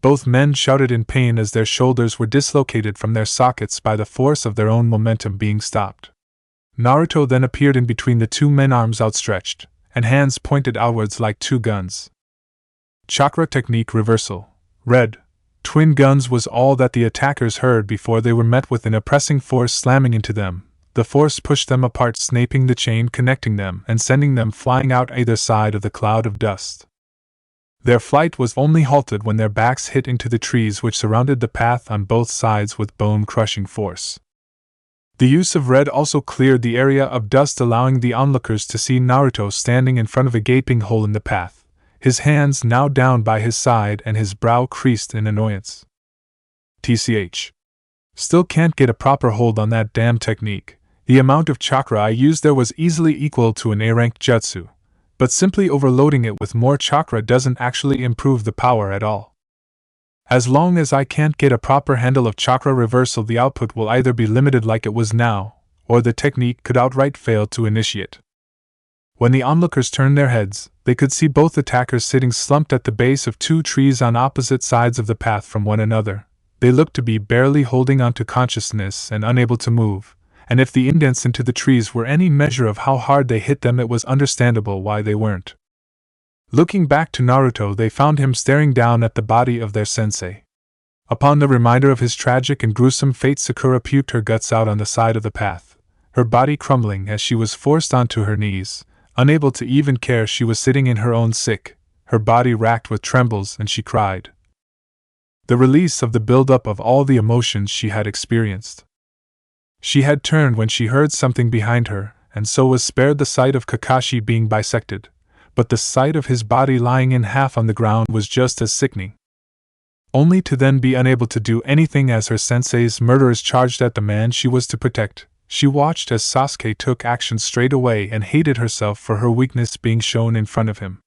Both men shouted in pain as their shoulders were dislocated from their sockets by the force of their own momentum being stopped. Naruto then appeared in between the two men, arms outstretched, and hands pointed outwards like two guns. Chakra technique reversal. Red. Twin guns was all that the attackers heard before they were met with an oppressing force slamming into them. The force pushed them apart, snapping the chain connecting them and sending them flying out either side of the cloud of dust. Their flight was only halted when their backs hit into the trees which surrounded the path on both sides with bone-crushing force. The use of red also cleared the area of dust, allowing the onlookers to see Naruto standing in front of a gaping hole in the path, his hands now down by his side and his brow creased in annoyance. TCH. Still can't get a proper hold on that damn technique. The amount of chakra I used there was easily equal to an A-rank jutsu. But simply overloading it with more chakra doesn't actually improve the power at all. As long as I can't get a proper handle of chakra reversal, the output will either be limited like it was now, or the technique could outright fail to initiate. When the onlookers turned their heads, they could see both attackers sitting slumped at the base of two trees on opposite sides of the path from one another. They looked to be barely holding on to consciousness and unable to move. And if the indents into the trees were any measure of how hard they hit them, it was understandable why they weren't. Looking back to Naruto, they found him staring down at the body of their sensei. Upon the reminder of his tragic and gruesome fate, Sakura puked her guts out on the side of the path, her body crumbling as she was forced onto her knees, unable to even care she was sitting in her own sick, her body racked with trembles, and she cried. The release of the buildup of all the emotions she had experienced. She had turned when she heard something behind her, and so was spared the sight of Kakashi being bisected, but the sight of his body lying in half on the ground was just as sickening. Only to then be unable to do anything as her sensei's murderers charged at the man she was to protect. She watched as Sasuke took action straight away and hated herself for her weakness being shown in front of him.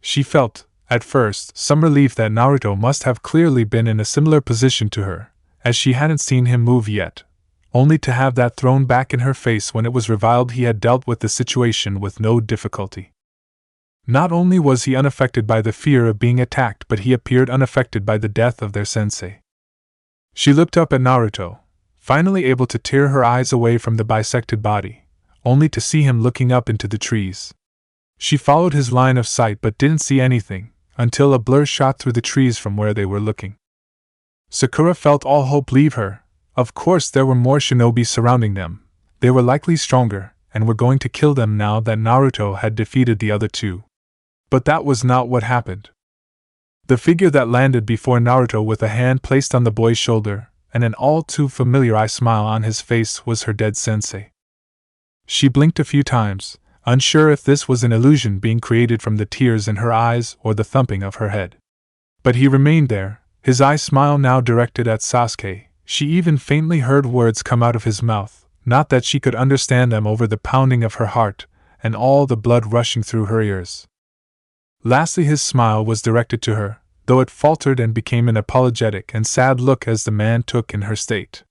She felt, at first, some relief that Naruto must have clearly been in a similar position to her, as she hadn't seen him move yet. Only to have that thrown back in her face when it was revealed he had dealt with the situation with no difficulty. Not only was he unaffected by the fear of being attacked, but he appeared unaffected by the death of their sensei. She looked up at Naruto, finally able to tear her eyes away from the bisected body, only to see him looking up into the trees. She followed his line of sight but didn't see anything, until a blur shot through the trees from where they were looking. Sakura felt all hope leave her. Of course there were more shinobi surrounding them. They were likely stronger, and were going to kill them now that Naruto had defeated the other two. But that was not what happened. The figure that landed before Naruto with a hand placed on the boy's shoulder, and an all-too-familiar smile on his face, was her dead sensei. She blinked a few times, unsure if this was an illusion being created from the tears in her eyes or the thumping of her head. But he remained there, his smile now directed at Sasuke. She even faintly heard words come out of his mouth, not that she could understand them over the pounding of her heart, and all the blood rushing through her ears. Lastly, his smile was directed to her, though it faltered and became an apologetic and sad look as the man took in her state.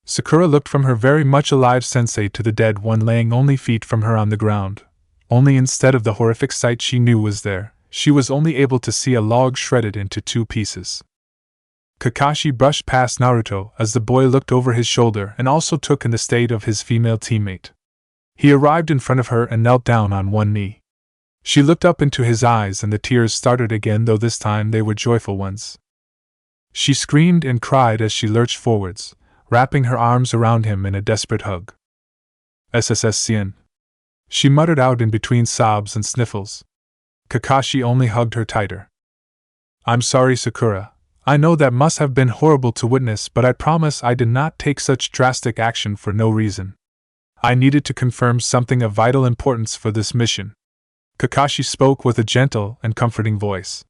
Sakura looked from her very much alive sensei to the dead one laying only feet from her on the ground. Only instead of the horrific sight she knew was there, she was only able to see a log shredded into two pieces. Kakashi brushed past Naruto as the boy looked over his shoulder and also took in the state of his female teammate. He arrived in front of her and knelt down on one knee. She looked up into his eyes and the tears started again, though this time they were joyful ones. She screamed and cried as she lurched forwards, wrapping her arms around him in a desperate hug. SSSCN. She muttered out in between sobs and sniffles. Kakashi only hugged her tighter. I'm sorry, Sakura. I know that must have been horrible to witness, but I promise I did not take such drastic action for no reason. I needed to confirm something of vital importance for this mission. Kakashi spoke with a gentle and comforting voice.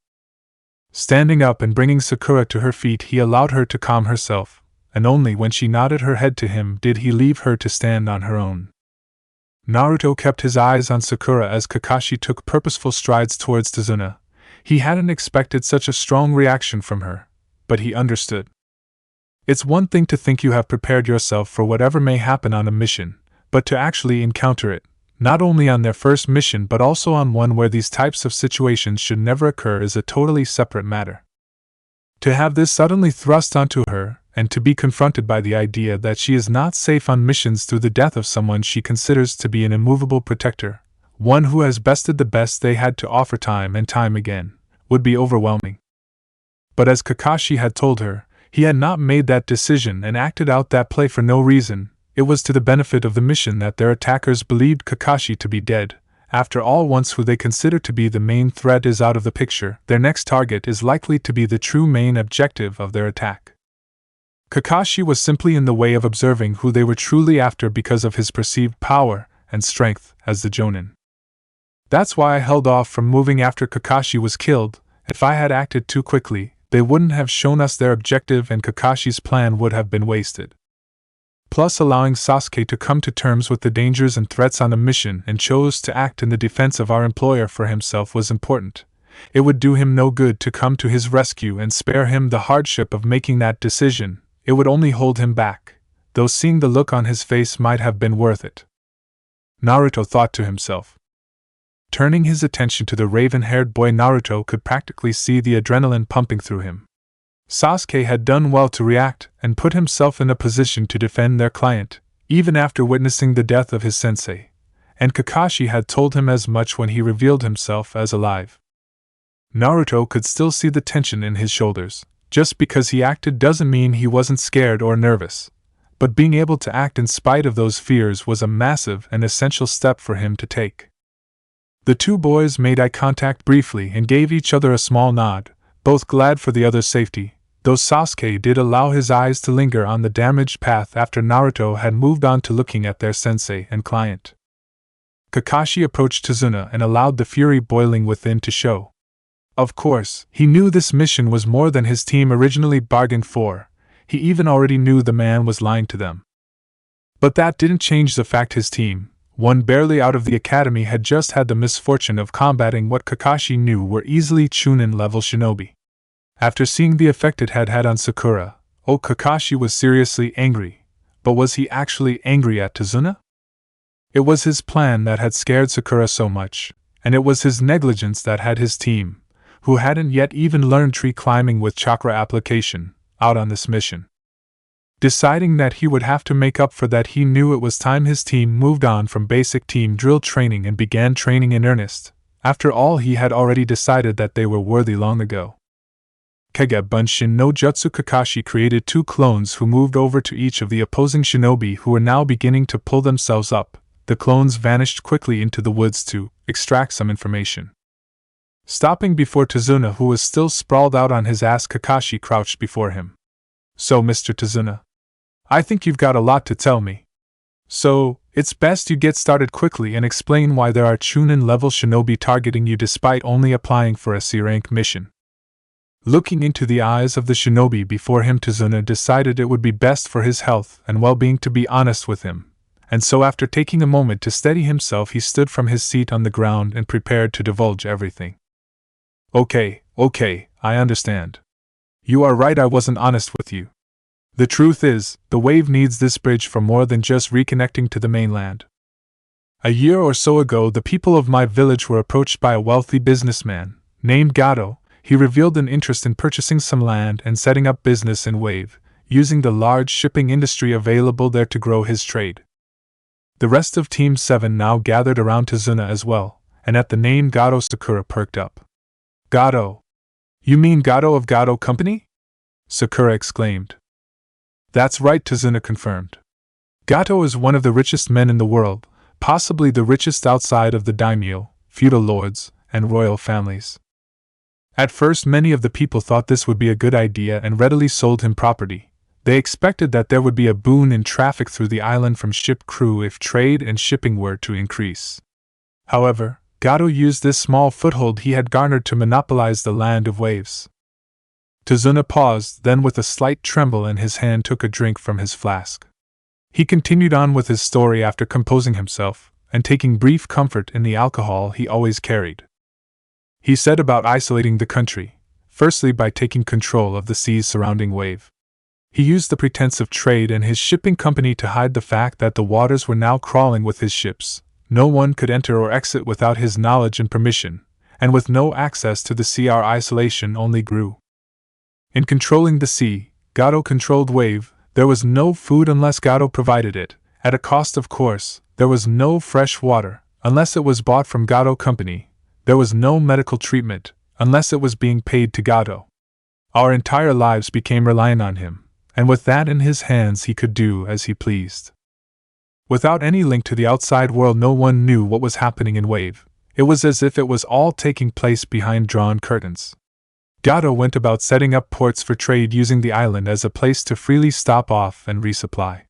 Standing up and bringing Sakura to her feet, he allowed her to calm herself, and only when she nodded her head to him did he leave her to stand on her own. Naruto kept his eyes on Sakura as Kakashi took purposeful strides towards Tazuna. He hadn't expected such a strong reaction from her, but he understood. It's one thing to think you have prepared yourself for whatever may happen on a mission, but to actually encounter it, not only on their first mission but also on one where these types of situations should never occur, is a totally separate matter. To have this suddenly thrust onto her, and to be confronted by the idea that she is not safe on missions through the death of someone she considers to be an immovable protector, one who has bested the best they had to offer time and time again, would be overwhelming. But as Kakashi had told her, he had not made that decision and acted out that play for no reason. It was to the benefit of the mission that their attackers believed Kakashi to be dead. After all, once who they consider to be the main threat is out of the picture, their next target is likely to be the true main objective of their attack. Kakashi was simply in the way of observing who they were truly after because of his perceived power and strength as the Jonin. That's why I held off from moving after Kakashi was killed. If I had acted too quickly, they wouldn't have shown us their objective and Kakashi's plan would have been wasted. Plus, allowing Sasuke to come to terms with the dangers and threats on a mission and chose to act in the defense of our employer for himself was important. It would do him no good to come to his rescue and spare him the hardship of making that decision. It would only hold him back, though seeing the look on his face might have been worth it. Naruto thought to himself. Turning his attention to the raven-haired boy, Naruto could practically see the adrenaline pumping through him. Sasuke had done well to react and put himself in a position to defend their client, even after witnessing the death of his sensei, and Kakashi had told him as much when he revealed himself as alive. Naruto could still see the tension in his shoulders. Just because he acted doesn't mean he wasn't scared or nervous, but being able to act in spite of those fears was a massive and essential step for him to take. The two boys made eye contact briefly and gave each other a small nod, both glad for the other's safety, though Sasuke did allow his eyes to linger on the damaged path after Naruto had moved on to looking at their sensei and client. Kakashi approached Tazuna and allowed the fury boiling within to show. Of course, he knew this mission was more than his team originally bargained for. He even already knew the man was lying to them. But that didn't change the fact his team, one barely out of the academy, had just had the misfortune of combating what Kakashi knew were easily Chunin-level shinobi. After seeing the effect it had had on Sakura, Kakashi was seriously angry. But was he actually angry at Tazuna? It was his plan that had scared Sakura so much, and it was his negligence that had his team, who hadn't yet even learned tree climbing with chakra application, out on this mission. Deciding that he would have to make up for that, he knew it was time his team moved on from basic team drill training and began training in earnest. After all, he had already decided that they were worthy long ago. Kage Bunshin no Jutsu. Kakashi created two clones who moved over to each of the opposing shinobi who were now beginning to pull themselves up. The clones vanished quickly into the woods to extract some information. Stopping before Tazuna, who was still sprawled out on his ass, Kakashi crouched before him. So, Mr. Tazuna, I think you've got a lot to tell me. So, it's best you get started quickly and explain why there are Chunin-level shinobi targeting you despite only applying for a C-rank mission. Looking into the eyes of the shinobi before him, Tazuna decided it would be best for his health and well-being to be honest with him, and so after taking a moment to steady himself, he stood from his seat on the ground and prepared to divulge everything. Okay, I understand. You are right, I wasn't honest with you. The truth is, the wave needs this bridge for more than just reconnecting to the mainland. A year or so ago, the people of my village were approached by a wealthy businessman named Gato. He revealed an interest in purchasing some land and setting up business in Wave, using the large shipping industry available there to grow his trade. The rest of Team 7 now gathered around Tazuna as well, and at the name Gato, Sakura perked up. Gato? You mean Gato of Gato Company? Sakura exclaimed. That's right, Tazuna confirmed. Gato is one of the richest men in the world, possibly the richest outside of the daimyo, feudal lords, and royal families. At first, many of the people thought this would be a good idea and readily sold him property. They expected that there would be a boon in traffic through the island from ship crew if trade and shipping were to increase. However, Gato used this small foothold he had garnered to monopolize the land of waves. Tazuna paused, then with a slight tremble in his hand took a drink from his flask. He continued on with his story after composing himself, and taking brief comfort in the alcohol he always carried. He said about isolating the country, firstly by taking control of the seas surrounding Wave. He used the pretense of trade and his shipping company to hide the fact that the waters were now crawling with his ships. No one could enter or exit without his knowledge and permission, and with no access to the sea our isolation only grew. In controlling the sea, Gojo controlled Wave. There was no food unless Gojo provided it, at a cost of course. There was no fresh water, unless it was bought from Gojo Company. There was no medical treatment, unless it was being paid to Gojo. Our entire lives became reliant on him, and with that in his hands he could do as he pleased. Without any link to the outside world, no one knew what was happening in Wave. It was as if it was all taking place behind drawn curtains. Gojo went about setting up ports for trade, using the island as a place to freely stop off and resupply.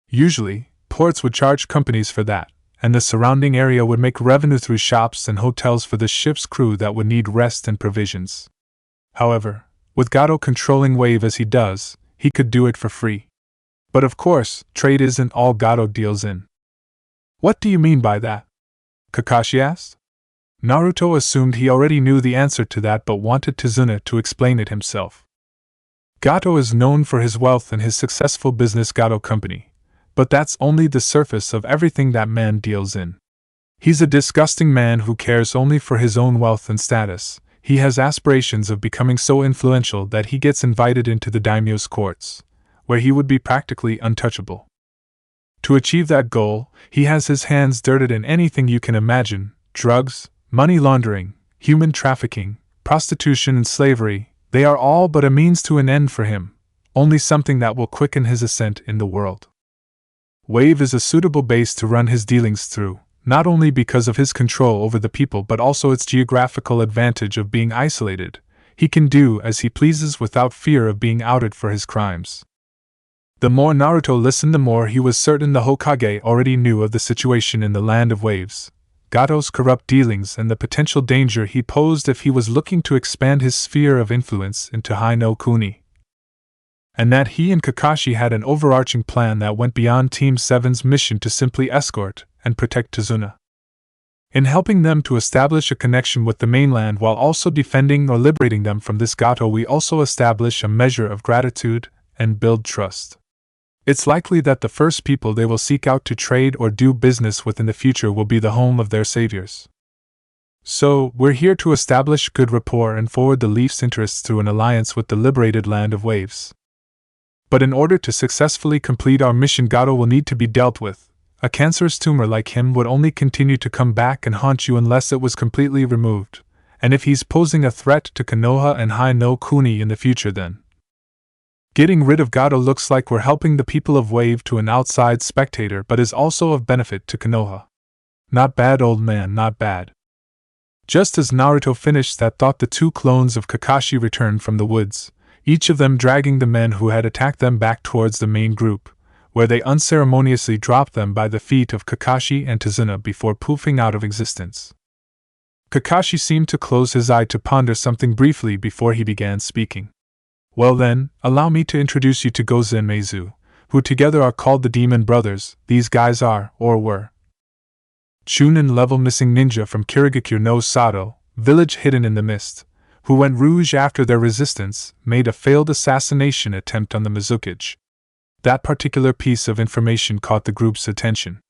Usually, ports would charge companies for that, and the surrounding area would make revenue through shops and hotels for the ship's crew that would need rest and provisions. However, with Gojo controlling Wave as he does, he could do it for free. But of course, trade isn't all Gojo deals in. What do you mean by that? Kakashi asked. Naruto assumed he already knew the answer to that but wanted Tazuna to explain it himself. Gojo is known for his wealth and his successful business Gojo Company, but that's only the surface of everything that man deals in. He's a disgusting man who cares only for his own wealth and status. He has aspirations of becoming so influential that he gets invited into the daimyo's courts, where he would be practically untouchable. To achieve that goal, he has his hands dirtied in anything you can imagine: drugs, money laundering, human trafficking, prostitution and slavery. They are all but a means to an end for him, only something that will quicken his ascent in the world. Wave is a suitable base to run his dealings through, not only because of his control over the people but also its geographical advantage of being isolated. He can do as he pleases without fear of being outed for his crimes. The more Naruto listened, the more he was certain the Hokage already knew of the situation in the Land of Waves, Gojo's corrupt dealings and the potential danger he posed if he was looking to expand his sphere of influence into Hai no Kuni. And that he and Kakashi had an overarching plan that went beyond Team 7's mission to simply escort and protect Tazuna. In helping them to establish a connection with the mainland while also defending or liberating them from this Gojo, we also establish a measure of gratitude and build trust. It's likely that the first people they will seek out to trade or do business with in the future will be the home of their saviors. So, we're here to establish good rapport and forward the Leaf's interests through an alliance with the liberated Land of Waves. But in order to successfully complete our mission, Gojo will need to be dealt with. A cancerous tumor like him would only continue to come back and haunt you unless it was completely removed, and if he's posing a threat to Konoha and Hai no Kuni in the future, then getting rid of Gojo looks like we're helping the people of Wave to an outside spectator, but is also of benefit to Konoha. Not bad, old man, not bad. Just as Naruto finished that thought, the two clones of Kakashi returned from the woods, each of them dragging the men who had attacked them back towards the main group, where they unceremoniously dropped them by the feet of Kakashi and Tazuna before poofing out of existence. Kakashi seemed to close his eye to ponder something briefly before he began speaking. Well then, allow me to introduce you to Gozen and Meizu, who together are called the Demon Brothers. These guys are, or were, Chunin level missing ninja from Kirigakure no Sato, village hidden in the mist, who went rouge after their resistance made a failed assassination attempt on the Mizukage. That particular piece of information caught the group's attention.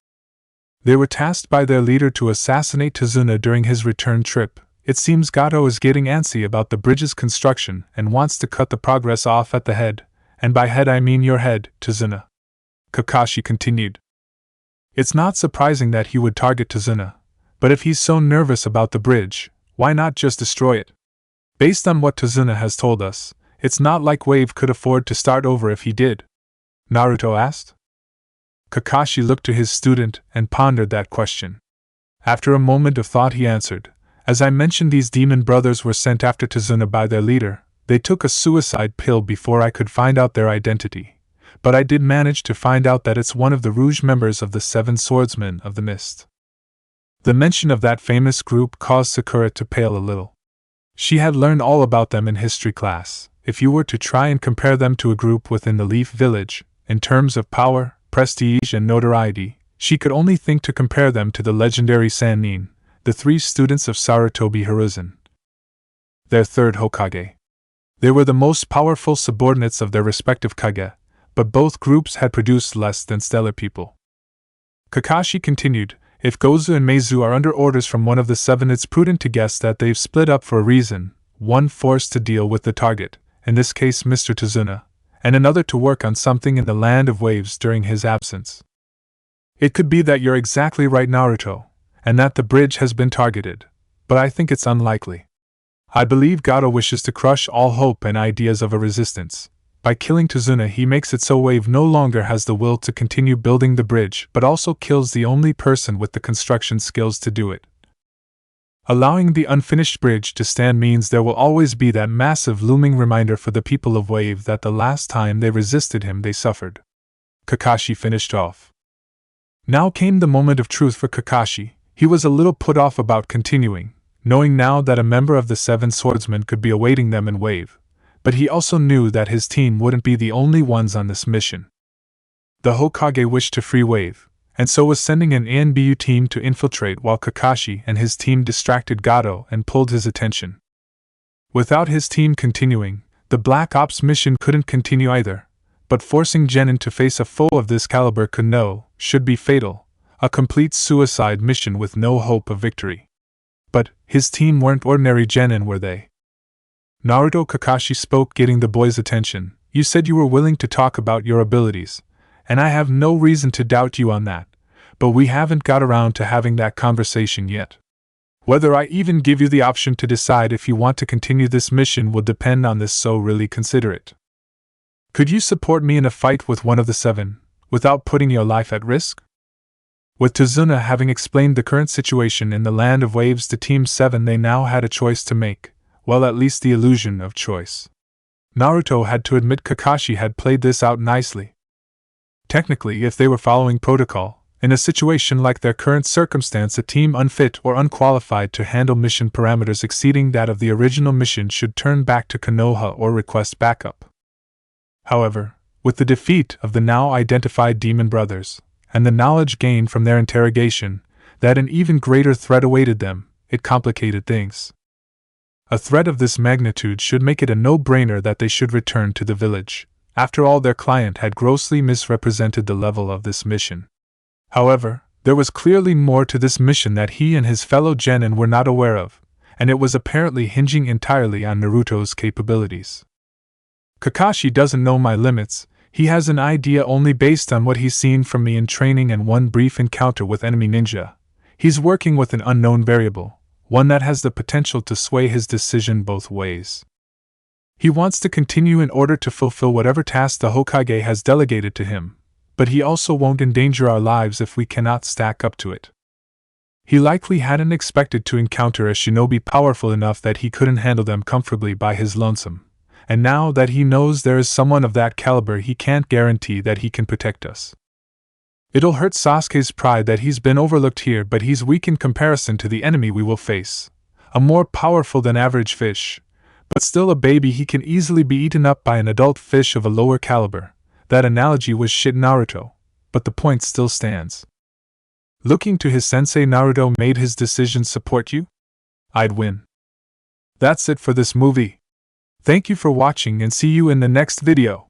They were tasked by their leader to assassinate Tazuna during his return trip. It seems Gojo is getting antsy about the bridge's construction and wants to cut the progress off at the head, and by head I mean your head, Tazuna. Kakashi continued. It's not surprising that he would target Tazuna, but if he's so nervous about the bridge, why not just destroy it? Based on what Tazuna has told us, it's not like Wave could afford to start over if he did. Naruto asked. Kakashi looked to his student and pondered that question. After a moment of thought he answered, as I mentioned, these demon brothers were sent after Tazuna by their leader. They took a suicide pill before I could find out their identity, but I did manage to find out that it's one of the Rouge members of the 7 Swordsmen of the Mist. The mention of that famous group caused Sakura to pale a little. She had learned all about them in history class. if you were to try and compare them to a group within the Leaf Village, in terms of power, prestige, and notoriety, she could only think to compare them to the legendary Sannin, the 3 students of Sarutobi Hiruzen, their 3rd Hokage. They were the most powerful subordinates of their respective kage, but both groups had produced less than stellar people. Kakashi continued, if Gozu and Meizu are under orders from one of the 7, it's prudent to guess that they've split up for a reason, one forced to deal with the target, in this case Mr. Tazuna, and another to work on something in the Land of Waves during his absence. It could be that you're exactly right, Naruto, and that the bridge has been targeted, but I think it's unlikely. I believe Gato wishes to crush all hope and ideas of a resistance. By killing Tazuna, he makes it so Wave no longer has the will to continue building the bridge, but also kills the only person with the construction skills to do it. Allowing the unfinished bridge to stand means there will always be that massive looming reminder for the people of Wave that the last time they resisted him they suffered. Kakashi finished off. Now came the moment of truth for Kakashi. He was a little put off about continuing, knowing now that a member of the 7 swordsmen could be awaiting them in Wave, but he also knew that his team wouldn't be the only ones on this mission. The Hokage wished to free Wave, and so was sending an ANBU team to infiltrate while Kakashi and his team distracted Gato and pulled his attention. Without his team continuing, the Black Ops mission couldn't continue either, but forcing Genin to face a foe of this caliber should be fatal, a complete suicide mission with no hope of victory. But his team weren't ordinary Genin, were they? Naruto, Kakashi spoke, getting the boy's attention. You said you were willing to talk about your abilities, and I have no reason to doubt you on that, but we haven't got around to having that conversation yet. Whether I even give you the option to decide if you want to continue this mission will depend on this, so really consider it. Could you support me in a fight with one of the 7, without putting your life at risk? With Tazuna having explained the current situation in the Land of Waves to Team 7, they now had a choice to make, well, at least the illusion of choice. Naruto had to admit Kakashi had played this out nicely. Technically, if they were following protocol, in a situation like their current circumstance, a team unfit or unqualified to handle mission parameters exceeding that of the original mission should turn back to Konoha or request backup. However, with the defeat of the now identified Demon Brothers, and the knowledge gained from their interrogation, that an even greater threat awaited them, it complicated things. A threat of this magnitude should make it a no-brainer that they should return to the village. After all, their client had grossly misrepresented the level of this mission. However, there was clearly more to this mission that he and his fellow Genin were not aware of, and it was apparently hinging entirely on Naruto's capabilities. Kakashi doesn't know my limits. He has an idea only based on what he's seen from me in training and one brief encounter with enemy ninja. He's working with an unknown variable, one that has the potential to sway his decision both ways. He wants to continue in order to fulfill whatever task the Hokage has delegated to him, but he also won't endanger our lives if we cannot stack up to it. He likely hadn't expected to encounter a shinobi powerful enough that he couldn't handle them comfortably by his lonesome. And now that he knows there is someone of that caliber, he can't guarantee that he can protect us. It'll hurt Sasuke's pride that he's been overlooked here, but he's weak in comparison to the enemy we will face. A more powerful than average fish, but still a baby. He can easily be eaten up by an adult fish of a lower caliber. That analogy was shit, Naruto, but the point still stands. Looking to his sensei, Naruto made his decision. Support you? I'd win. That's it for this movie. Thank you for watching and see you in the next video.